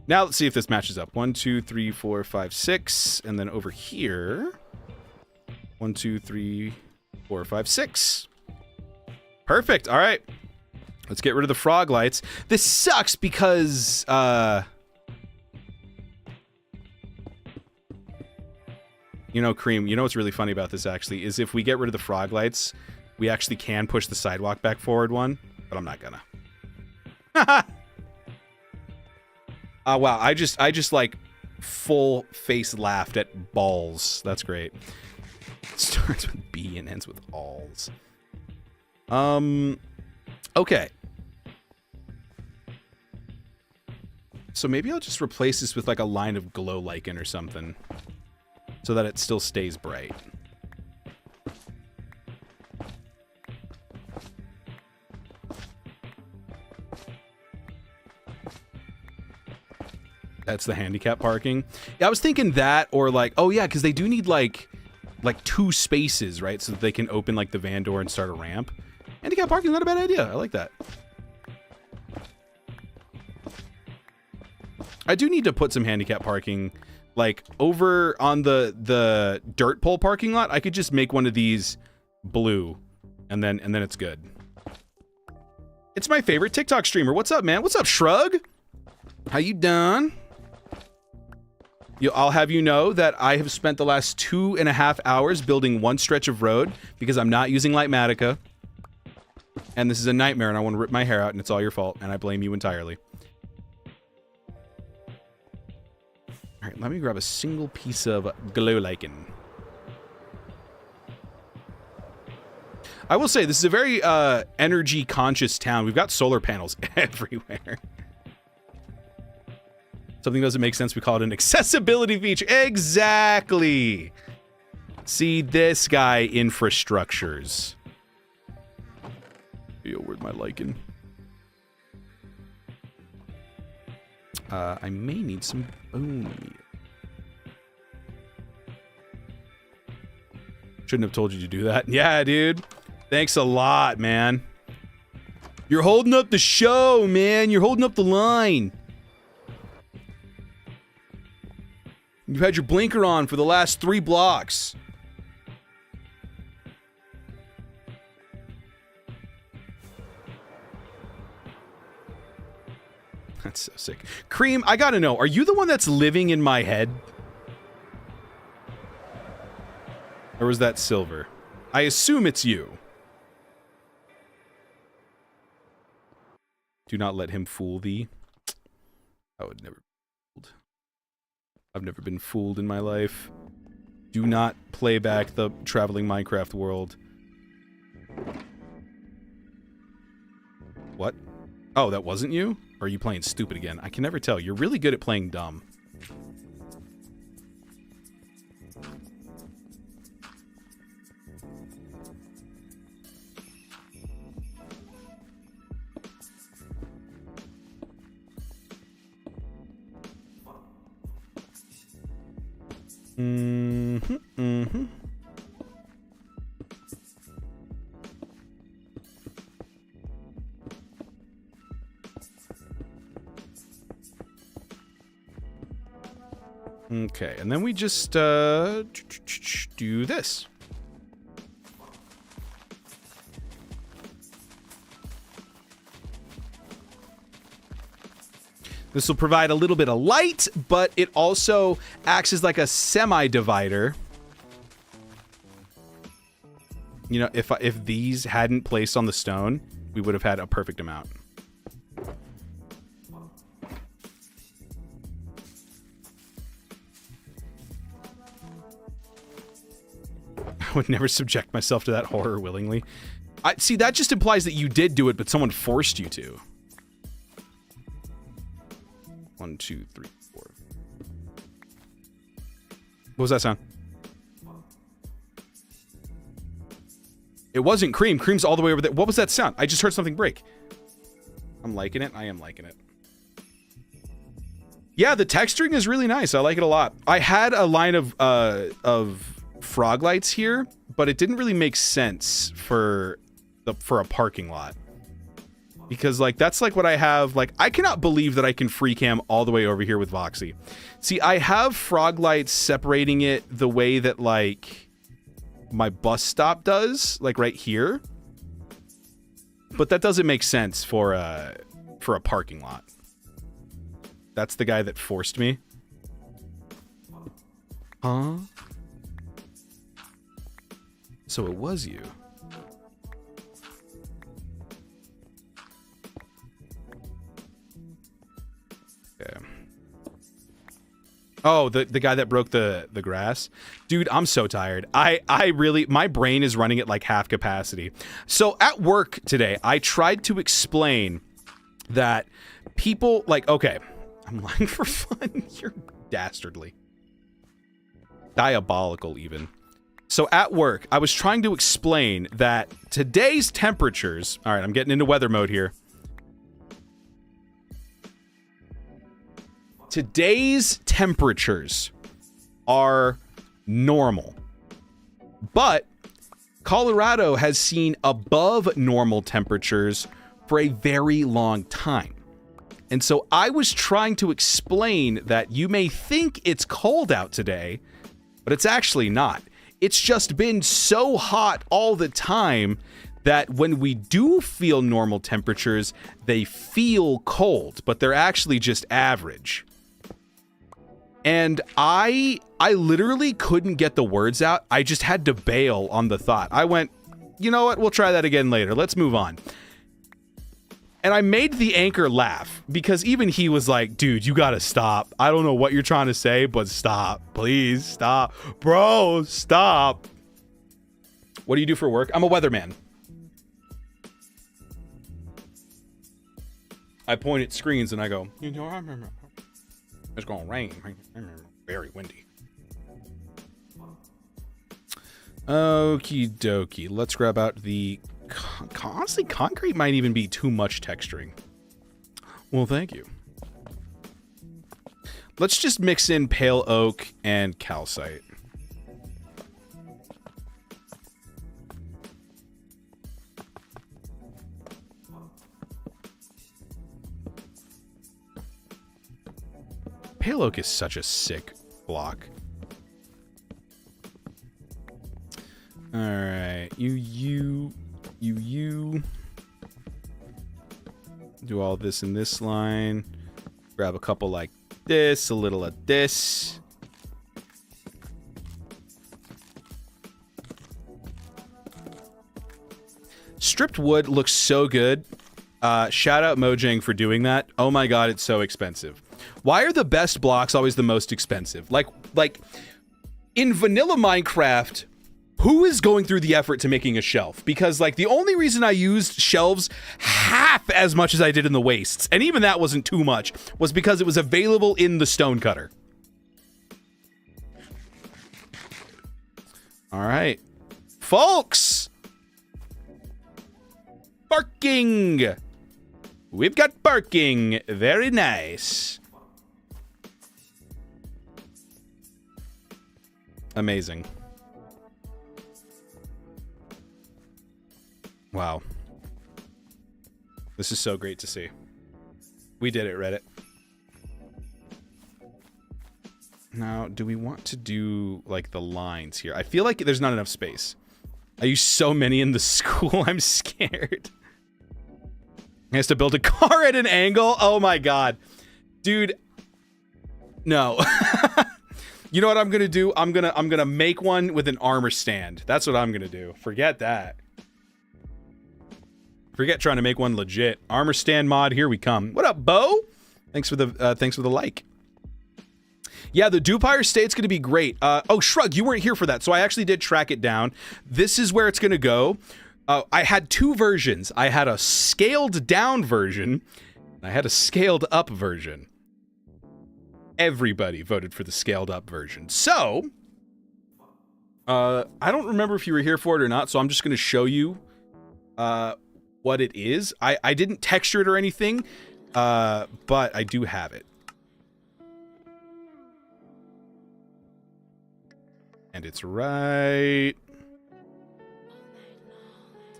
Speaker 1: Now let's see if this matches up. 1, 2, 3, 4, 5, 6. And then over here. 1, 2, 3, 4, 5, 6. Perfect. All right. Let's get rid of the frog lights. This sucks because, you know, Cream, you know what's really funny about this, actually, is if we get rid of the frog lights, we actually can push the sidewalk back forward one, but I'm not gonna. Wow, I just, like, full face laughed at balls. That's great. It starts with B and ends with alls. Okay. So maybe I'll just replace this with like a line of glow lichen or something so that it still stays bright. That's the handicap parking. Yeah, I was thinking that, or like, oh yeah, because they do need like 2 spaces, right? So that they can open like the van door and start a ramp. Handicap parking is not a bad idea. I like that. I do need to put some handicap parking, like over on the dirt pole parking lot. I could just make one of these blue, and then it's good. It's my favorite TikTok streamer. What's up, man? What's up, Shrug? How you done? I'll have you know that I have spent the last 2.5 hours building one stretch of road because I'm not using Lightmatica. And this is a nightmare, and I want to rip my hair out, and it's all your fault, and I blame you entirely. Alright, let me grab a single piece of glow lichen. I will say, this is a very energy-conscious town. We've got solar panels everywhere. Something doesn't make sense, we call it an accessibility feature. Exactly! See, this guy, infrastructures. Yo, where's my lichen? I may need some bone meal. Shouldn't have told you to do that. Yeah, dude. Thanks a lot, man. You're holding up the show, man. You're holding up the line. You've had your blinker on for the last 3 blocks. That's so sick. Cream, I gotta know, are you the one that's living in my head? Or was that Silver? I assume it's you. Do not let him fool thee. I would never be fooled. I've never been fooled in my life. Do not play back the traveling Minecraft world. What? Oh, that wasn't you? Or are you playing stupid again? I can never tell. You're really good at playing dumb. Okay, and then we just do this. This will provide a little bit of light, but it also acts as like a semi-divider. You know, if these hadn't placed on the stone, we would have had a perfect amount. I would never subject myself to that horror willingly. See, that just implies that you did do it, but someone forced you to. 1, 2, 3, 4. What was that sound? It wasn't Cream. Cream's all the way over there. What was that sound? I just heard something break. I'm liking it. I am liking it. Yeah, the texturing is really nice. I like it a lot. I had a line of frog lights here, but it didn't really make sense for a parking lot. Because, like, that's, like, what I have. Like, I cannot believe that I can free cam all the way over here with Voxy. See, I have frog lights separating it the way that, like, my bus stop does. Like, right here. But that doesn't make sense for a parking lot. That's the guy that forced me. Huh? So it was you. Yeah. Oh, the guy that broke the grass. Dude, I'm so tired. I really, my brain is running at like half capacity. So at work today, I tried to explain that people, like, okay, I'm lying for fun. You're dastardly. Diabolical even. So at work, I was trying to explain that today's temperatures, all right, I'm getting into weather mode here. Today's temperatures are normal, but Colorado has seen above normal temperatures for a very long time. And so I was trying to explain that you may think it's cold out today, but it's actually not. It's just been so hot all the time that when we do feel normal temperatures, they feel cold, but they're actually just average. And I literally couldn't get the words out. I just had to bail on the thought. I went, you know what? We'll try that again later. Let's move on. And I made the anchor laugh because even he was like, dude, you gotta stop. I don't know what you're trying to say, but stop. Please stop. Bro, stop. What do you do for work? I'm a weatherman. I point at screens and I go, you know, I remember. It's gonna rain. Very windy. Okie dokie. Let's grab out the... Honestly, concrete might even be too much texturing. Well, thank you. Let's just mix in pale oak and calcite. Pale oak is such a sick block. All right, you. Do all this in this line. Grab a couple like this, a little of this. Stripped wood looks so good. Shout out Mojang for doing that. Oh my god, it's so expensive. Why are the best blocks always the most expensive? Like in vanilla Minecraft, who is going through the effort to making a shelf? Because like the only reason I used shelves half as much as I did in the wastes, and even that wasn't too much, was because it was available in the stone cutter. All right, folks. Barking. We've got barking. Very nice. Amazing. Wow. This is so great to see. We did it, Reddit. Now, do we want to do, like, the lines here? I feel like there's not enough space. I use so many in the school, I'm scared. He has to build a car at an angle? Oh my god. Dude. No. You know what I'm gonna do? I'm gonna make one with an armor stand. That's what I'm gonna do. Forget that. Forget trying to make one legit. Armor stand mod, here we come. What up, Bo? Thanks for the like. Yeah, the Dupire State's gonna be great. Oh, Shrug, you weren't here for that, so I actually did track it down. This is where it's gonna go. I had two versions. I had a scaled down version, and I had a scaled up version. Everybody voted for the scaled up version. So, I don't remember if you were here for it or not, so I'm just gonna show you what it is. I didn't texture it or anything, but I do have it. And it's right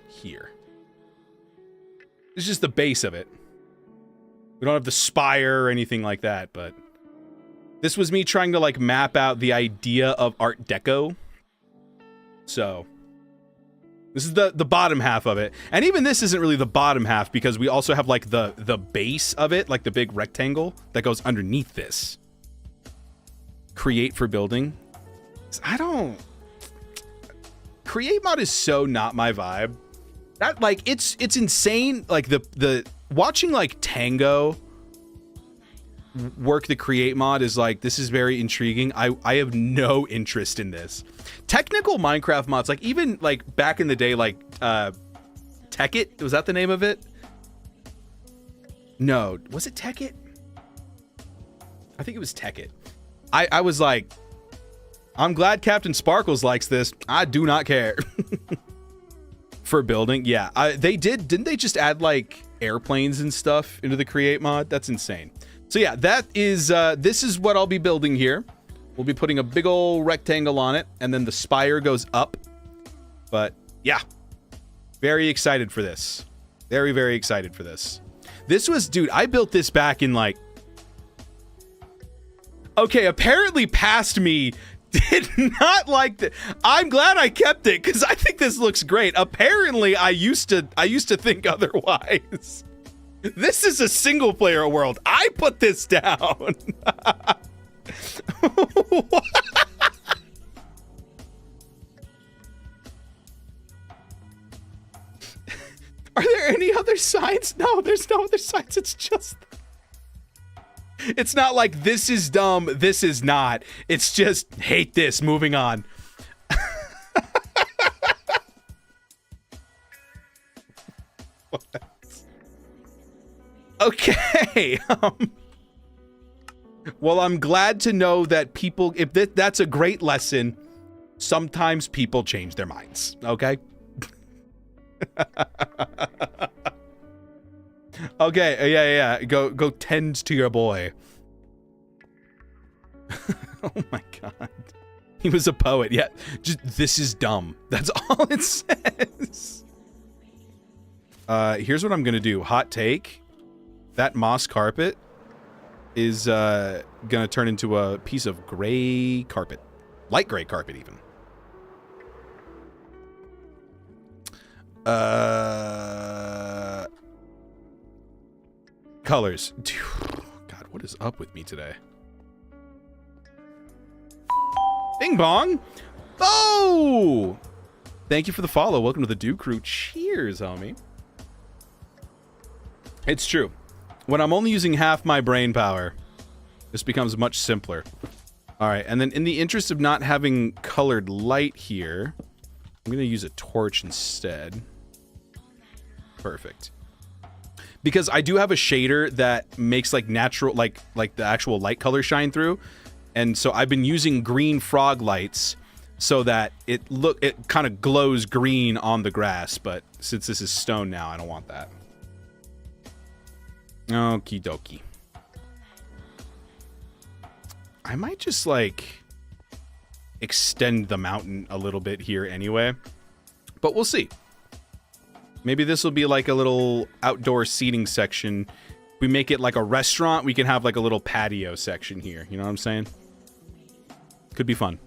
Speaker 1: here. It's just the base of it. We don't have the spire or anything like that, but this was me trying to like map out the idea of Art Deco. So this is the bottom half of it. And even this isn't really the bottom half because we also have like the base of it, like the big rectangle that goes underneath this. Create for building. I don't... Create mod is so not my vibe. That like it's insane. Like the watching like Tango work the create mod is like, this is very intriguing. I have no interest in this. Technical Minecraft mods, like even like back in the day, like Tekkit, was that the name of it? No, was it Tekkit? I think it was Tekkit. I was like, I'm glad Captain Sparkles likes this. I do not care. For building, yeah. Didn't they just add like airplanes and stuff into the create mod? That's insane. So yeah, that is, this is what I'll be building here. We'll be putting a big old rectangle on it, and then the spire goes up. But yeah, very excited for this. Very, very excited for this. This was, dude, I built this back in like, okay, apparently past me did not like that. I'm glad I kept it because I think this looks great. Apparently, I used to think otherwise. This is a single player world. I put this down. Are there any other signs? No, there's no other signs. It's just... It's not like this is dumb, this is not. It's just hate this, moving on. Okay. Well, I'm glad to know that people, if that's a great lesson, sometimes people change their minds, okay? Okay, yeah. Go tend to your boy. Oh my god. He was a poet. Yeah, just this is dumb. That's all it says. Here's what I'm gonna do. Hot take. That moss carpet is gonna turn into a piece of gray carpet. Light gray carpet, even. Colors. God, what is up with me today? Bing bong. Oh! Thank you for the follow. Welcome to the Dew Crew. Cheers, homie. It's true. When I'm only using half my brain power, this becomes much simpler. All right, and then in the interest of not having colored light here, I'm gonna use a torch instead. Perfect. Because I do have a shader that makes like natural, like the actual light color shine through. And so I've been using green frog lights so that it kind of glows green on the grass. But since this is stone now, I don't want that. Okie dokie. I might just like extend the mountain a little bit here anyway, but we'll see. Maybe this will be like a little outdoor seating section. We make it like a restaurant. We can have like a little patio section here. You know what I'm saying? Could be fun.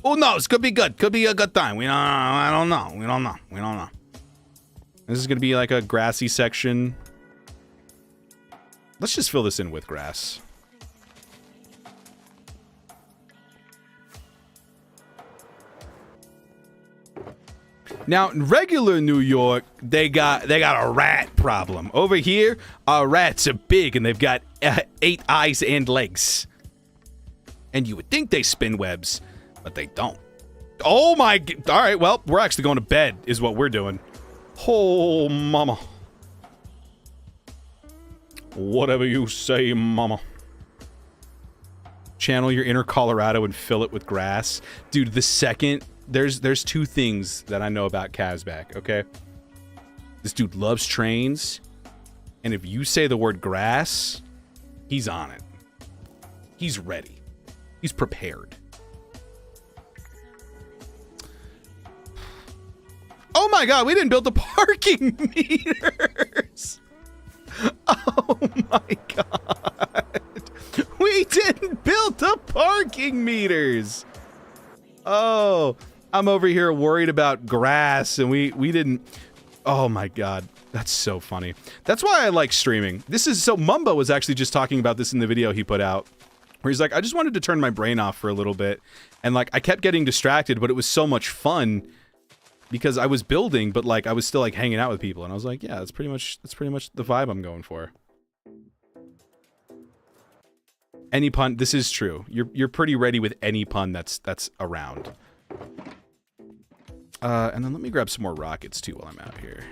Speaker 1: Who knows? Could be good. Could be a good time. I don't know. We don't know. This is going to be like a grassy section. Let's just fill this in with grass. Now, in regular New York, they got a rat problem. Over here, our rats are big and they've got 8 eyes and legs. And you would think they spin webs, but they don't. Oh my! All right, well, we're actually going to bed, is what we're doing. Oh, mama. Whatever you say, mama. Channel your inner Colorado and fill it with grass, dude. The second. There's 2 things that I know about Kazbek, okay? This dude loves trains, and if you say the word grass, he's on it. He's ready. He's prepared. Oh my god, we didn't build the parking meters! Oh my god. We didn't build the parking meters! Oh, I'm over here worried about grass, and we didn't. Oh my god, that's so funny. That's why I like streaming. This is so. Mumbo was actually just talking about this in the video he put out, where he's like, I just wanted to turn my brain off for a little bit, and like I kept getting distracted, but it was so much fun because I was building, but like I was still like hanging out with people, and I was like, yeah, that's pretty much the vibe I'm going for. Any pun, this is true. You're pretty ready with any pun that's around. And then let me grab some more rockets too while I'm out here.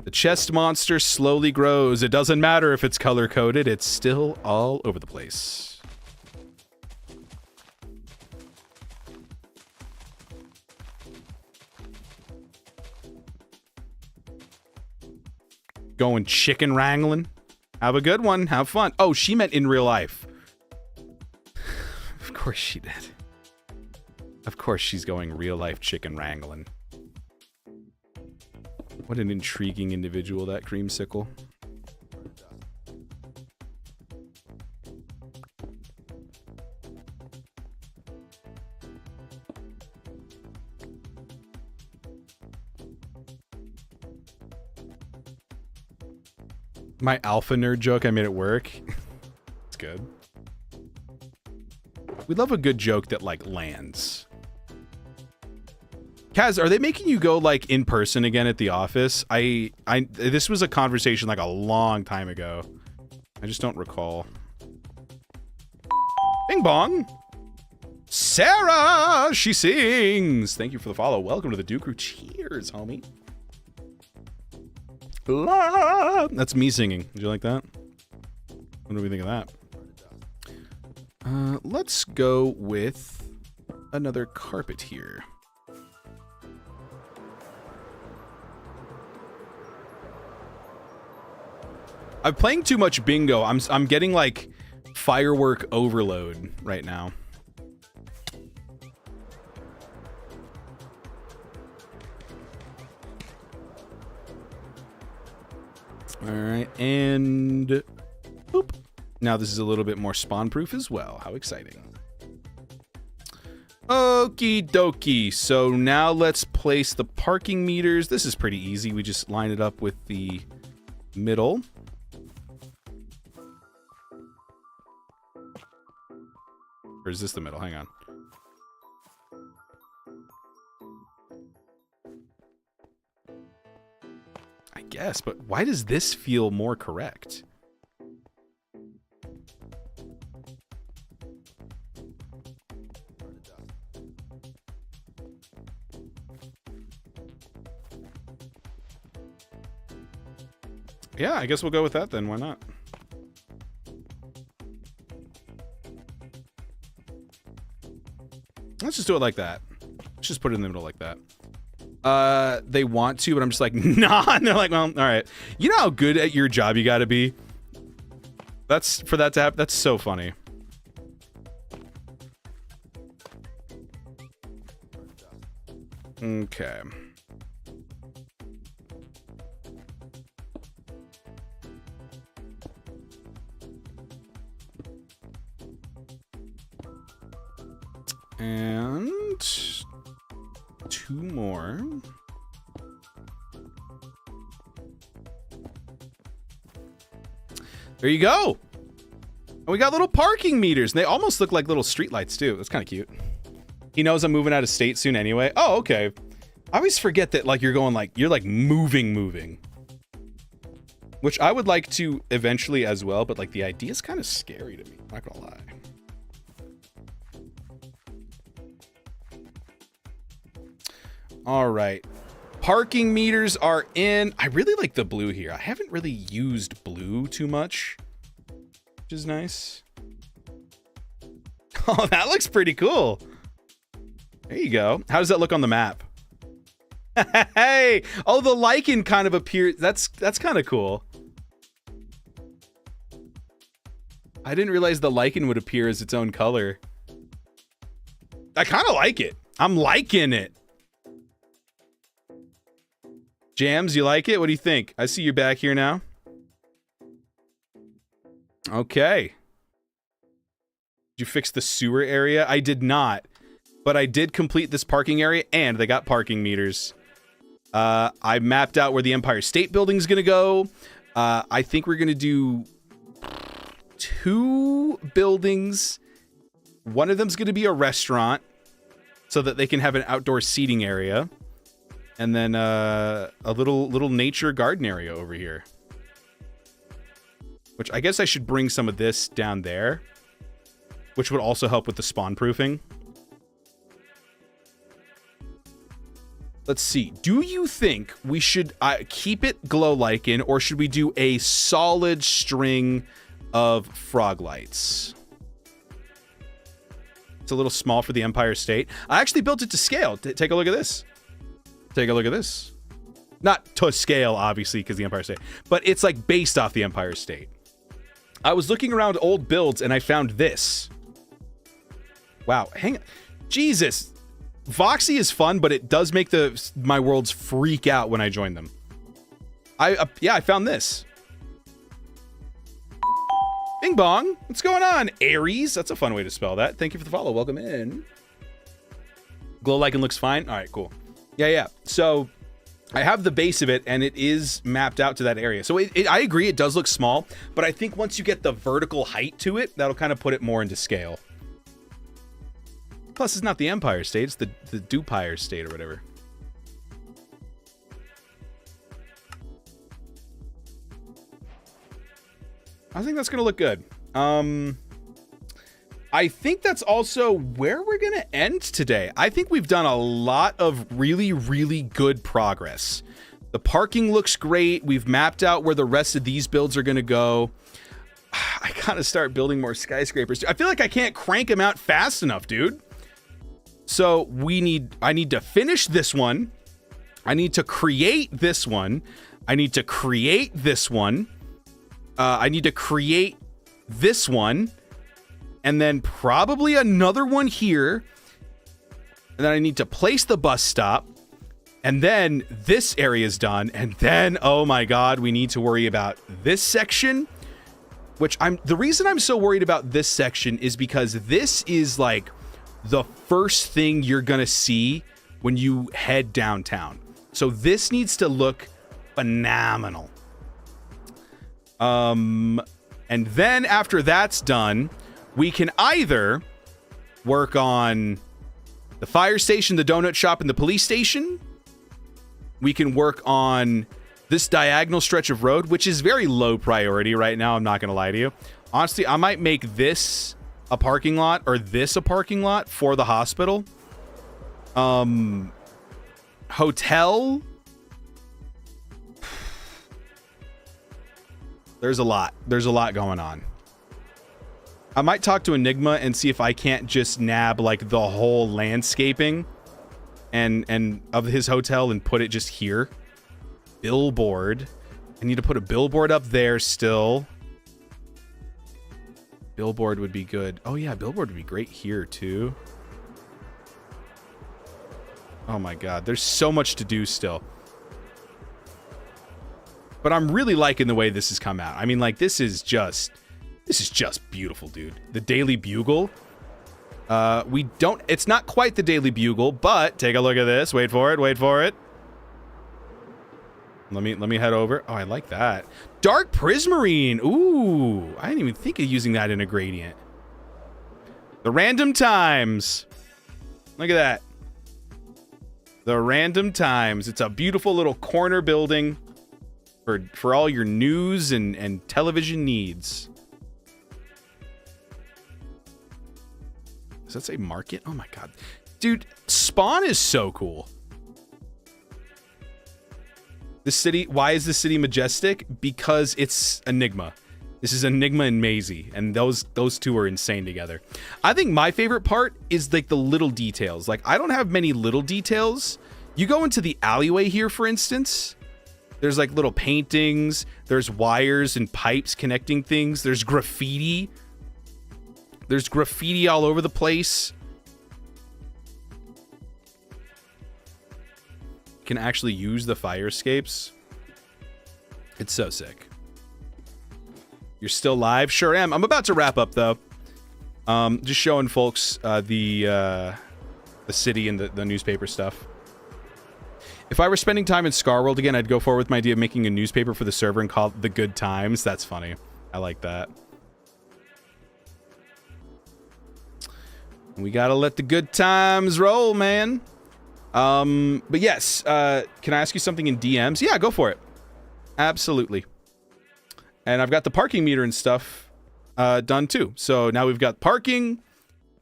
Speaker 1: The chest monster slowly grows. It doesn't matter if it's color coded, it's still all over the place. Going chicken wrangling. Have a good one. Have fun. Oh, she meant in real life. Of course she did. Of course she's going real life chicken wrangling. What an intriguing individual, that creamsicle. My alpha nerd joke I made at work. It's good. We love a good joke that, like, lands. Kaz, are they making you go, like, in person again at the office? This was a conversation, like, a long time ago. I just don't recall. Bing bong! Sarah! She sings! Thank you for the follow. Welcome to the Dew Crew. Cheers, homie. La! That's me singing. Did you like that? What do we think of that? Let's go with another carpet here. I'm playing too much bingo. I'm getting like firework overload right now. All right, and boop. Now this is a little bit more spawn proof as well. How exciting. Okie dokie. So now let's place the parking meters. This is pretty easy. We just line it up with the middle. Or is this the middle? Hang on. I guess, but why does this feel more correct? Yeah, I guess we'll go with that then. Why not? Let's just do it like that. Let's just put it in the middle like that. They want to, but I'm just like, nah. And they're like, well, all right. You know how good at your job you got to be? That's for that to happen. That's so funny. Okay. And 2 more. There you go. And we got little parking meters. And they almost look like little streetlights too. That's kind of cute. He knows I'm moving out of state soon anyway. Oh, okay. I always forget that like you're going like, you're like moving. Which I would like to eventually as well, but like the idea is kind of scary to me. Not gonna lie. All right. Parking meters are in. I really like the blue here. I haven't really used blue too much, which is nice. Oh, that looks pretty cool. There you go. How does that look on the map? Hey, oh, the lichen kind of appears. That's kind of cool. I didn't realize the lichen would appear as its own color. I kind of like it. I'm liking it. Jams, you like it? What do you think? I see you're back here now. Okay. Did you fix the sewer area? I did not. But I did complete this parking area, and they got parking meters. I mapped out where the Empire State Building is going to go. I think we're going to do 2 buildings. One of them's going to be a restaurant so that they can have an outdoor seating area. And then a little nature garden area over here. Which I guess I should bring some of this down there. Which would also help with the spawn proofing. Let's see. Do you think we should keep it glow lichen, or should we do a solid string of frog lights? It's a little small for the Empire State. I actually built it to scale. Take a look at this. Take a look at this. Not to scale, obviously, because the Empire State, but it's like based off the Empire State. I was looking around old builds and I found this. Wow, hang on. Jesus. Voxy is fun, but it does make my worlds freak out when I join them. Yeah, I found this. Bing bong. What's going on? Aries. That's a fun way to spell that. Thank you for the follow. Welcome in. Glow lichen looks fine. All right, cool. Yeah. So I have the base of it, and it is mapped out to that area. So I agree, it does look small, but I think once you get the vertical height to it, that'll kind of put it more into scale. Plus, it's not the Empire State, it's the Dupire State or whatever. I think that's going to look good. I think that's also where we're going to end today. I think we've done a lot of really, really good progress. The parking looks great. We've mapped out where the rest of these builds are going to go. I gotta start building more skyscrapers. I feel like I can't crank them out fast enough, dude. So I need to finish this one. I need to create this one. I need to create this one. I need to create this one. And then probably another one here. And then I need to place the bus stop. And then this area is done. And then, oh my God, we need to worry about this section. which the reason I'm so worried about this section is because this is like the first thing you're going to see when you head downtown. So this needs to look phenomenal. And then after that's done, we can either work on the fire station, the donut shop, and the police station. We can work on this diagonal stretch of road, which is very low priority right now. I'm not going to lie to you. Honestly, I might make this a parking lot or this a parking lot for the hospital. Hotel. There's a lot going on. I might talk to Enigma and see if I can't just nab like the whole landscaping and of his hotel and put it just here. Billboard. I need to put a billboard up there still. Billboard would be good. Oh yeah, billboard would be great here too. Oh my god, there's so much to do still. But I'm really liking the way this has come out. I mean, like, this is just beautiful, dude. The Daily Bugle. It's not quite the Daily Bugle, but take a look at this. Wait for it. Let me head over. Oh, I like that. Dark Prismarine. Ooh, I didn't even think of using that in a gradient. The Random Times. Look at that. The Random Times. It's a beautiful little corner building for all your news and television needs. Does that say market? Oh my god. Dude, Spawn is so cool. The city, why is the city majestic? Because it's Enigma. This is Enigma and Maisie, and those two are insane together. I think my favorite part is like the little details. Like, I don't have many little details. You go into the alleyway here, for instance. There's like little paintings. There's wires and pipes connecting things. There's graffiti. There's graffiti all over the place. You can actually use the fire escapes. It's so sick. You're still live? Sure am. I'm about to wrap up though. Just showing folks the city and the newspaper stuff. If I were spending time in Scarworld again, I'd go forward with my idea of making a newspaper for the server and call it The Good Times. That's funny. I like that. We gotta let the good times roll, man. But yes, can I ask you something in DMs? Yeah, go for it. Absolutely. And I've got the parking meter and stuff done too. So now we've got parking.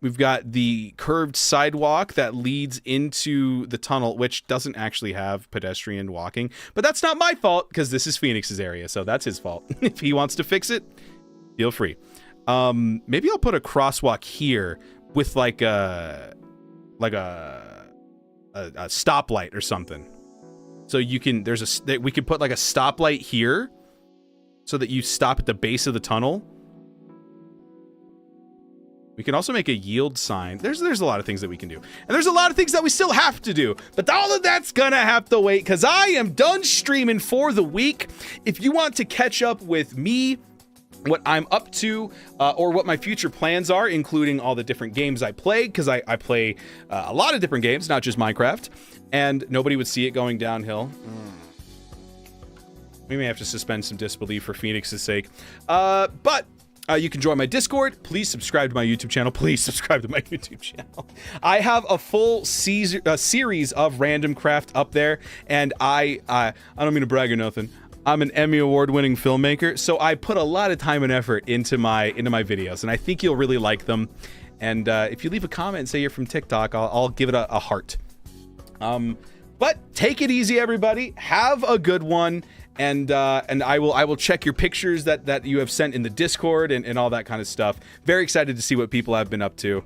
Speaker 1: We've got the curved sidewalk that leads into the tunnel, which doesn't actually have pedestrian walking. But that's not my fault, because this is Phoenix's area, so that's his fault. If he wants to fix it, feel free. Maybe I'll put a crosswalk here with like a stoplight or something. So you can, we could put like a stoplight here so that you stop at the base of the tunnel. We can also make a yield sign. There's a lot of things that we can do. And there's a lot of things that we still have to do. But all of that's gonna have to wait, because I am done streaming for the week. If you want to catch up with me, what I'm up to, or what my future plans are, including all the different games I play, because I play a lot of different games, not just Minecraft, and nobody would see it going downhill. We may have to suspend some disbelief for Phoenix's sake. But you can join my Discord. Please subscribe to my YouTube channel. Please subscribe to my YouTube channel. I have a full series of Randomcraft up there, and I don't mean to brag or nothing. I'm an Emmy award-winning filmmaker, so I put a lot of time and effort into my videos, and I think you'll really like them. And if you leave a comment and say you're from TikTok, I'll give it a heart. But take it easy, everybody. Have a good one. And I will check your pictures that you have sent in the Discord and all that kind of stuff. Very excited to see what people have been up to.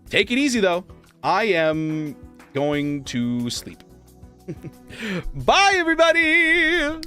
Speaker 1: Take it easy though. I am going to sleep. Bye everybody.